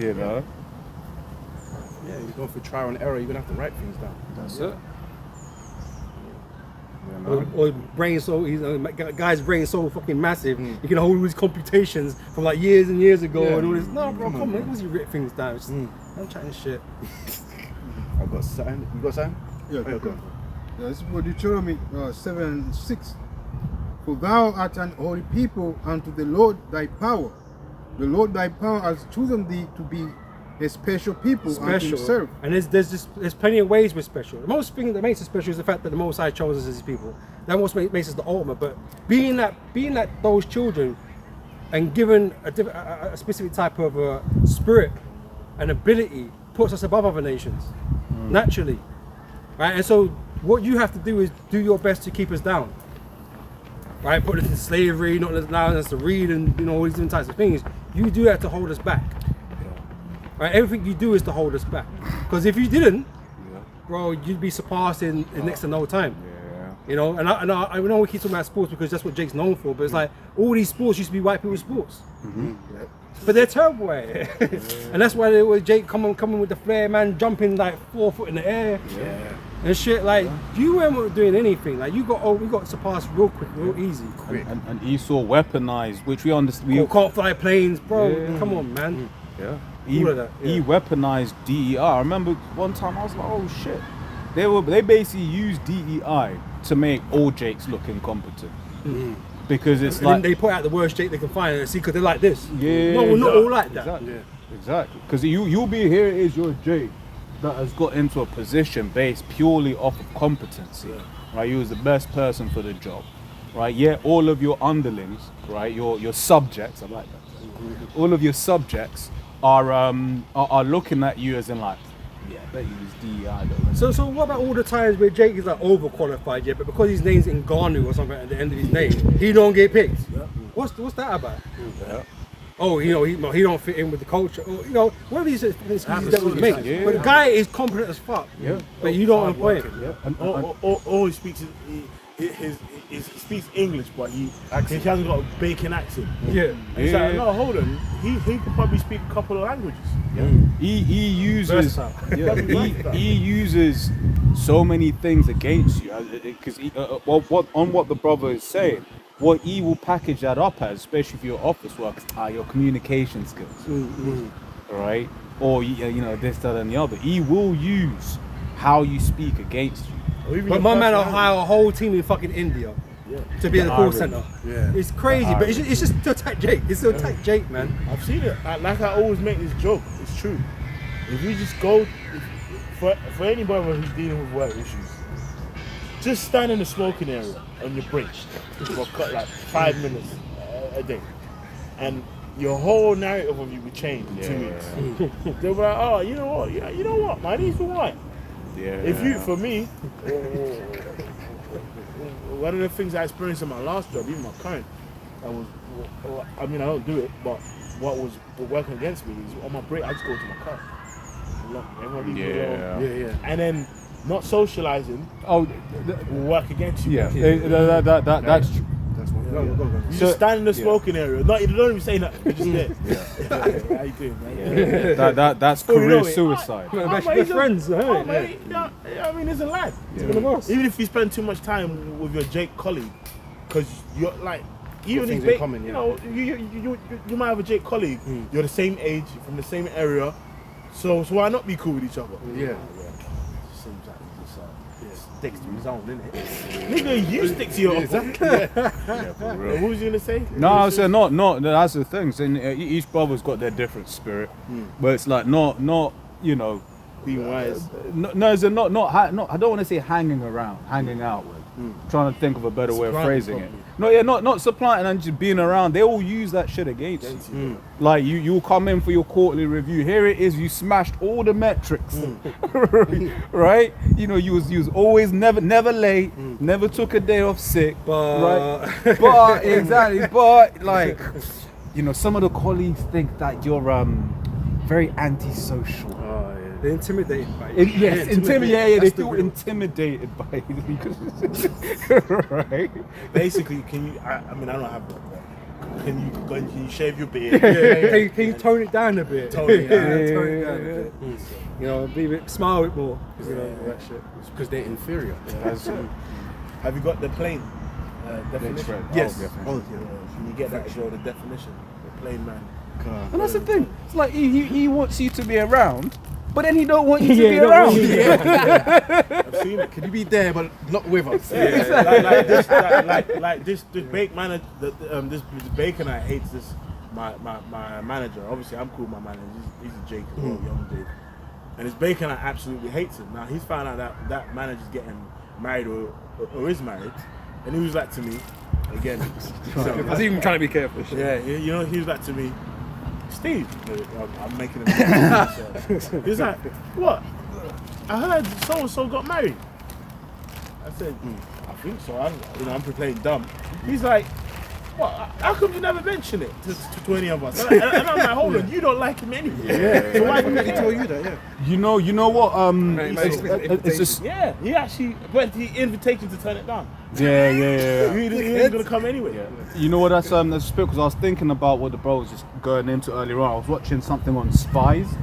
you're going through trial and error, you're gonna have to write things down. That's it. Or brain so guy's brain is so fucking massive. You can hold all these computations from like years and years ago and all this. No, bro, come on, what's you written things down? Just, I'm chatting shit. I've got something. You got something? Yeah, Oh, go on. Yeah, this is what Deuteronomy 7:6. For thou art an holy people unto the Lord thy power. The Lord thy power has chosen thee to be a special people unto Special, himself. and there's plenty of ways we're special. The most thing that makes us special is the fact that the Most High chose us as His people. That what makes us the ultimate. But being that those children, and given a specific type of spirit and ability, puts us above other nations naturally, right? And so what you have to do is do your best to keep us down, right? Put us in slavery, not allowing us to read, and all these different types of things. You do that to hold us back. Right, everything you do is to hold us back. Because if you didn't, bro, you'd be surpassed in next to no time. Yeah. And I know we keep talking about sports because that's what Jake's known for. But it's like all these sports used to be white people's sports. But they're terrible at it. And that's why they were Jake coming with the flair, man, jumping like 4 foot in the air. And shit, like you weren't doing anything. Like we got surpassed real quick, real easy. And Esau weaponized, which we understand. Or can't fly planes, bro. Come on, man. Yeah. All of that, He weaponized DEI. I remember one time I was like, oh shit. They basically used DEI to make all Jakes look incompetent. Because it's And like then they put out the worst Jake they can find and see because they're like this. yeah, No, we're not all like that. Exactly. Exactly. Because you'll be here is your Jake that has got into a position based purely off of competency. Right? You was the best person for the job. Right? Yeah, all of your underlings, right, your subjects, I like that. All of your subjects are looking at you as in like, yeah, I bet you was DEI though. So what about all the times where Jake is like overqualified, but because his name's Ngannou or something at the end of his name, he don't get picked? What's that about? Oh, he don't fit in with the culture. Or, whatever these excuses that we make. Yeah. But the guy is competent as fuck. Yeah. But you don't employ him. Yeah. And All he speaks is he speaks English, but he hasn't got a bacon accent. Yeah. And it's like, no, hold on. He could probably speak a couple of languages. he uses Versatile. he uses so many things against you because what the brother is saying, what he will package that up as, especially for your office work, are your communication skills, right? Or this, that, and the other. He will use how you speak against you. Or even But your my man will personality. hire a whole team in fucking India to be in the call center. Yeah. It's crazy, but it's just to attack Jake. It's to attack Jake, man. I've seen it. Like I always make this joke. It's true. If you just go for anybody who's dealing with work issues, just stand in the smoking area on your break for like 5 minutes a day, and your whole narrative of you will change in 2 weeks. They'll be like, oh, you know what? Yeah, you know what, man, he's alright. Yeah. If you, for me, one of the things I experienced in my last job, even my current, I don't do it, but what was working against me is on my break, I just go to my car. Everyone leave me alone. And then not socializing will work against you. Yeah, that's true. That's one. You just stand in the smoking area. You don't even say nothing. You're just there. How you doing, man? That's Before you know career it, suicide. Best friends, Oh, mate, I mean, it's a lad. Even if you spend too much time with your Jake colleague, because you're like, even things if in common, you might have a Jake colleague, you're the same age, from the same area, so why not be cool with each other? Yeah. Seems like it's just, sticks to his own, innit? nigga, you stick to your own. Yeah, for real. What was you gonna say? No, I said not. That's the thing. So, each brother's got their different spirit, but it's like not Being wise. No, it's not. I don't want to say hanging out with. Trying to think of a better way of Supplanting phrasing it. probably. Not supplanting and just being around. They all use that shit against you. Like you'll come in for your quarterly review. Here it is. You smashed all the metrics, right? You was always never late. Never took a day off sick. But But exactly. But like, some of the colleagues think that you're very antisocial. they're intimidated by it. Yes, intimidated. They That's the feel real- intimidated by it. Right? Basically, can you? I mean, I don't have Can you shave your beard? Can you tone it down a bit? Tone it down. Tone it down a bit. You know, be a bit, smile a bit more. You know, all that shit. Because they're inferior. Have you got the plain definition? Yes. Oh, yeah. Can you get that as well? The definition, the plain man. And that's the thing. It's like he wants you to be around, but then he don't want you to be around. I've seen it. Can you be there but not with us? Like this bake manager, this bacon I hates this. My manager. Obviously, I'm cool with my manager. He's a Jake as well, young Jake. And his bacon I absolutely hates him. Now he's found out that manager's getting married or is married, and he was like to me, again. I was even trying to be careful. Yeah, you know, he was like to me, Steve, I'm making him. He's like, what? I heard so and so got married. I said, I think so. I'm playing dumb. He's like, what? How come you never mention it to any of us? And I'm like, hold on, you don't like him anyway. Yeah. So why Did he tell you that? Yeah. You know what? It's just Yeah, he actually went the invitation to turn it down. yeah. He ain't gonna come anyway. You know what? That's because I was thinking about what the bro was just going into earlier on. I was watching something on spies,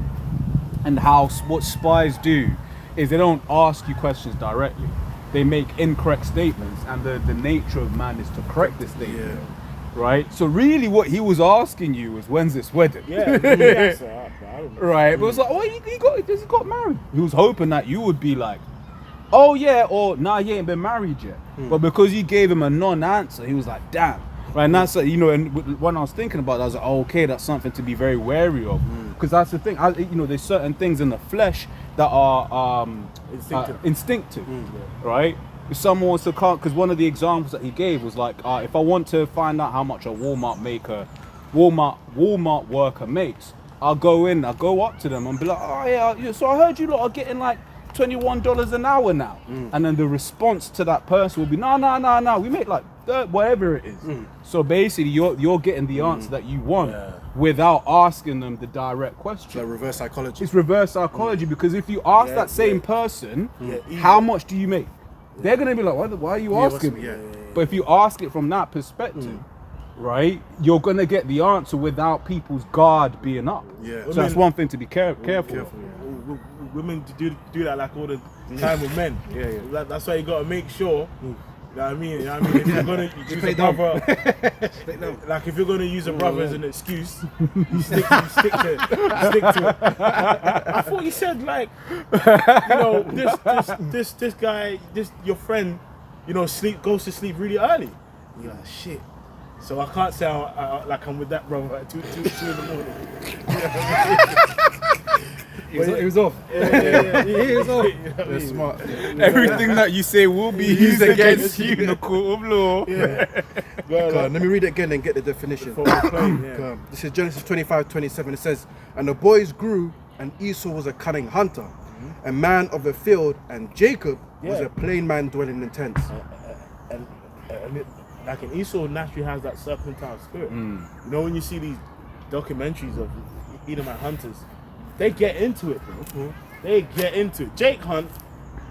and what spies do is they don't ask you questions directly. They make incorrect statements, and the nature of man is to correct this statement. Right? So really what he was asking you was, when's this wedding? Yeah, I don't know. Right? But it was like, oh, he got married. He was hoping that you would be like, oh yeah, or nah, he ain't been married yet. But because you gave him a non-answer, he was like, damn. Right? And that's, and when I was thinking about that, I was like, oh, okay, that's something to be very wary of. Because that's the thing, there's certain things in the flesh that are instinctive, right? If someone wants to come, because one of the examples that he gave was like, if I want to find out how much a Walmart worker makes, I'll go up to them and be like, oh yeah, so I heard you lot are getting like $21 an hour now. And then the response to that person will be, no, we make like whatever it is. So basically you're getting the answer that you want without asking them the direct question. Like reverse psychology. It's reverse psychology, because if you ask that same person, how much do you make? They're gonna be like, why are you asking me? But if you ask it from that perspective, right, you're gonna get the answer without people's guard being up. Yeah. So that's one thing to be careful of. Women do that like all the time with men. That's why you gotta make sure. You know what I mean? If you're gonna use a brother, like if you're gonna use a brother as an excuse, you stick to it. I thought you said like, this guy, your friend, goes to sleep really early. You're like, shit. So I can't say I'm with that brother at 2 in the morning. He was off. He was off. They're smart. Everything that you say will be used against you in the court of law. Let me read it again and get the definition. This is Genesis 25:27. It says, and the boys grew, and Esau was a cunning hunter, a man of the field, and Jacob was a plain man dwelling in tents. And like an Esau naturally has that serpentine spirit. You know, when you see these documentaries of Edomite hunters, they get into it, bro. They get into it. Jake hunt,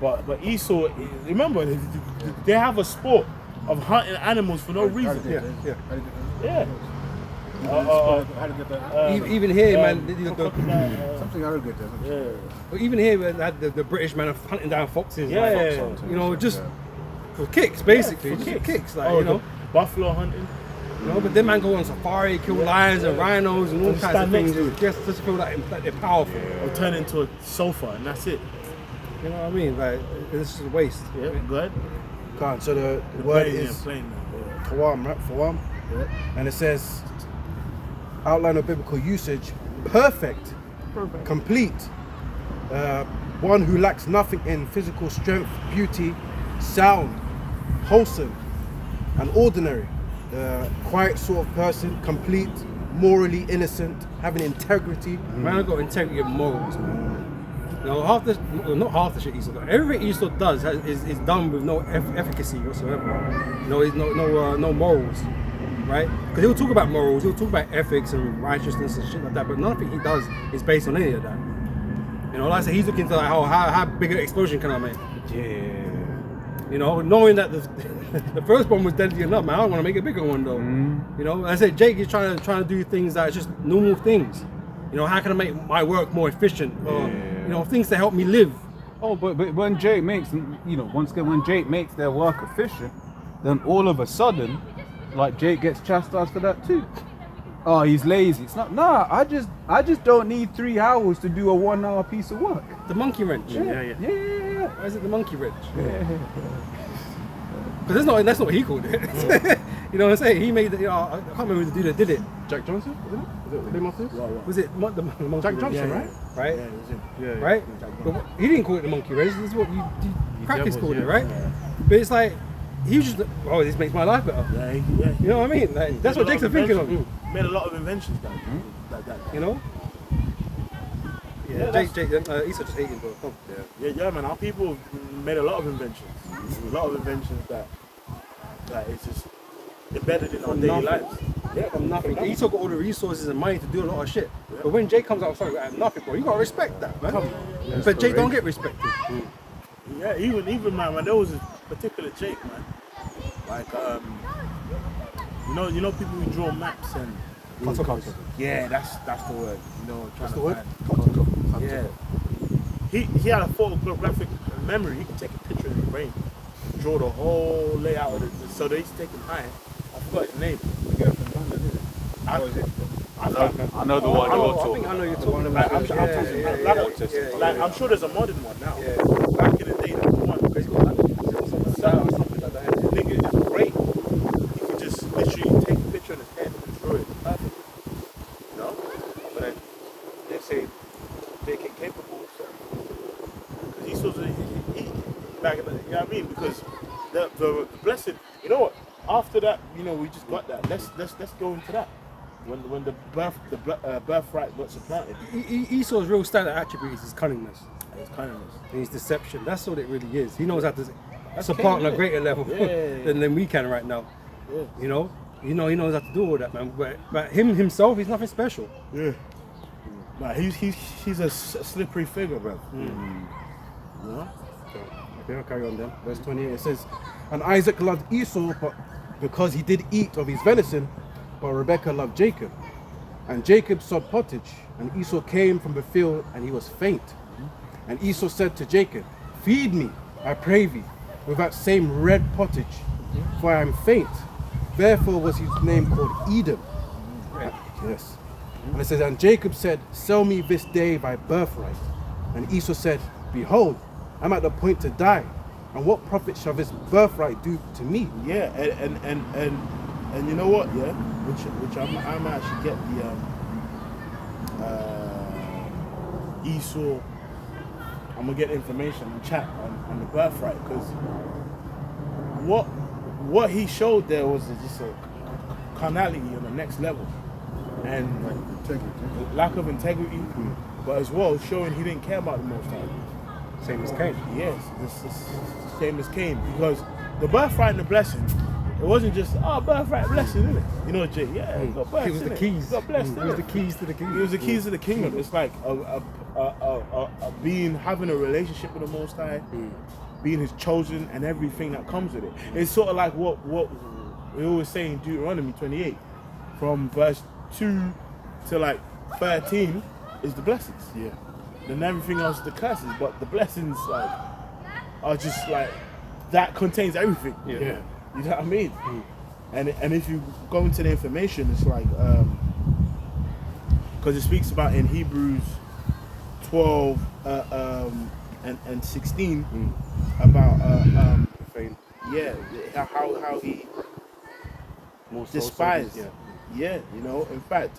but Esau, remember, they have a sport of hunting animals for no reason. Yeah. Even here, man. Something I don't get that. But even here, we had the British man of hunting down foxes. Just for kicks, basically. For Just kicks. for kicks, Buffalo hunting. But them man go on safari, kill lions and rhinos and all kinds of stand next things. to it. Just to feel like they're powerful. Or turn into a sofa and that's it. You know what I mean? Like, it's just a waste. Yeah, go ahead. So the word is plain. Qawam, right? Qawam. And it says, outline of biblical usage, perfect, complete, one who lacks nothing in physical strength, beauty, sound, wholesome, and ordinary. Quiet sort of person, complete, morally innocent, having integrity. Man, I got integrity and morals, man. Not half the shit Esau does. Everything Esau does is done with no efficacy whatsoever. No morals, right? Because he'll talk about morals, he'll talk about ethics and righteousness and shit like that, but nothing he does is based on any of that. Like I said, he's looking to like, how big an explosion can I make? You know, knowing that the first one was deadly enough, man. I don't want to make a bigger one though. You know, I said Jake is trying to do things that are just normal things. You know, how can I make my work more efficient? Or you know, things to help me live. Oh, but when Jake makes, you know, once again, when Jake makes their work efficient, then all of a sudden, like Jake gets chastised for that too. Oh, he's lazy. It's not. Nah, I just don't need 3 hours to do a 1 hour piece of work. The monkey wrench. Yeah. Why is it the monkey wrench? Because that's not what he called it. You know what I'm saying? He made. I can't remember the dude that did it. Jack Johnson, wasn't it? Was it the name of this? Was it the monkey Jack wrench? Johnson, Yeah, right? Right. Yeah, it was him. Yeah. Right? But he didn't call it the monkey wrench. This is what you crackers called it, right? But it's like he was just, oh, this makes my life better. Yeah, You know what I mean? Like, that's what Jake's thinking of. Made a lot of inventions, guys. You know? Yeah, Jake, he's just hating, bro. Come. Yeah, man. Our people made a lot of inventions. A lot of inventions that it's just embedded in our daily lives. Yeah, From nothing. He took all the resources and money to do a lot of shit. But when Jake comes out sorry at nothing, bro, you gotta respect that, man. But Jake don't get respected. Yeah, even man, when there was a particular Jake, man. Like you know people who draw maps and yeah, that's the word. You know, that's the word. Yeah. He had a photographic memory. He could take a picture in his brain, draw the whole layout of it. So they used to take him high. I forgot his name. I know the one you're I talking think I know you're about. talking Like, about. I'm sure there's a modern one now. Yeah. Back in the day, there was one. He's got like something like that. The nigga is great. He could just literally take a picture in his head and draw it perfect. You know? But then they say Jake ain't capable, so. Because he's supposed to, back in the, you know what I mean? Because the blessed, you know what? After that, you know, we just got that. Let's go into that. When the birthright got supplanted. Esau's real standard attribute is his cunningness It's kindness. and his deception. That's what it really is. He knows how to supplant on a King, greater level Yeah. than we can right now. Yeah. You know, he knows how to do all that, man. But himself, he's nothing special. Yeah. Nah, he's a slippery figure, bro. You know? Okay, I'll carry on then. Verse 28, it says, and Isaac loved Esau but because he did eat of his venison, but Rebekah loved Jacob. And Jacob sowed pottage, and Esau came from the field, and he was faint. And Esau said to Jacob, feed me, I pray thee, with that same red pottage, for I am faint. Therefore was his name called Edom. Yes. And it says, and Jacob said, sell me this day thy birthright. And Esau said, behold, I'm at the point to die, and what profit shall this birthright do to me? Yeah, and you know what? Yeah, which I'm actually get the Esau. I'm gonna get information and chat on the birthright, because what he showed there was just a carnality on the next level, and lack of integrity, but as well showing he didn't care about the Most High. Same as Cain. Yes, this same as Cain, because the birthright and the blessing, it wasn't just birthright blessing, isn't it? You know, Jay. Yeah, it got blessed. It was the innit? keys. Got blessed. It was the innit? keys to the It kingdom. was the keys to the kingdom. It's like a being having a relationship with the Most High, being His chosen, and everything that comes with it. It's sort of like what we always say in Deuteronomy 28, from verse 2 to like 13 is the blessings. Yeah. Then everything else is the curses, but the blessings like are just like that contains everything. Yeah. You know what I mean? And if you go into the information, it's like because it speaks about in Hebrews 12 and 16 about how he More so despised. yeah. Yeah, you know. In fact,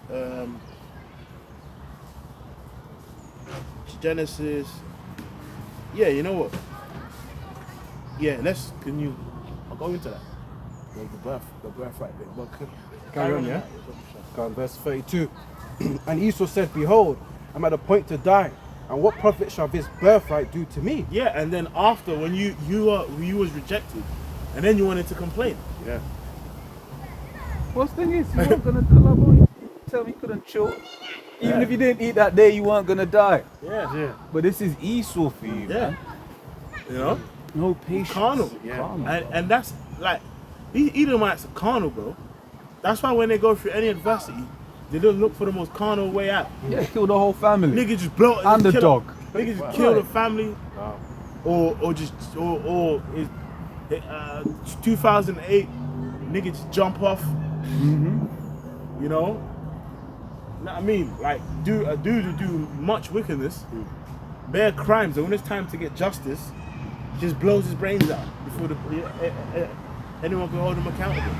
Genesis. Yeah, you know what? Yeah, I'll go into that. The birthright bit. But Carry on, yeah? Go on, verse 32. And Esau said, behold, I'm at a point to die, and what profit shall this birthright do to me? yeah, and then after when you was rejected, and then you wanted to complain. Yeah. What's the thing is, you weren't gonna collaborate. Tell me you couldn't chill. Even if you didn't eat that day, you weren't gonna die. Yeah. But this is Esau for you, Yeah. man. You know? No patience. Carnal. Carnal, And that's like, Edomites are carnal, bro. That's why when they go through any adversity, they don't look for the most carnal way out. Yeah, kill the whole family. Nigga just blow it. And the kill dog. Nigga just kill the family. Or just, or is 2008, nigga just jump off. You know? I mean, like, a dude who do much wickedness, bare crimes, and when it's time to get justice, just blows his brains out before anyone can hold him accountable.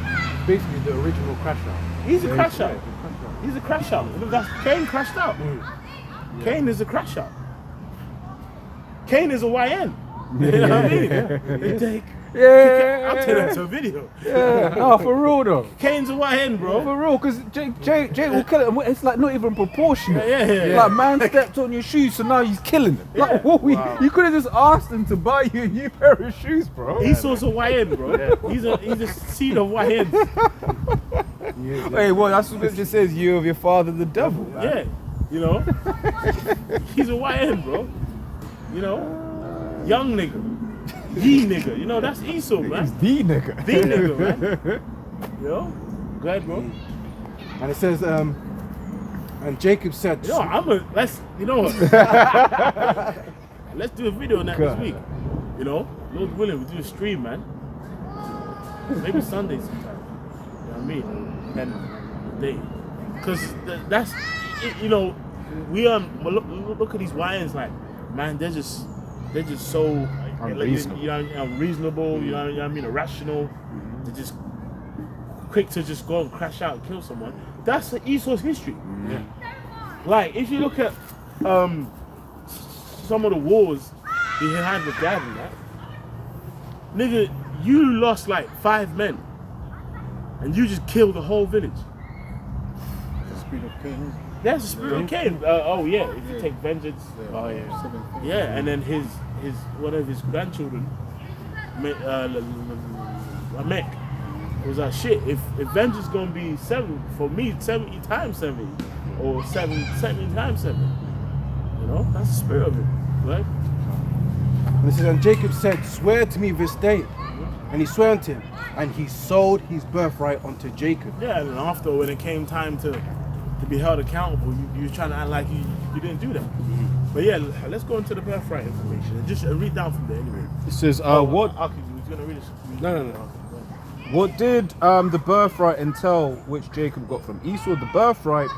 Basically, the original crash out. He's a crash out. He's a crash out. Cain crashed out. Cain is a crash out. Cain is a YN. You know what I mean? I'll take that to a video. No, for real though. Cain's a YN, bro. For real, because Jake will kill him. It's like not even proportionate. Yeah. Like, man stepped on your shoes, so now he's killing him. Like, what you could have just asked him to buy you a new pair of shoes, bro. Esau's a YN, bro. He's a seed of YN. Hey, well, that's what it just says. You of your father, the devil. Man. Yeah, you know. He's a YN, bro. You know, young nigga, the nigga. You know, that's Esau, man. He's the nigga. The nigga, man. You know, go ahead, bro. And it says, and Jacob said, You know, you know what? Let's do a video on that this week. You know, Lord willing, we do a stream, man. Maybe Sunday sometime. You know what I mean? And day. Because that's, you know, look at these YNs, like, man, they're just so Unreasonable. you know, unreasonable, you know what I mean, irrational. They're just quick to just go and crash out and kill someone. That's Esau's history. Like, if you look at some of the wars he had with Dad and that, nigga, you lost like 5 men and you just killed the whole village. The spirit of Cain. That's the spirit of Cain. Oh yeah, if you take vengeance. Oh yeah. Yeah, and then his one of his grandchildren, Lamech, was like, shit. If vengeance gonna be 70 times 70, or 70 times 7, you know, that's the spirit of it, right? and it says, and Jacob said, swear to me this day. And he swore unto him, and he sold his birthright unto Jacob. Yeah, and after when it came time to be held accountable, you was trying to act like you didn't do that. But yeah, let's go into the birthright information and just read down from there anyway. It says, What gonna read this? No. What did the birthright entail which Jacob got from Esau? The birthright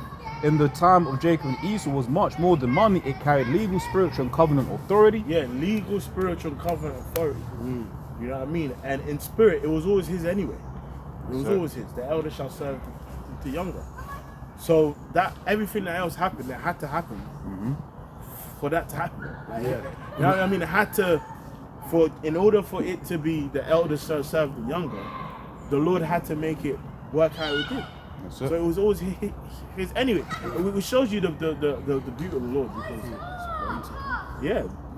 in the time of Jacob and Esau was much more than money. It carried legal, spiritual, and covenant authority. Yeah, legal, spiritual, and covenant authority. You know what I mean? And in spirit, it was always his anyway. It was always his. The elder shall serve the younger. So that everything that else happened, that had to happen for that to happen. Like, you know what I mean? It had to, in order for it to be the elder shall serve the younger, the Lord had to make it work how it did. So it was always his anyway. It shows you the beauty of the Lord, because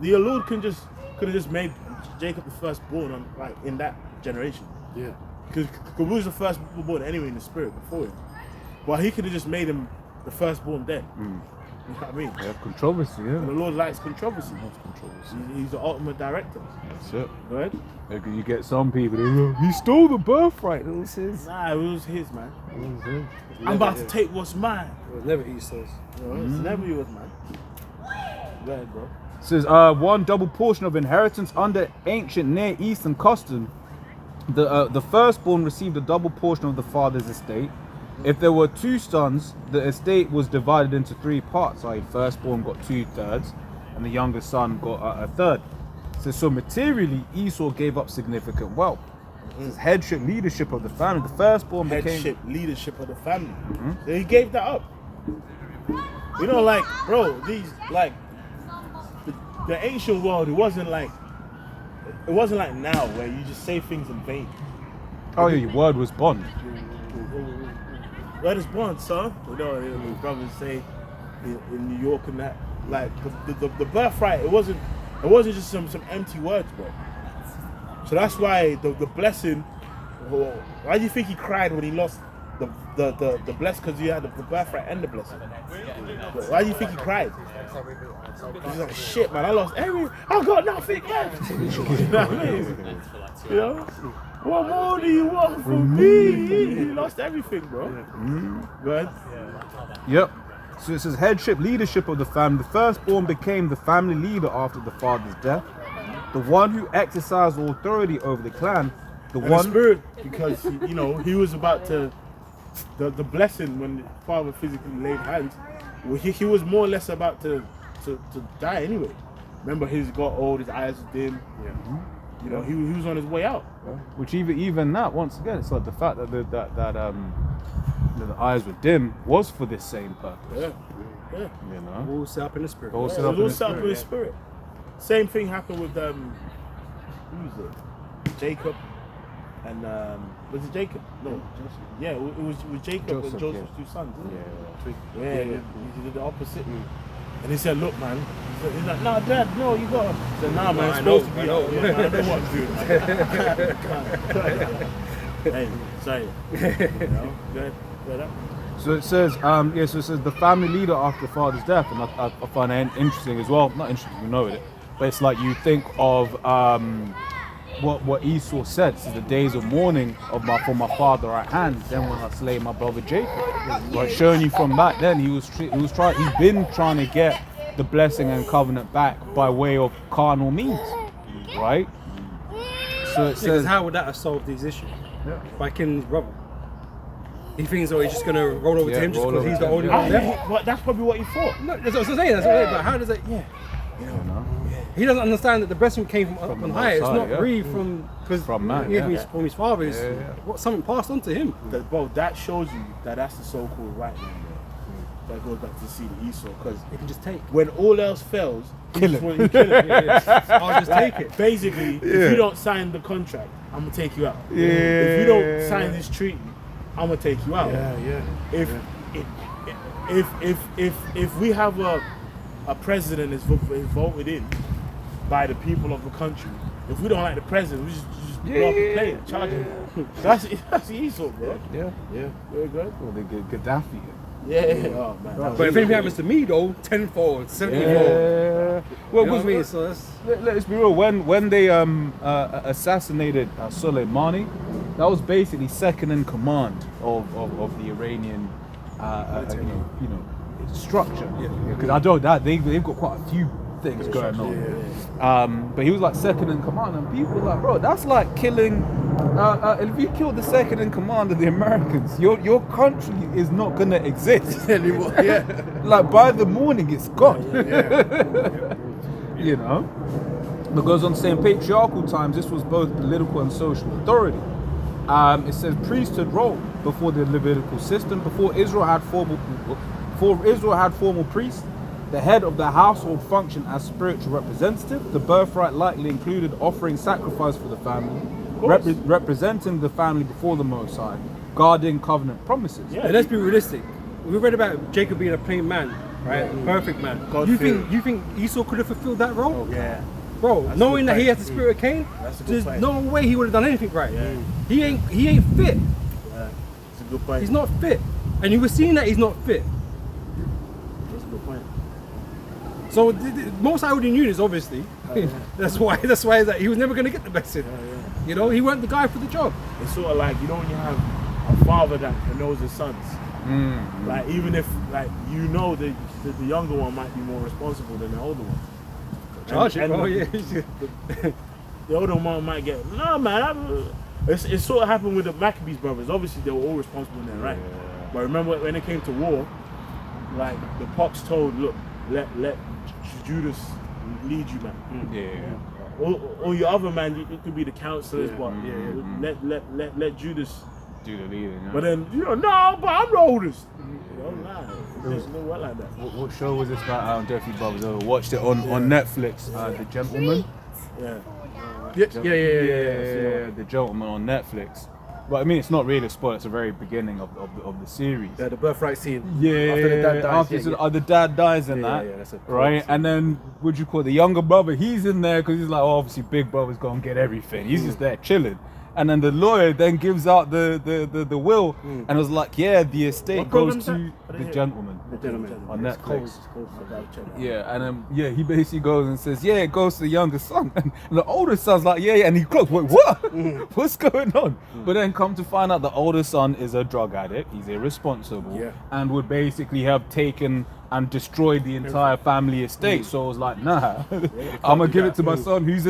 the Lord could have just made Jacob the firstborn in that generation. Yeah. Because we was the firstborn anyway in the spirit before him. Well, he could have just made him the firstborn then. You know what I mean? Yeah, controversy, yeah. And the Lord likes controversy. He's the ultimate director. That's it. Go ahead. Like, you get some people, they go, he stole the birthright. It was his. Nah, it was his, man. I'm about to take what's mine. It was never Esau's. It's never yours, man. Go ahead, bro. It says, one double portion of inheritance under ancient Near Eastern custom. The firstborn received a double portion of the father's estate. If there were 2 sons, the estate was divided into 3 parts. i.e. firstborn got 2/3 and the youngest son got a third. So materially, Esau gave up significant wealth. It says headship, leadership of the family. The firstborn Headship, leadership of the family. So he gave that up. You know, like, bro, these, like, the ancient world, it wasn't like now where you just say things in vain. Oh yeah, your word was bond. Where is bond, son? You know, the brothers say in New York and that, like, the birthright, it wasn't just some empty words, bro. So that's why the blessing, why do you think he cried when he lost the blessing because you had the birthright and the blessing. But why do you think he cried? He's like, shit, man, I lost I got nothing left. You know what I mean? You know? What more do you want from me? He lost everything, bro. Go ahead. Yep. So it says headship, leadership of the family. The firstborn became the family leader after the father's death. The one who exercised authority over the clan. The And one. the spirit, because you know he was about to the blessing when the father physically laid hands. Well, he was more or less about to die anyway. Remember, he's got old, his eyes were dim. Yeah. You know, he was on his way out. Which even that, once again, it's like the fact that the eyes were dim was for this same purpose. Yeah. You know. All set up in the spirit. All It set up was in all the set up spirit, with his spirit. Same thing happened with who was it? Jacob and was it Jacob? No, yeah, it was Jacob Joseph, and Joseph's yeah. two sons. Yeah. He did the opposite. And he said, "Look, man." He's like, "Nah, Dad, no, you got." He said, "Nah, man, it's I know, supposed to be." I know. Yeah, man, I know what I'm doing. Hey, sorry. You know, good. So it says, so it says the family leader after the father's death, and I find that interesting as well. Not interesting, we know it, but it's like you think of what Esau said. This is the days of mourning for my father at hand. Then when I slay my brother Jacob, right? Showing you from back then, he's been trying to get the blessing and covenant back by way of carnal means, right? So it Because says, how would that have solved these issues? By killing his brother. He thinks, he's just gonna roll over Yeah, to him just roll because over he's to the him. only one left. But that's probably what he thought. No, that's what I'm saying. But how does it? Yeah. He doesn't understand that the blessing came from up the on high. It's Most not High, yeah. really from man, yeah, yeah. from his father. It's what something passed on to him. Bro, that shows you that's the so-called right wing there. That goes back to see the Esau, because He can just take. when all else fails, Kill you him. kill him. I'll just take it. Basically, if you don't sign the contract, I'm gonna take you out. Yeah. If you don't sign this treaty, I'm gonna take you out. If we have a president that's voted in by the people of the country, if we don't like the president, we just blow up the plane, charge him. That's Esau, bro. yeah, Very good. well, they get Gaddafi. Yeah. Oh man. But if anything happens to me though, tenfold, 74. Yeah. Well, You know what I mean? was, So that's let's be real. When they assassinated Soleimani, that was basically second in command of the Iranian structure. Because I know that they've got quite a few things going on. But he was like second in command, and people were like, bro, that's like killing. If you kill the second in command of the Americans, your country is not gonna exist anymore. Like by the morning, it's gone. You know. Because on the same patriarchal times, this was both political and social authority. It says priesthood role before the Levitical system. Before Israel had formal priests, the head of the household functioned as spiritual representative. The birthright likely included offering sacrifice for the family, representing the family before the Most High, guarding covenant promises. And let's be realistic. We read about Jacob being a plain man, right? Perfect man. You think Esau could have fulfilled that role? Yeah. Bro, That's a knowing good that he point. has the spirit of Cain, That's a good there's point. no way he would have done anything right. Yeah. He ain't fit. Yeah. It's a good point. He's not fit. And you were seeing that he's not fit. That's a good point. So the most I would have knew is obviously that's why that he was never gonna get the blessing. You know, he weren't the guy for the job. It's sort of like, when you have a father that knows his sons. Like, even if, like, the younger one might be more responsible than the older one. Charge it, bro. Yeah. The older one might get, no, man. It sort of happened with the Maccabees brothers. Obviously, they were all responsible in their right. But remember when it came to war, like, the pops told, look, let Judas lead you, man. Or your other man, it could be the counselors, but let Judas Do the leading. But then, no, but I'm the oldest. Don't lie. It doesn't go well like that. What show was this about? Jeffrey Brothers. I watched it on Netflix. The Gentleman. Yeah. Yeah, The Gentleman on Netflix. But I mean, it's not really a spoiler. It's the very beginning of the series. Yeah, the birthright scene. Yeah, After the dad dies. the dad dies in that, that's a right? And then what do you call it? The younger brother? He's in there because he's like, obviously, big brother's gonna get everything. He's just there chilling. And then the lawyer then gives out the will and was like, yeah, the estate What goes program's to that? I the didn't hear. gentleman The gentleman. on Netflix. I'll check that. Yeah, and yeah, he basically goes and says, yeah, it goes to the younger son. And the older son's like, yeah, and he clocks, wait, what? What's going on? But then come to find out the older son is a drug addict, he's irresponsible, Yeah. and would basically have taken and destroyed the entire family estate. So I was like, nah, I'm gonna give it to my son who's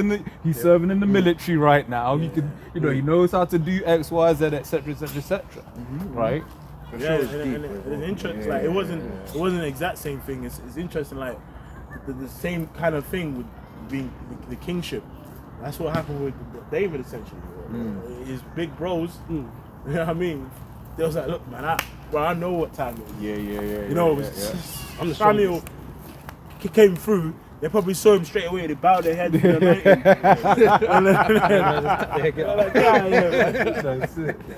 he's serving in the military right now. He can, he knows how to do X, Y, Z, etc., etc., etc. Right? Yeah, and it's interesting. Like it wasn't the exact same thing. It's interesting. Like the same kind of thing with being the kingship. That's what happened with David essentially. His big bros. You know what I mean? They was like, look, man, I know what time it is. Yeah. You know, I'm the Samuel came through. They probably saw him straight away. They bowed their head to the anointing.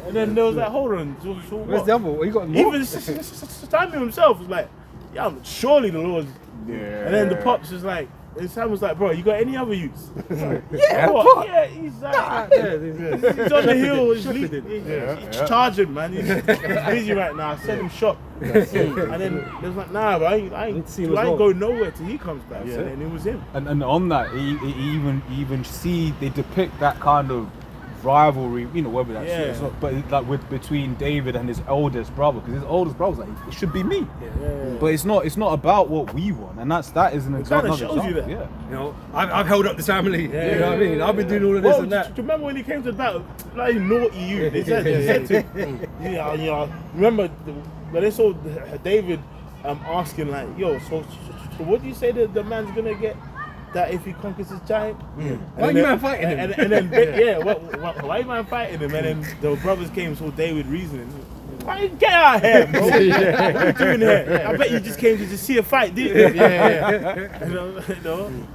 And then they was like, hold on. So Where's what? the other one? You got more? Even Samuel himself was like, yeah, surely the Lord's. Yeah. And then the pops was like, and Sam was like, bro, you got any other use? Yeah, what? pop. Yeah, he's like, he's on the hill, he's charging, man. He's busy right now. Send him shop. And then they was like, nah, bro, I ain't see him as well. going nowhere till he comes back. And then it was him. And on that, you even see they depict that kind of rivalry, whether that's Yeah. it's not, but like between David and his oldest brother, because his oldest brother's like, it should be me. But it's not about what we want, and that is an example. kinda shows you that. Yeah. I've held up this family. You know what I mean? I've been doing all of this Well, and do that. you remember when he came to the battle? Like naughty you. They said to him, remember when they saw David asking like, yo, so what do you say that the man's gonna get? That if he conquers his giant, Why you man fighting him? And then why you man fighting him? And then the brothers came, saw David reasoning. Why you get out of here, bro? What are you doing here? I bet you just came to just see a fight, didn't you?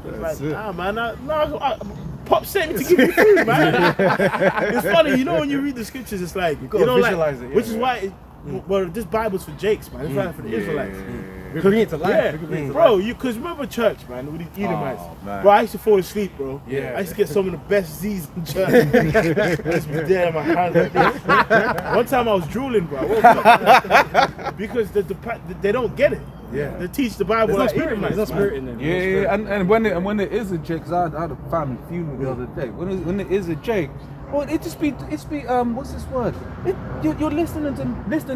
It's like, nah, man, Pop sent me to give you food, man. It's funny, when you read the scriptures, it's like, gotta visualize it, which is why, well, this Bible's for Jakes, man. It's right for the Israelites. We're bringing it to life. Yeah, We can bring it to bro, because remember church, man, with these Edomites. man. Bro, I used to fall asleep, bro. Yeah. I used to get some of the best Z's in church. I used to be there in my hands like this. One time I was drooling, bro. I woke up. Because they don't get it. Yeah. They teach the Bible There's no like spirit in there. Edomites, There's no man. spirit in there. Yeah, and when it is a Jake, because I had a family funeral the other day. When it is a Jake, well, it's be what's this word? You're listening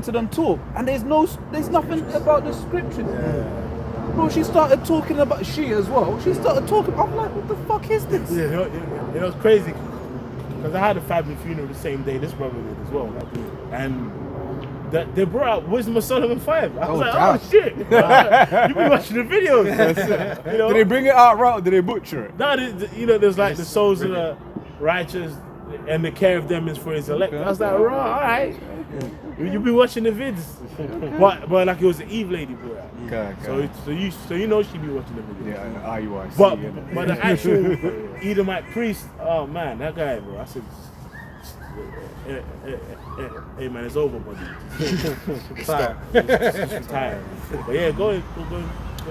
to them talk, and there's nothing about the scripture. Bro, she started talking about she as well. She started talking. I'm like, what the fuck is this? Yeah, it's crazy. Because I had a family funeral the same day this brother did as well. And they brought out Wisdom of Solomon 5. I was like, damn. oh shit. You been watching the videos. Did they bring it out right or did they butcher it? No, there's like the souls of the righteous and the care of them is for his elect. I was like, right, all right. You be watching the vids. But like it was the Eve lady brought out. Okay. So you know she be watching the videos. Yeah, IUIC. But the actual Edomite priest, oh man, that guy, bro. I said, hey man, it's over, buddy. Stop. Just tired. But yeah, go ahead.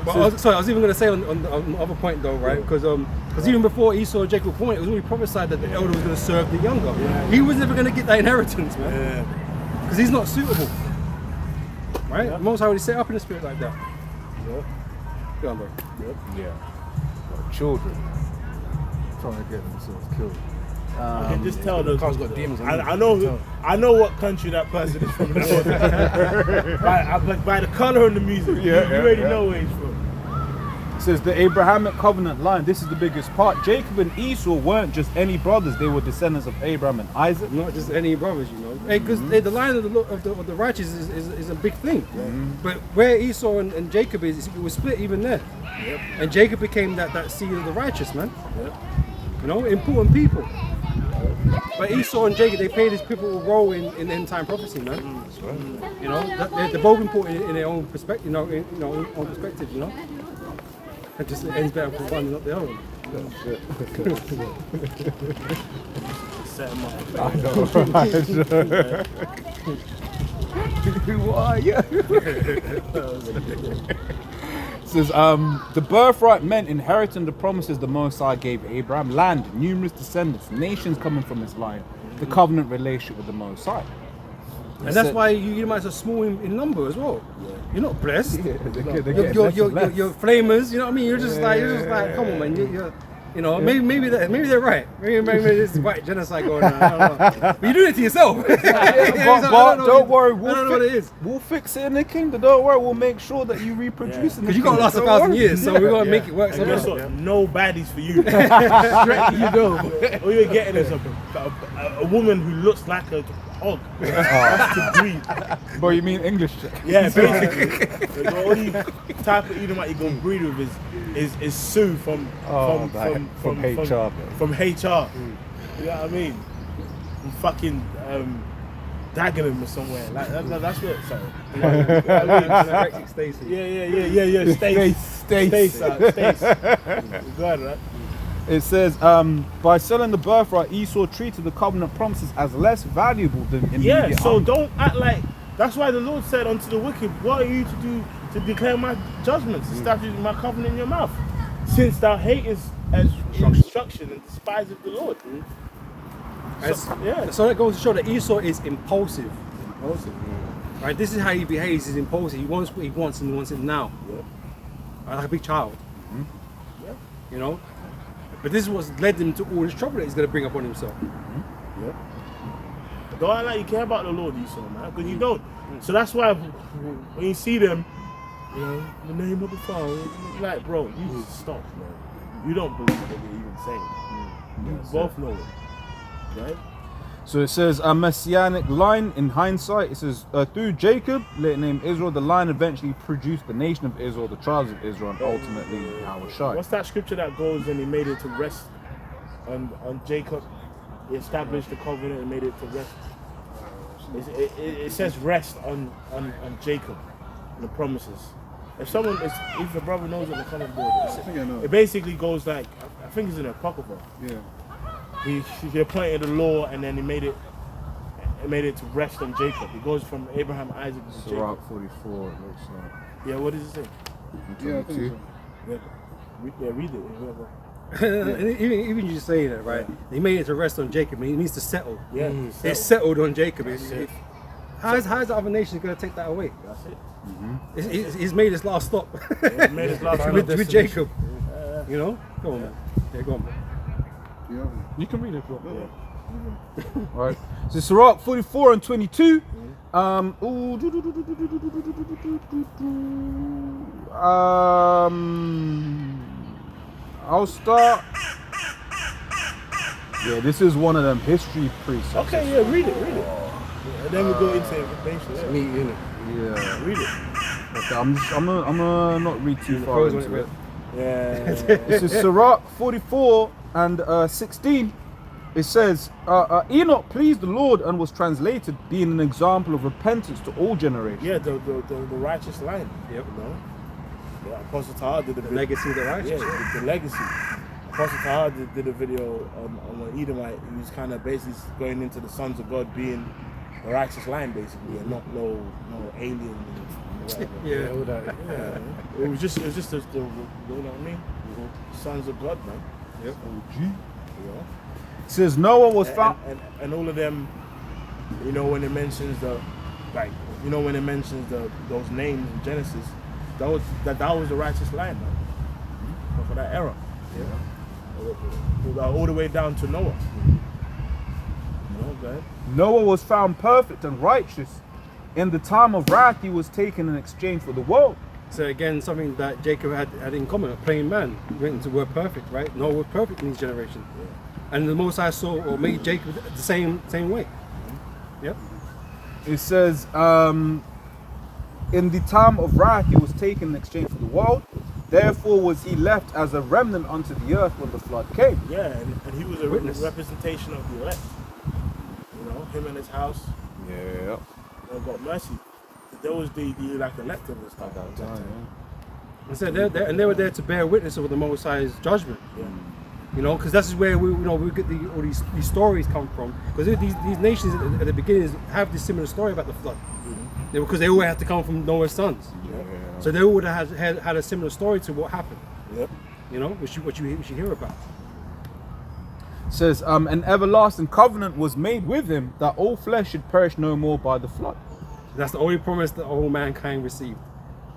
But I was even going to say on the other point though, right? Because even before Esau and Jacob were born, it was already prophesied that the elder was going to serve the younger. Yeah. He was never going to get that inheritance, man. Yeah. Because he's not suitable. Right? Yeah. Most High already set up in a spirit like that. Yeah. Go on, bro. Yeah. Children trying to get themselves killed. I can just tell those. Carl's got demons on him. I know what country that person is from. by the color of the music, you already know where he's from. It says the Abrahamic covenant line. This is the biggest part. Jacob and Esau weren't just any brothers; they were descendants of Abraham and Isaac. Not just any brothers, Because the line of the righteous is a big thing. But where Esau and Jacob is, it was split even there. Yep. And Jacob became that seed of the righteous, man. Yep. Important people. But Esau and Jacob, they played this pivotal role in end time prophecy, man. That's right. They're both important in their own perspective, own perspective, It just ends better for one, not the other one. Set him up. I know, right? Why? Yeah. It says, the birthright meant inheriting the promises the Most High gave Abraham, land, numerous descendants, nations coming from his line. the covenant relationship with the Most High. And that's why you might are small in number as well. You're not blessed. They're You're flamers. You know what I mean? You're just like come on, man. You're you know, maybe they're right. Maybe there's white genocide going on. I don't know. But you're doing it to yourself. but don't worry, I don't know what it is. We'll fix it in the kingdom. Don't worry, we'll make sure that you reproduce. Because you gotta last 1,000 years, so we're gonna make it work. And guess somehow. what? No baddies for you. Straight you go. All you're getting is a woman who looks like a hog. That's to breed. But you mean English? Yeah, basically. The only type of Edomite you're gonna breed with is Sue from HR. From HR. You know what I mean? From fucking Dagenham or somewhere. Like that's what. Sorry. You know what I mean? Stacey. Yeah. Stace. Go ahead, right? It says, by selling the birthright, Esau treated the covenant promises as less valuable than immediate. Yeah, so don't act like. That's why the Lord said unto the wicked, what are you to do to declare my judgments, establish my covenant in your mouth? Since thou hatest as instruction and despiseth the Lord. So that goes to show that Esau is impulsive. Right? This is how he behaves. He's impulsive. He wants what he wants and he wants it now. Right? Like a big child. You know? But this is what's led him to all this trouble that he's going to bring upon himself. Don't act like you care about the Lord, Esau, man, because you don't. So that's why when you see them, you know, the name of the Father, like, bro, you just stop, man. You don't believe what they're even saying. You both know it, right? So it says a messianic line. In hindsight, it says through Jacob, later named Israel, the line eventually produced the nation of Israel, the tribes of Israel, and ultimately Yahushua. What's that scripture that goes and he made it to rest on Jacob? He established the covenant and made it to rest. It says rest on Jacob, the promises. If the brother knows what the comment board is, it basically goes like, I think it's in Apocrypha. Yeah. He appointed a law and then he made it to rest on Jacob. It goes from Abraham, Isaac to Jacob. Sirach 44, it looks like. Yeah, what does it say? Yeah, I think so. Read it. Whoever. even you say that, right? He made it to rest on Jacob. He needs to settle. Yeah, It's settled on Jacob. How's the other nations going to take that away? That's it. He's made his last stop. He made his last with Jacob. You know? Go on, man. Yeah, go on, man. Yeah. You can read it if you want. Right. So Sirach 44 and 22. I'll start. Yeah, this is one of them history precepts. Okay, yeah, read it. And then we go into information. Yeah. Me, you know. Yeah. Read it. Okay, I'm gonna not read too far into it. Yeah. This is Sirach 44 and 16. It says, Enoch pleased the Lord and was translated, being an example of repentance to all generations. Yeah, the righteous line. Yep. You know? Yeah, Apostle Tahar did The legacy of the righteous. Yeah, the legacy. Apostle Tahar did a video on an Edomite. He was kind of basically going into the sons of God being the righteous line, basically, and not no alien and whatever. Yeah, all that. Yeah. It was just the you know what I mean? Sons of God, man. Yep. You know? It says Noah was found. And all of them, you know, when it mentions those names in Genesis, that was the righteous line, man. For that era. Yeah. All the way down to Noah. You know, go ahead. Noah was found perfect and righteous. In the time of wrath, he was taken in exchange for the world. So again, something that Jacob had in common, a plain man, written to word perfect, right? Noah was perfect in his generation. And the Most High saw or made Jacob the same way. Yep. It says, in the time of wrath, he was taken in exchange for the world. Therefore was he left as a remnant unto the earth when the flood came. Yeah, and he was a Witness. representation of the elect. You know, him and his house. Yeah. Got mercy. There was the like elect and stuff. And so they were there to bear witness of the Most High's judgment. Yeah. You know, because this is where we get all these stories come from. Because these nations at the beginning have this similar story about the flood. Because they all had to come from Noah's sons. So they all would have had a similar story to what happened. Yep. You know, which you hear about. says, an everlasting covenant was made with him, that all flesh should perish no more by the flood. That's the only promise that all mankind received.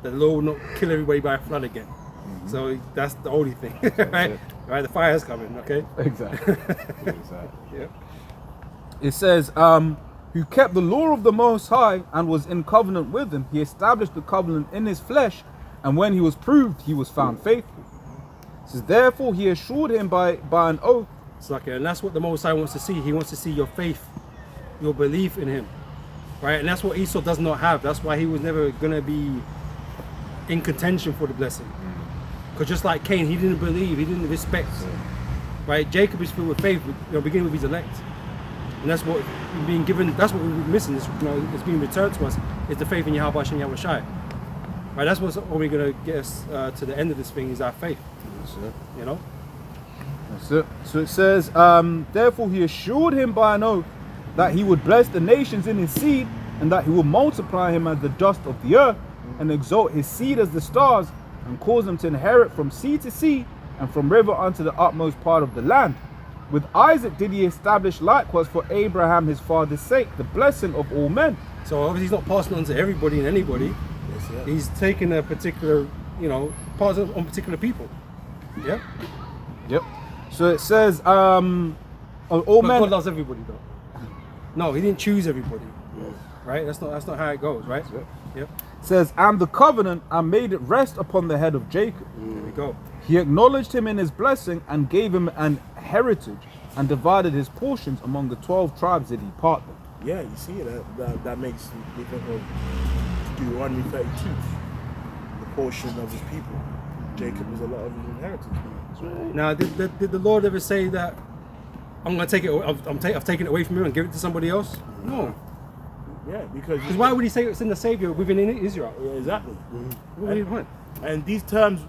That the Lord will not kill everybody by a flood again. So that's the only thing, right? Right, the fire's coming, okay? Exactly. Yeah. It says, who kept the law of the Most High and was in covenant with him, he established the covenant in his flesh, and when he was proved, he was found faithful. It says, therefore he assured him by an oath. It's like, and that's what the Most High wants to see. He wants to see your faith, your belief in him, right? And that's what Esau does not have. That's why he was never going to be in contention for the blessing. Because just like Cain, he didn't believe, he didn't respect, right? Jacob is filled with faith, beginning with his elect. And that's what we're being given, that's what we're missing. It's, it's being returned to us, is the faith in Yahweh Hashem Yahweh Shai. Right, that's what's only going to get us to the end of this thing, is our faith. That's it. You know? That's it. So it says, therefore he assured him by an oath that he would bless the nations in his seed, and that he would multiply him as the dust of the earth, and exalt his seed as the stars, and cause them to inherit from sea to sea, and from river unto the utmost part of the land. With Isaac did he establish likewise for Abraham his father's sake the blessing of all men. So obviously he's not passing on to everybody and anybody. He's taking a particular, passing on particular people. Yeah? Yep. So it says, all But men. God loves everybody though. No, he didn't choose everybody. Right? That's not how it goes, right? Yep. Says, and the covenant and made it rest upon the head of Jacob. There we go. He acknowledged him in his blessing and gave him an heritage, and divided his portions among the 12 tribes that he part them. Yeah, you see that makes me think of Deuteronomy 32, the portion of his people. Jacob was a lot of his inheritance. Now, did the Lord ever say that I'm going to take it? I've taken it away from you and give it to somebody else? No. Yeah, because Why would he say it's in the Savior within Israel? Yeah, exactly. What do you want? And these terms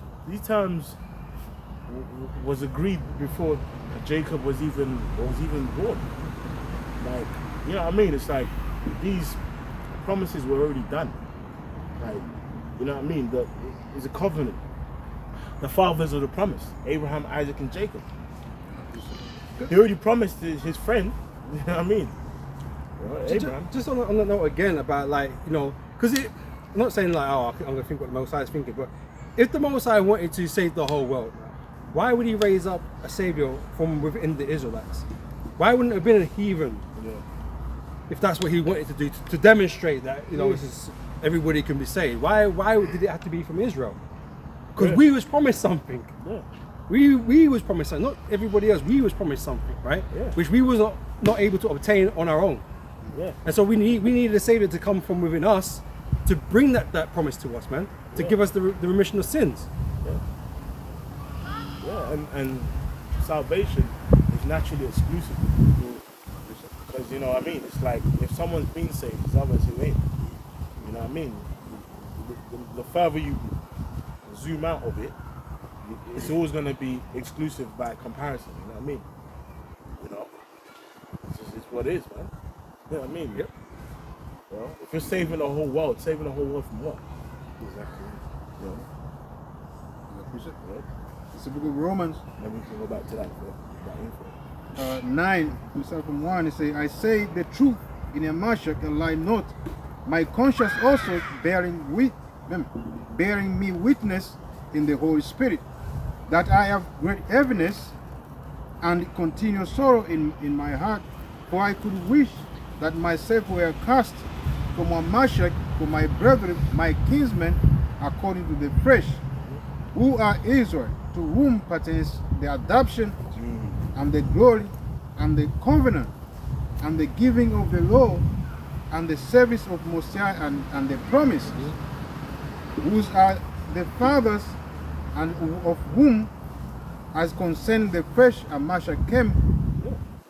was agreed before Jacob was even born. Like, you know what I mean? It's like these promises were already done. Like, you know what I mean? It's a covenant. The fathers of the promise, Abraham, Isaac, and Jacob. He already promised his friend. You know what I mean? Abraham. Just on the note again about because I'm not saying like, I'm going to think what the Most High is thinking, but if the Most High wanted to save the whole world, why would he raise up a savior from within the Israelites? Why wouldn't it have been a heathen? If that's what he wanted to do, to demonstrate that this is, everybody can be saved. Why did it have to be from Israel? Because we was promised something. Yeah. We was promised something, not everybody else. We was promised something, right? Yeah. Which we was not able to obtain on our own. Yeah. And so we needed a savior to come from within us to bring that promise to us, man. To give us the remission of sins. Yeah, and salvation is naturally exclusive. Because, you know what I mean? It's like, if someone's been saved, there's others who ain't. You know what I mean? The further you zoom out of it, it's always going to be exclusive by comparison. You know what I mean? It's what it is, man. You know what I mean? Yep. Well, if you're saving the whole world from what? Exactly. You know? It's the book of Romans, Then we can go back to that info. 9, we start from 1. It says, I say the truth in a Mashak and lie not. My conscience also bearing me witness in the Holy Spirit, that I have great heaviness and continual sorrow in my heart, for I could wish that myself were cast from a Mashak for my brethren, my kinsmen, according to the flesh, who are Israel, to whom pertains the adoption and the glory and the covenant and the giving of the law and the service of Mosiah and the promise, whose are the fathers, and of whom, as concerned the flesh, and Masha came,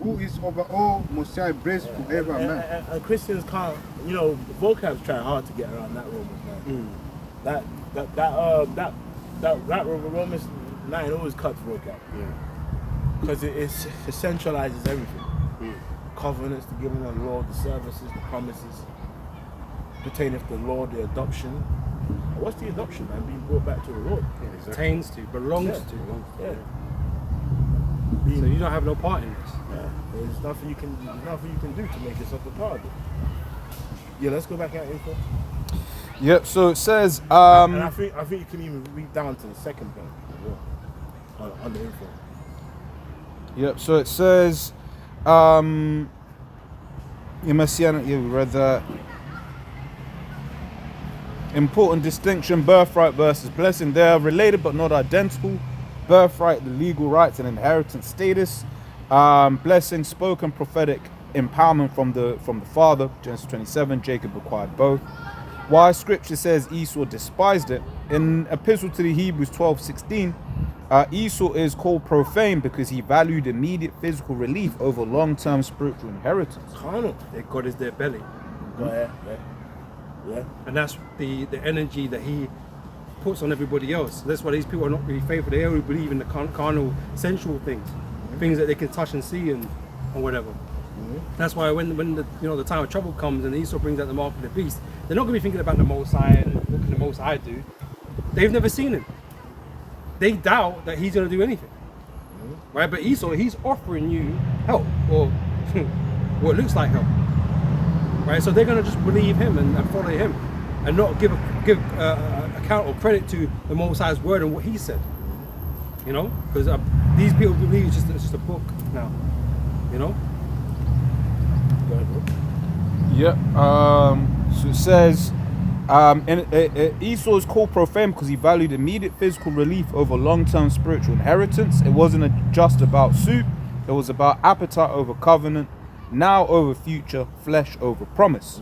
who is over all, Mosiah blessed forever. Amen. And Christians can't, vocabs try hard to get around that Romans 9. That Romans 9 always cuts vocab. Because it centralizes everything. Covenants, the giving of the law, the services, the promises pertaining to the law, the adoption. What's the adoption, man? Being brought back to the Lord. Pertains to, belongs to. Yeah. So you don't have no part in this. There's nothing you can do to make yourself a part of it. Yeah, let's go back at info. Yep. So it says, And I think you can even read down to the second point as well, on the info. Yep. So it says, in Messianic, yeah, we read that. Important distinction: birthright versus blessing. They are related but not identical. Birthright, the legal rights and inheritance status. Blessing, spoken prophetic empowerment from the father. Genesis 27. Jacob acquired both. Why Scripture says Esau despised it. In Epistle to the Hebrews 12:16, Esau is called profane because he valued immediate physical relief over long-term spiritual inheritance. Carnal. Their God is their belly. Go ahead. Yeah. And that's the energy that he puts on everybody else. That's why these people are not really faithful. They only believe in the carnal, sensual things, things that they can touch and see and whatever. That's why when the time of trouble comes and Esau brings out the mark of the beast, they're not going to be thinking about the Most High and what can the Most High do. They've never seen him. They doubt that he's going to do anything, right? But Esau, he's offering you help, or what looks like help, right? So they're going to just believe him and follow him, and not give account or credit to the Most High's word and what he said. You know, because these people believe it's just a book now. You know. Go ahead, bro. Yep. So it says, Esau is called profane because he valued immediate physical relief over long-term spiritual inheritance. It wasn't just about soup. It was about appetite over covenant, now over future, flesh over promise.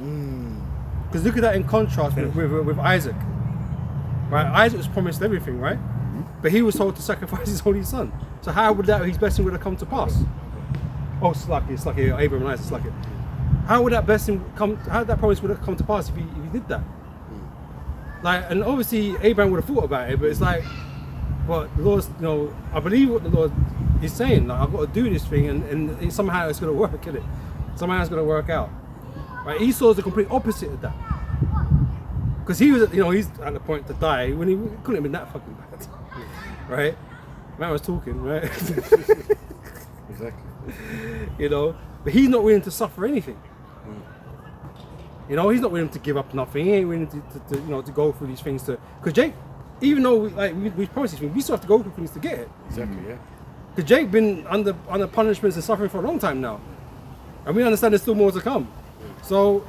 Because look at that in contrast with Isaac. Right, Isaac was promised everything, right? But he was told to sacrifice his only son. So how would his blessing would have come to pass? Oh, it's like Abraham and Isaac, it's like it. How would that blessing come? How that promise would have come to pass if he did that? Like, and obviously Abraham would have thought about it, but it's like, but the Lord's, I believe what the Lord is saying. Like, I've got to do this thing, and somehow it's going to work, isn't it? Somehow it's going to work out. Right? Esau's the complete opposite of that, because he was, he's at the point to die when he couldn't have been that fucking bad, right? Man was talking, right? Exactly. But he's not willing to suffer anything. He's not willing to give up nothing. He ain't willing to go through these things because Jake, even though we promised these things, we still have to go through things to get it. Exactly. Yeah. Because Jake been under punishments and suffering for a long time now, and we understand there's still more to come. So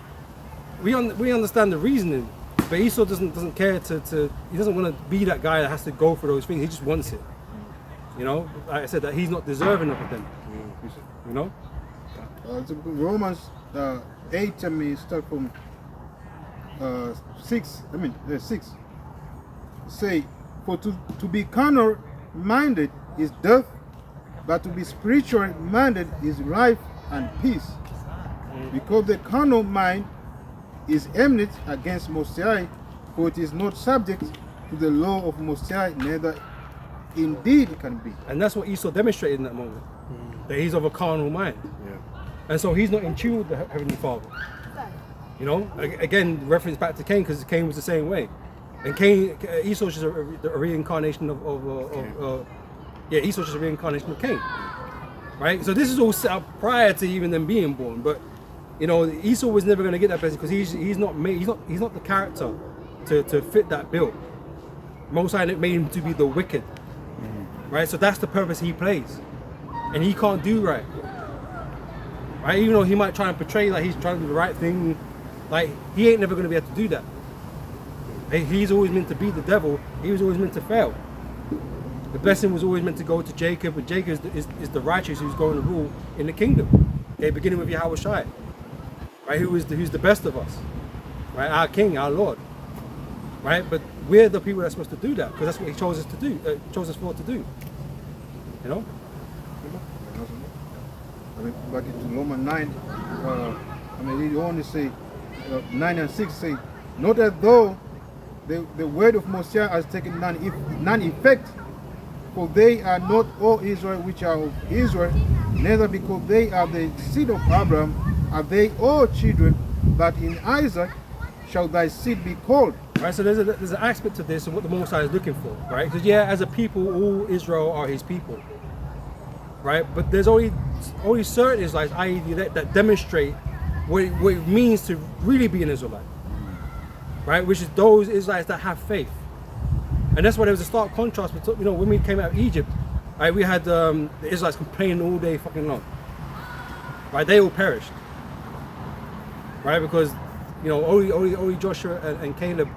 we understand the reasoning, but Esau doesn't care to he doesn't want to be that guy that has to go through those things. He just wants it. Like I said, that he's not deserving of them. Romans 8, start from 6. 6. Say, for to be carnal minded is death, but to be spiritual minded is life and peace. Because the carnal mind is enmity against Most High, for it is not subject to the law of Most High, neither indeed can be. And that's what Esau demonstrated in that moment, that he's of a carnal mind. And so he's not in tune with the Heavenly Father. Again, reference back to Cain, because Cain was the same way. And Esau is just a reincarnation Esau's just a reincarnation of Cain. Right? So this is all set up prior to even them being born. But Esau was never going to get that blessing because he's not the character to fit that bill. Most High made him to be the wicked. Right? So that's the purpose he plays. And he can't do right. Right? Even though he might try and portray like he's trying to do the right thing, like he ain't never going to be able to do that. He's always meant to be the devil. He was always meant to fail. The blessing was always meant to go to Jacob, but Jacob is the righteous who's going to rule in the kingdom. Okay, beginning with Yahweh Shai, right? Who's the best of us, right? Our King, our Lord, right? But we're the people that's supposed to do that because that's what He chose us to do. Chose us for to do. Back into Romans 9, they only say 9 and 6 say, not as though the word of Mosiah has taken none effect, for they are not all Israel which are of Israel, neither because they are the seed of Abraham are they all children, but in Isaac shall thy seed be called. Right, so there's an aspect to this and what the Most High is looking for, right? Because as a people, all Israel are His people. right? But there's only certain Israelites, i.e. the elect, that demonstrate what it means to really be an Israelite, right? Which is those Israelites that have faith. And that's why there was a stark contrast between, you know, when we came out of Egypt, right, we had the Israelites complaining all day fucking long, right? They all perished, right? Because, you know, only Joshua and Caleb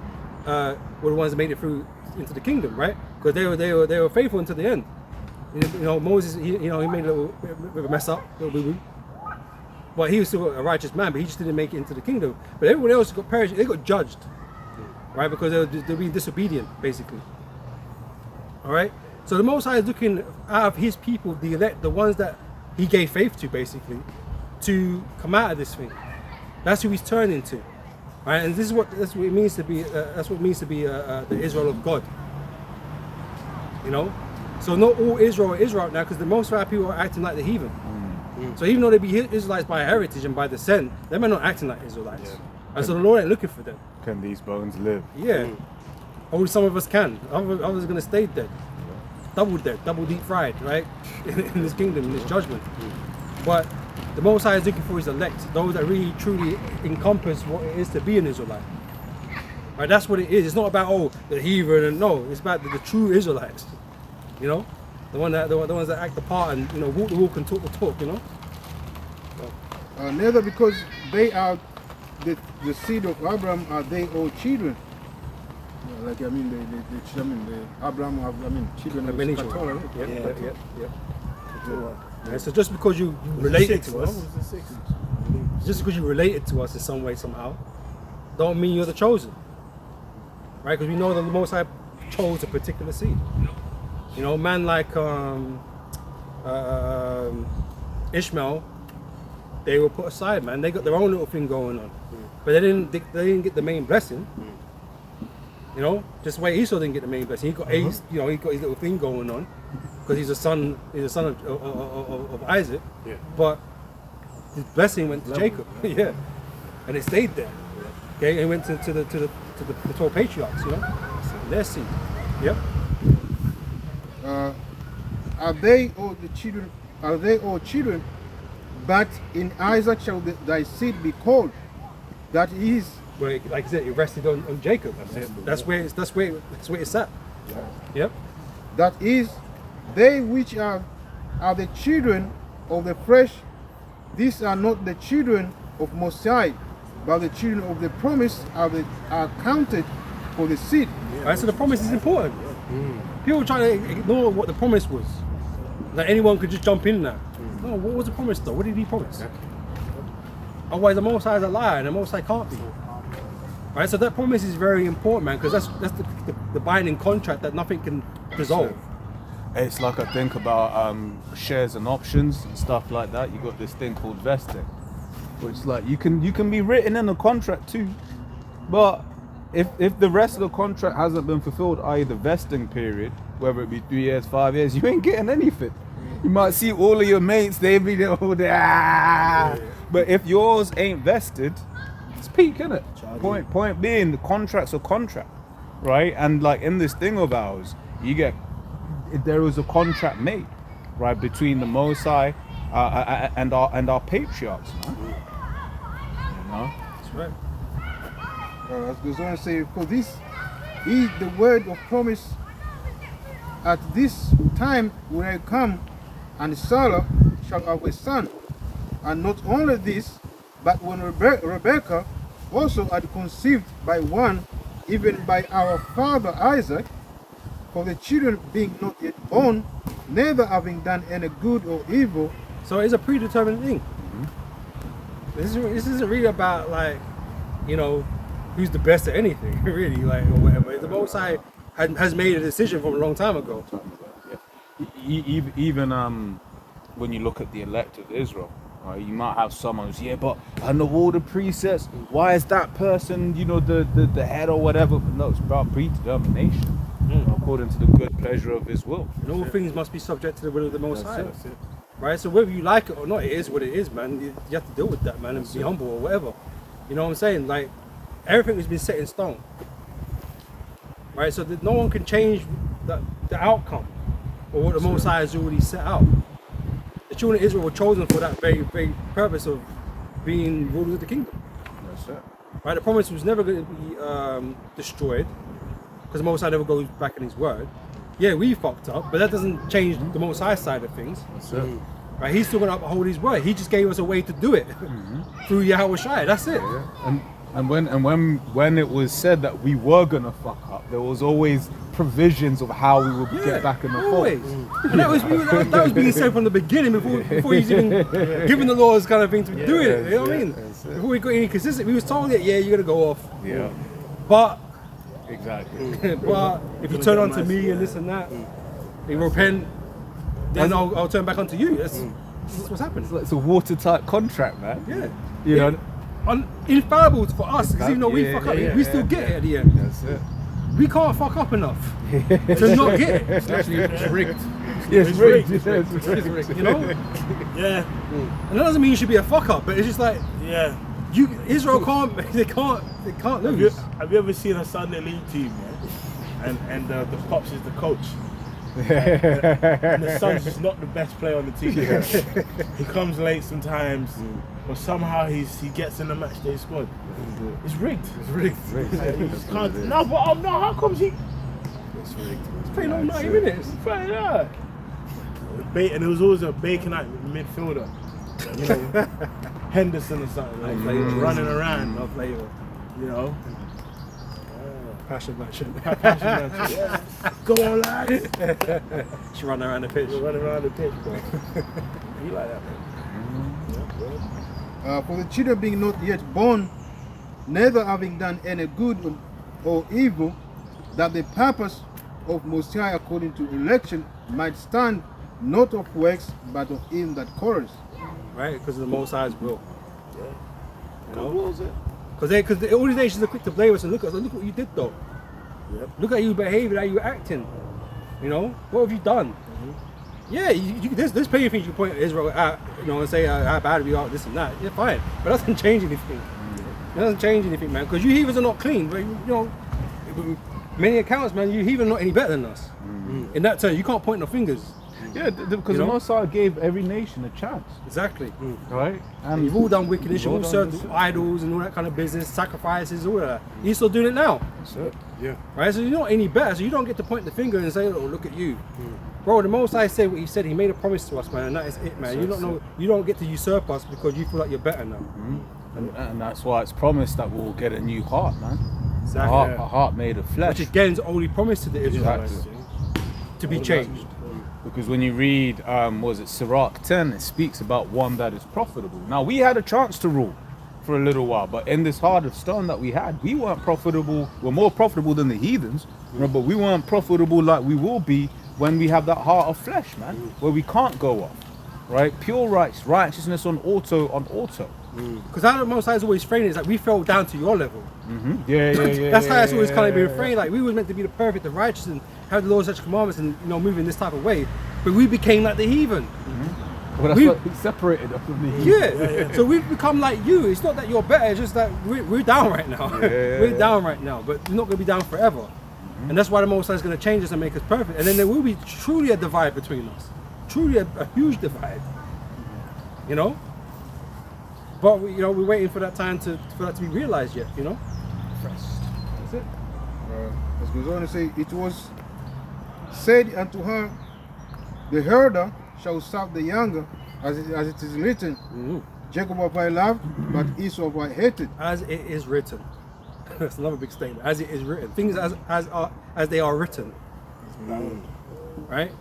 were the ones that made it through into the kingdom, right? Because they were faithful until the end. You know, Moses, he made a little bit of a mess up, a little boo-boo. But he was still a righteous man, but he just didn't make it into the kingdom. But everyone else got perished, they got judged, right? Because they were being disobedient, basically. All right? So the Most High is looking out of his people, the elect, the ones that he gave faith to, basically, to come out of this thing. That's who he's turning to, right? And that's what it means to be. That's what it means to be the Israel of God. You know, so not all Israel are Israel now, because the most of our people are acting like the heathen. So even though they be Israelites by heritage and by descent, they are not acting like Israelites. And so the Lord ain't looking for them. Can these bones live? Yeah. Only some of us can. Others are going to stay dead. Double dead, double deep fried, right? In this kingdom, in this judgment. But the Most High is looking for his elect, those that really truly encompass what it is to be an Israelite. Right? That's what it is. It's not about the heathen, and no, it's about the true Israelites. You know, the ones that act the part and, you know, walk the walk and talk the talk. You know. Neither because they are the seed of Abraham are they all children. Like the Abraham have children of Many Keturah, children. right? Yeah. Yeah, so just because you related to us, just because you related to us in some way somehow, don't mean you're the chosen, right? Because we know that the Most High chose a particular seed. You know, a man like Ishmael, they were put aside, man. They got their own little thing going on, but they didn't get the main blessing. You know, just the way Esau didn't get the main blessing. He got he got his little thing going on because he's a son of Isaac. Yeah. But his blessing went to Jacob. Yeah, and it stayed there. Okay, and it went to the 12 patriarchs. You know, their seed. Yep. Are they all the children? Are they all children? But in Isaac shall thy seed be called. That is. Where, like I said, it rested on Jacob. That's where it's at. Yep. That is, they which are the children of the flesh. These are not the children of Mosiah, but the children of the promise are counted for the seed. Right, so the promise is important. People try to ignore what the promise was. That anyone could just jump in now. No, what was the promise though? What did he promise? Otherwise, the Most High is a liar, and the Most High can't be. Right, so that promise is very important, man, because that's the binding contract that nothing can dissolve. It's like I think about shares and options and stuff like that. You got this thing called vesting, which like you can be written in a contract too, but if the rest of the contract hasn't been fulfilled, i.e. the vesting period, whether it be 3 years, 5 years, you ain't getting anything. You might see all of your mates, they be there all day, but if yours ain't vested, it's peak, isn't it? Point being, the contract's a contract, right? And like in this thing of ours, there was a contract made, right, between the Most High and our patriarchs, man. You know? That's right. As goes on to say, for this is the word of promise. At this time when I come, and Sarah shall have a son. And not only this, but when Rebekah also had conceived by one, even by our father Isaac, for the children being not yet born, neither having done any good or evil. So it's a predetermined thing. This isn't really about, like, you know, who's the best at anything, really, like, or whatever. The Most High has made a decision from a long time ago. Even when you look at the elect of Israel, right, you might have someone who's, but I know all the precepts, why is that person, you know, the head or whatever? But no, it's about predetermination, according to the good pleasure of his will. And all things must be subject to the will of the Most High. Right? So whether you like it or not, it is what it is, man. You have to deal with that, man, and be humble or whatever. You know what I'm saying? Like, everything has been set in stone. Right? So that no one can change the outcome or what the Most High has already set out. the children of Israel were chosen for that very, very purpose of being rulers of the kingdom. That's it. Right? The promise was never going to be destroyed because the Most High never goes back in His word. Yeah, we fucked up, but that doesn't change the Most High side of things. That's it. Right? He's still going to uphold His word. He just gave us a way to do it through Yahweh Shai. That's it. And when it was said that we were gonna fuck up, there was always provisions of how we would get back in the always. fold. And that was being said from the beginning before he's even given the laws kind of thing to be doing it. You know what I mean? Before we got any consistent, we was told that yeah, you're gonna go off. Yeah, But exactly. but if you turn onto me and this and that, you repent, then I'll turn back onto you. That's what's happened. It's a watertight contract, man. Yeah. You know. Infallible for us, because even though we fuck up, we still get it at the end. That's it. We can't fuck up enough to not get it. It's rigged. Yes, rigged. You know? Yeah, And that doesn't mean you should be a fuck up, but it's just like yeah. Israel can't Have you, lose. have you ever seen a Sunday league team, yeah? And the pops is the coach. And the son's just not the best player on the team. He comes late sometimes, but somehow he gets in the match day squad. It's rigged. It's rigged. He just can't. No, but no. How comes he? He's playing all 90 minutes. Right, yeah. And there was always a Baconite midfielder, you know, Henderson or something, like running around. No flavor. You know. Passion matching. Yeah. Go on, lads. She run around the pitch. We're running around the pitch, bro. You like that, man? For the children being not yet born, neither having done any good or evil, that the purpose of Most High according to election might stand, not of works, but of him that calls. Right? Because of the Most High's will. You know? What was it? Because all these nations are quick to blame us and look what you did though. Yep. Look how you behaved, how you were acting. You know? What have you done? Yeah, there's plenty of things you can point at Israel at, you know, and say how bad we are, this and that. Yeah, fine. But that doesn't change anything. It doesn't change anything, man. Because you heathens are not clean. But, you know, many accounts, man, you heathens are not any better than us. In that term, you can't point no fingers. Yeah, because You know? the Most High gave every nation a chance, Exactly. right? And you've all done wickedness, you've all served idols and all that kind of business, sacrifices, all of that. You're still doing it now. That's it. Yeah. Right? So you're not any better. So you don't get to point the finger and say, oh, look at you. Bro, the Most High said what He said. He made a promise to us, man, and that is it, man. You don't get to usurp us because you feel like you're better now. And that's why it's promised that we'll get a new heart, man. Exactly. A heart made of flesh. Which again is only promised to the Israelites to be changed. Because when you read, was it Sirach 10, it speaks about one that is profitable. Now, we had a chance to rule for a little while, but in this heart of stone that we had, we weren't profitable. We're more profitable than the heathens, but we weren't profitable like we will be when we have that heart of flesh, man, where we can't go off, right? Pure righteousness on auto. Because how the Most High is always framed is like we fell down to your level. Yeah. That's how it's always kind of been framed. Like we was meant to be the perfect, the righteous, and have the Lord's such commandments, and move in this type of way. But we became like the heathen. Well, that's what separated us from the heathen. Yeah. So we've become like you. It's not that you're better. It's just that we're down right now. We're down right now, but we're not going to be down forever. And that's why the Most High is going to change us and make us perfect. And then there will be truly a divide between us. Truly a huge divide. You know. But we're waiting for that time for that to be realized yet. You know. That's it. As goes on to say, it was said unto her, the herder shall serve the younger, as it is written, Jacob have I loved, but Esau have I hated. As it is written. That's another big statement. As it is written. Things as they are written. Right?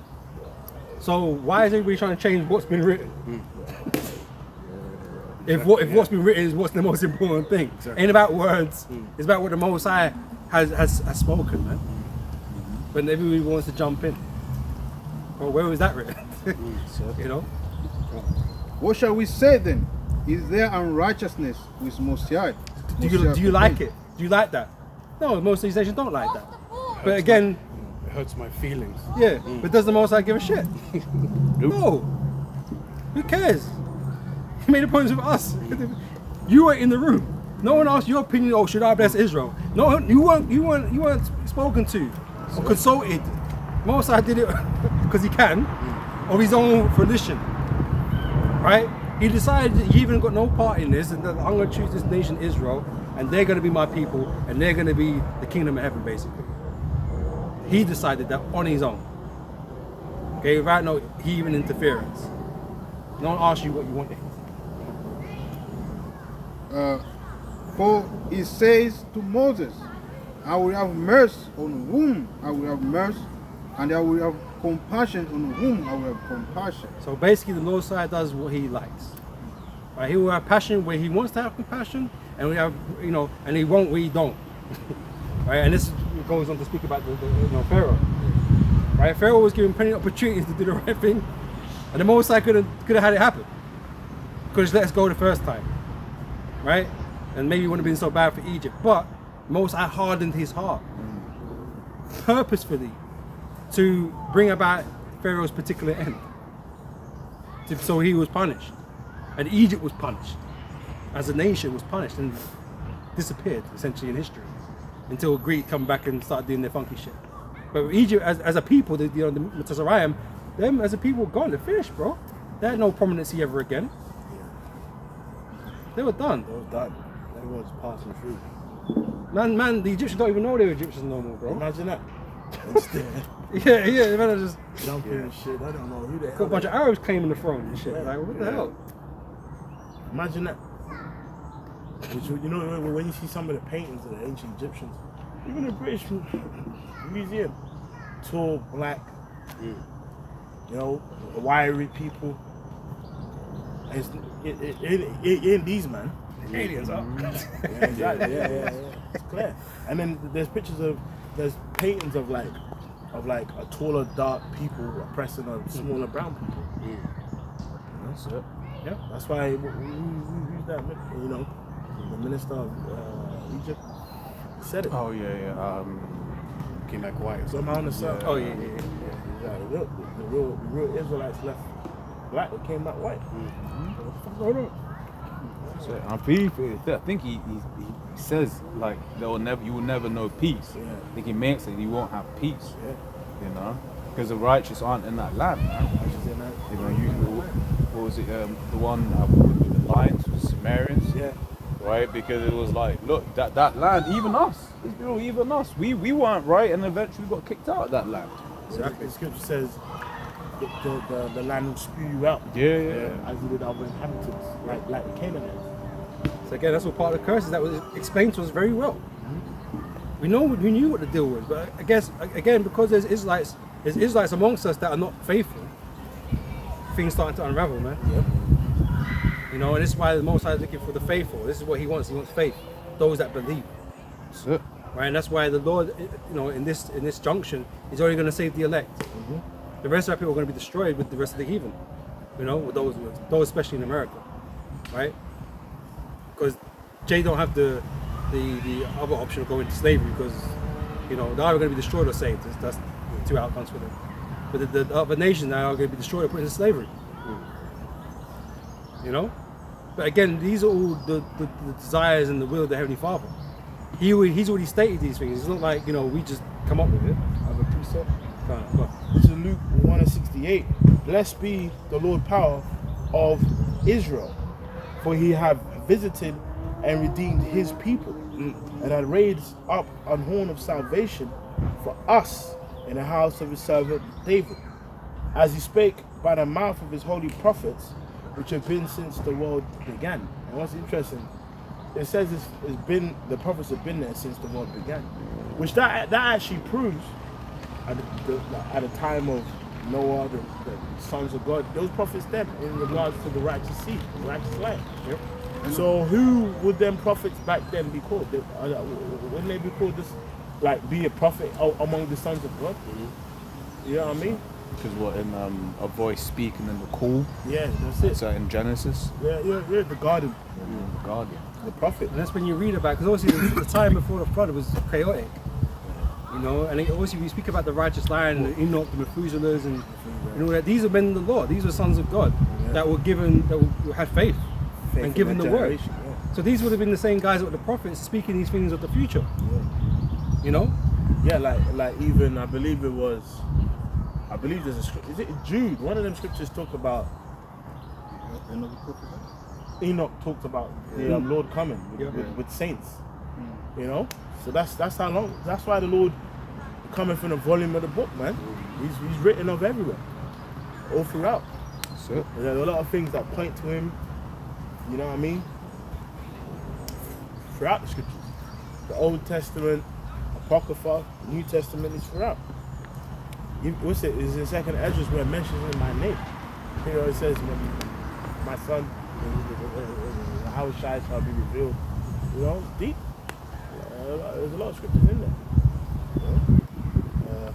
So why is everybody trying to change what's been written? If what's been written is what's the most important thing. Ain't about words. It's about what the Most High has spoken, man. When everybody wants to jump in. Well, where was that written? You know? What shall we say then? Is there unrighteousness with Most High? Do you like it? Do you like that? No, most of these nations don't like that. But again, It hurts my feelings. yeah, but does the Most High give a shit? No. Who cares? He made appointments with us. You were in the room. No one asked your opinion. Oh, should I bless Israel? No, you weren't spoken to or consulted. Most High did it because he can, of his own volition. right? He decided that he even got no part in this, and that I'm going to choose this nation, Israel, and they're going to be my people, and they're going to be the kingdom of heaven, basically. He decided that on his own. Okay, without no even interference. No one asks you what you wanted. For he says to Moses, I will have mercy on whom I will have mercy, and I will have compassion on whom I will have compassion. So basically, the Lord side does what He likes. Right? He will have passion where He wants to have compassion, and we have, and He won't where He don't. Right? And this goes on to speak about the Pharaoh. Right? Pharaoh was given plenty of opportunities to do the right thing, and the Most High could have had it happen. Could have let us go the first time, right? And maybe it wouldn't have been so bad for Egypt, but Most High hardened His heart purposefully to bring about Pharaoh's particular end. So he was punished, and Egypt was punished, as a nation was punished and disappeared essentially in history until Greek come back and start doing their funky shit. But Egypt, as a people, the Mizraim, them as a people, gone. They're finished, bro. They had no prominency ever again. They were done. It was done. Everyone's passing through. Man, the Egyptians don't even know they were Egyptians no more, bro. Imagine that. Instead, Yeah, man, just jumping and shit. I don't know who the hell. got a bunch of Arabs claiming the throne and shit. Yeah. Like, what the hell? Imagine that. Which, when you see some of the paintings of the ancient Egyptians, even the British Museum, tall, black, wiry people. It's, in these, man. Aliens, huh? Yeah, exactly. Yeah. It's clear. And then there's paintings of a taller, dark people oppressing a smaller brown people. That's it. Yeah. That's why who's that? The minister of Egypt said it. Oh yeah. Came back white. Somehow on the south. Oh yeah. Exactly. The real Israelites left black, they came back white. What the fuck's going on? So I think he says like you will never know peace. Yeah. I think he makes it you won't have peace. Yeah. Because the righteous aren't in that land, man. What was it? The one with the lions, with Sumerians. Yeah. Right, because it was like, look, that land, even us, we weren't right, and eventually got kicked out of that land. Exactly. The scripture says the land will spew you out. Yeah. As it did other inhabitants, like the Canaanites. So again, that's what part of the curses that was explained to us very well. We knew what the deal was, but I guess again because there's Israelites amongst us that are not faithful, things starting to unravel, man. Yep. And this is why the Most High is looking for the faithful. This is what He wants. He wants faith, those that believe. That's it. Right, and that's why the Lord, in this junction, He's only going to save the elect. The rest of our people are going to be destroyed with the rest of the heathen. With those especially in America, right? Because they don't have the other option of going into slavery because they're either going to be destroyed or saved. That's the two outcomes for them. But the other nations now are going to be destroyed or put into slavery. But again, these are all the desires and the will of the Heavenly Father. He's already stated these things. It's not like we just come up with it. I have a precept. Go on. This is Luke 1:68. Blessed be the Lord power of Israel, for He have visited and redeemed His people, and had raised up an horn of salvation for us in the house of His servant David, as He spake by the mouth of His holy prophets, which have been since the world began. And what's interesting, it says the prophets have been there since the world began, which that actually proves at the time of Noah, the sons of God, those prophets then in regards to the righteous seed, the righteous life. Yep. So who would them prophets back then be called? Wouldn't they be called be a prophet among the sons of God? You know what I mean? Because in a voice speaking in the call. Yeah, that's it. So in Genesis. Yeah, the garden. The Guardian. The prophet. And that's when you read about, because obviously the time before the flood was chaotic. And obviously we speak about the righteous line and the Enoch, the Methuselahs, and that these are men of the Lord. These are sons of God that were given, had faith and given the word. So these would have been the same guys with the prophets speaking these things of the future. Yeah, like even I believe there's a script. Is it Jude? One of them scriptures talk about End of the prophecy. Enoch talked about the Lord coming with saints. You know, so that's how long. That's why the Lord coming from the volume of the book, man. He's written of everywhere, all throughout. That's it. There's a lot of things that point to him. You know what I mean? Throughout the scriptures, the Old Testament, Apocrypha, New Testament is throughout. What's it? Is in Second Esdras where it mentions in my name. You know, it says, "My son, how shy shall be revealed." You know, it's deep. There's a lot of scriptures in there. You know?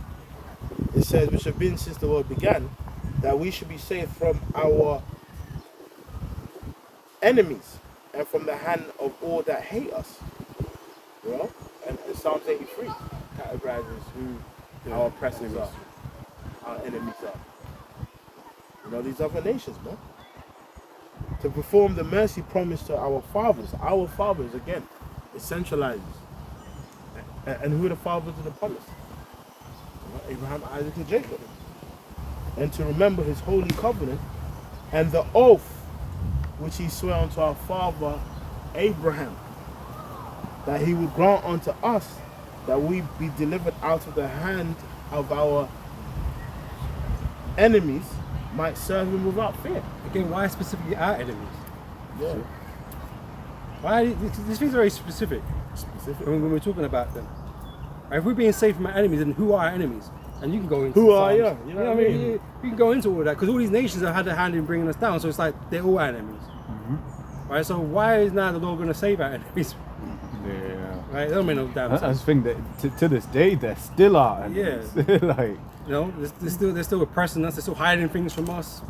It says, "Which have been since the world began, that we should be saved from our enemies and from the hand of all that hate us." You know, and Psalms 83 categorizes who our oppressors are, our enemies are. You know, these other nations, man. To perform the mercy promised to our fathers again, it centralizes. And who are the fathers of the promise? You know, Abraham, Isaac, and Jacob. And to remember his holy covenant and the oath which he swore unto our father Abraham, that he would grant unto us that we be delivered out of the hand of our enemies, might serve him without fear. Again, why specifically our enemies? Yeah. Why these things are very specific Specific. when we're talking about them. If we're being saved from our enemies, then who are our enemies? And you can go into Who are Psalms. you? You know what I mean? You can go into all of that because all these nations have had a hand in bringing us down. So it's like they're all our enemies, right? So why is now the Lord going to save our enemies? Yeah. Right? That don't make no damn I sense. just think that to this day they're still our enemies. like, You know, they're still oppressing us. They're still hiding things from us.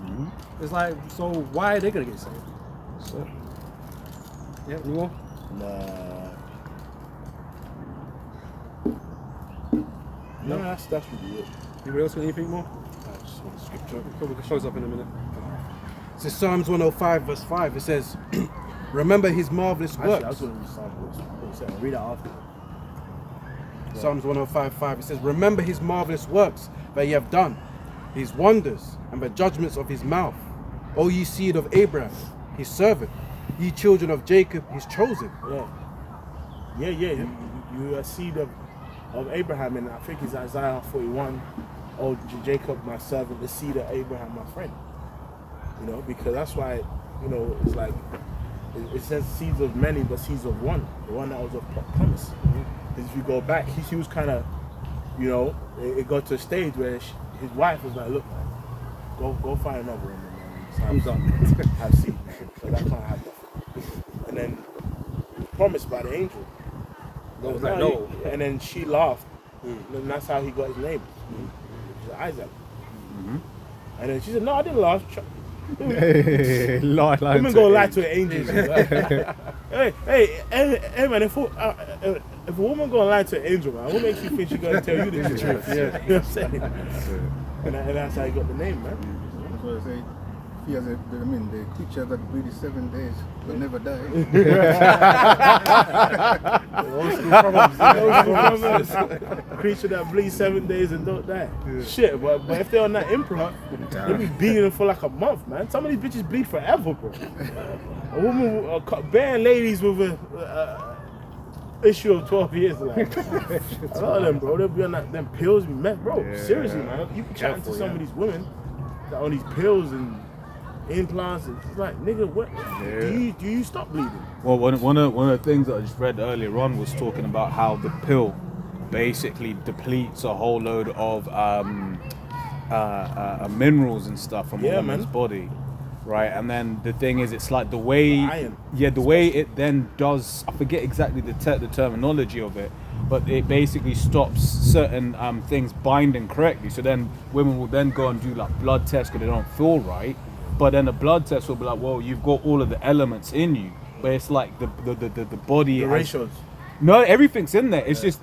It's like, so why are they going to get saved? so, Yeah, you more? Nah. No, that's really it. Anybody else got anything more? I just want the scripture. We can close up in a minute. So Psalms 105 verse 5, it says, remember his marvelous Actually, I was works. going to read Psalm. Read that after. Psalms 105:5, it says, remember his marvelous works that ye have done, his wonders and the judgments of his mouth. O ye seed of Abraham, his servant, ye children of Jacob, his chosen. Yeah. You are seed of Abraham, and I think it's Isaiah 41. Oh, Jacob, my servant, the seed of Abraham, my friend. You know, because that's why, you know, it's like, it says seeds of many, but seeds of one. The one that was of promise. Because if you go back, he was kind of, you know, it got to a stage where his wife was like, look, man, go find another woman, man. I'm done. Have seed, man. So that can't happen. And then, promised by the angel. God was like, no. And then she laughed. And that's how he got his name. Which is Isaac. And then she said, no, I didn't laugh. lie Women to gonna lie it. to an angel. hey, man, if a woman gonna lie to an angel, man, what makes you think she's gonna tell you the truth? Yeah. You know what I'm saying? And that's how he got the name, man. That's what I say. He has the creature that breathes 7 days but never die. Old school proverbs. Creature that bleeds 7 days and don't die. Shit, but if they're on that emperor, they be beating them for like a month, man. Some of these bitches bleed forever, bro. A woman, bare ladies with a issue of 12 years, like a lot of them, bro. They'll be on that, them pills, be met, bro. Yeah. Seriously, man. You be chatting to some of these women that on these pills and implants. And it's like, nigga, what? Do you stop bleeding? Well, one of the things that I just read earlier on was talking about how the pill basically depletes a whole load of minerals and stuff from a Yeah, woman's man. body, right? And then the thing is, it's like the way, Iron. the way it then does. I forget exactly the terminology of it, but it basically stops certain things binding correctly. So then women will then go and do like blood tests because they don't feel right. But then the blood test will be like, well, you've got all of the elements in you, but it's like the body. The has- ratios. No, everything's in there. It's just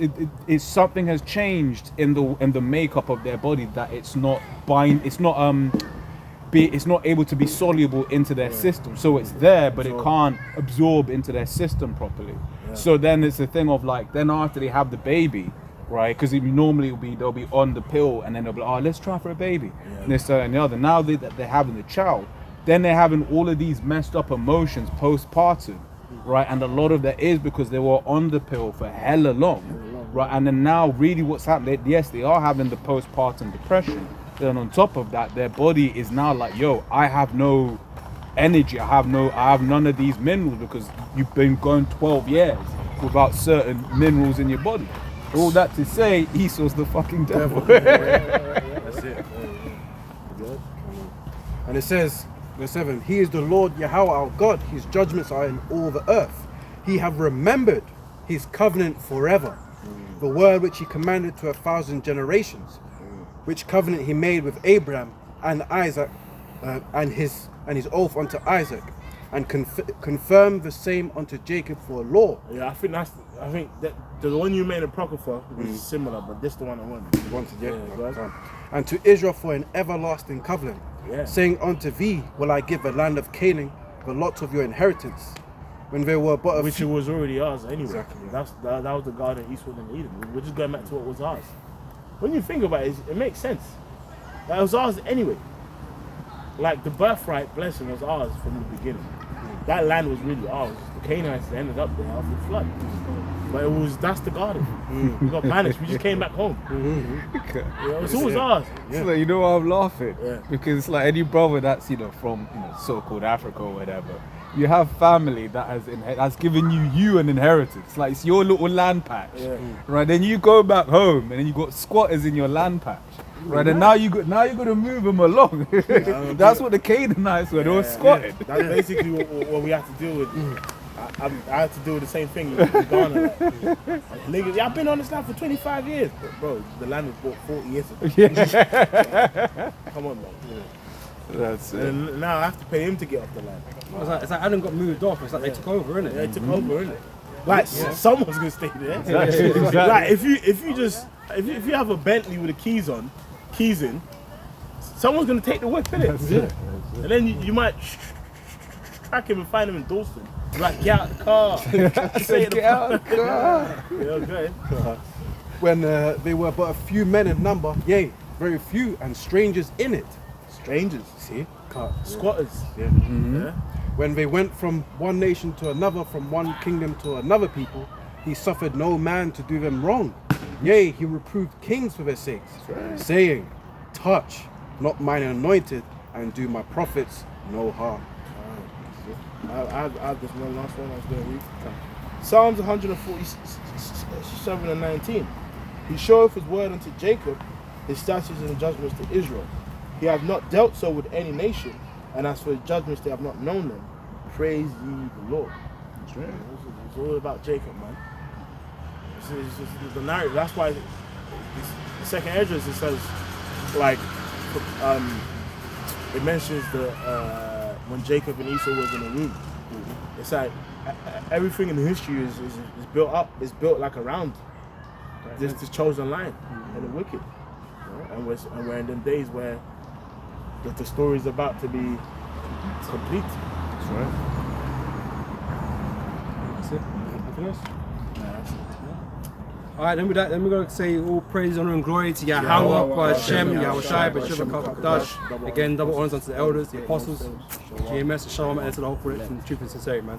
it's something has changed in the makeup of their body that it's not it's not able to be soluble into their system. So it's there, but it can't absorb into their system properly. So then it's a thing of like, then after they have the baby, right? Because normally they'll be on the pill and then they'll be like, oh, let's try for a baby. And this, that, and the other. Now that they're having the child, then they're having all of these messed up emotions postpartum, right? And a lot of that is because they were on the pill for hella long, right? And then now really what's happening, yes, they are having the postpartum depression. Then on top of that, their body is now like, yo, I have no energy, I have none of these minerals because you've been going 12 years without certain minerals in your body. All that to say, Esau's the fucking devil. That's it. And it says, verse 7, He is the Lord Yahweh our God, His judgments are in all the earth. He have remembered His covenant forever, the word which He commanded to 1,000 generations, which covenant He made with Abraham and Isaac, and his oath unto Isaac, and confirmed the same unto Jacob for a law. Yeah, I think that the one you made in Apocrypha is similar, but this the one I wanted. Wanted, go ahead. And to Israel for an everlasting covenant, Yeah. saying unto thee will I give the land of Canaan, the lot of your inheritance. When they were but a Which it few, was already ours anyway. Exactly. That was the garden Eastwood and Eden. We're just going back to what was ours. When you think about it, it makes sense. That was ours anyway. Like the birthright blessing was ours from the beginning. That land was really ours. The Canaanites ended up there after the flood. But that's the garden. We got banished. We just came back home. It's always ours. So, like, you know why I'm laughing? Yeah. Because it's like any brother that's from so-called Africa or whatever, you have family that has given you an inheritance. Like it's your little land patch, right? Then you go back home and then you got squatters in your land patch, right? And now you got to move them along. That's what the Canaanites were. They were squatting. That's basically what we have to deal with. I had to deal with the same thing with Ghana. Like, niggas, I've been on this land for 25 years. But bro, the land was bought 40 years ago. Come on, man. That's it. And now I have to pay him to get off the land. It's like Adam got moved off. It's like they took over, innit? They took over, innit? Like someone's gonna stay there. Exactly. Like if you have a Bentley with the keys in, someone's gonna take the whip, innit? And then you might track him and find him in Dalston. Like, get out the car. Get out of the car. Yeah, go ahead. when they were but a few men in number, yea, very few, and strangers in it. Strangers. See? Squatters. Yeah. Yeah. When they went from one nation to another, from one kingdom to another people, he suffered no man to do them wrong. Yea, he reproved kings for their sakes, saying, touch not mine anointed, and do my prophets no harm. I have this one last one I was going to read. Psalms 147 and 19. He showeth his word unto Jacob, his statutes and judgments to Israel. He hath not dealt so with any nation, and as for his judgments they have not known them. Praise ye the Lord. That's right. It's all about Jacob, man. It's just the narrative. That's why the second Esdras, it says, like, it mentions when Jacob and Esau was in the room. It's like everything in history is built up. It's built like around this chosen line and the wicked. And we're in them days where the story is about to be complete. That's right. That's it. Anything else? Alright, then we're going to say all praise, honor, and glory to Yahweh, Hashem, Yahweh Shai, B'Shem HaKadosh. Again, double honors unto the elders, the apostles, GMS, and Shalom, and to the whole for it, from truth and sincerity, man.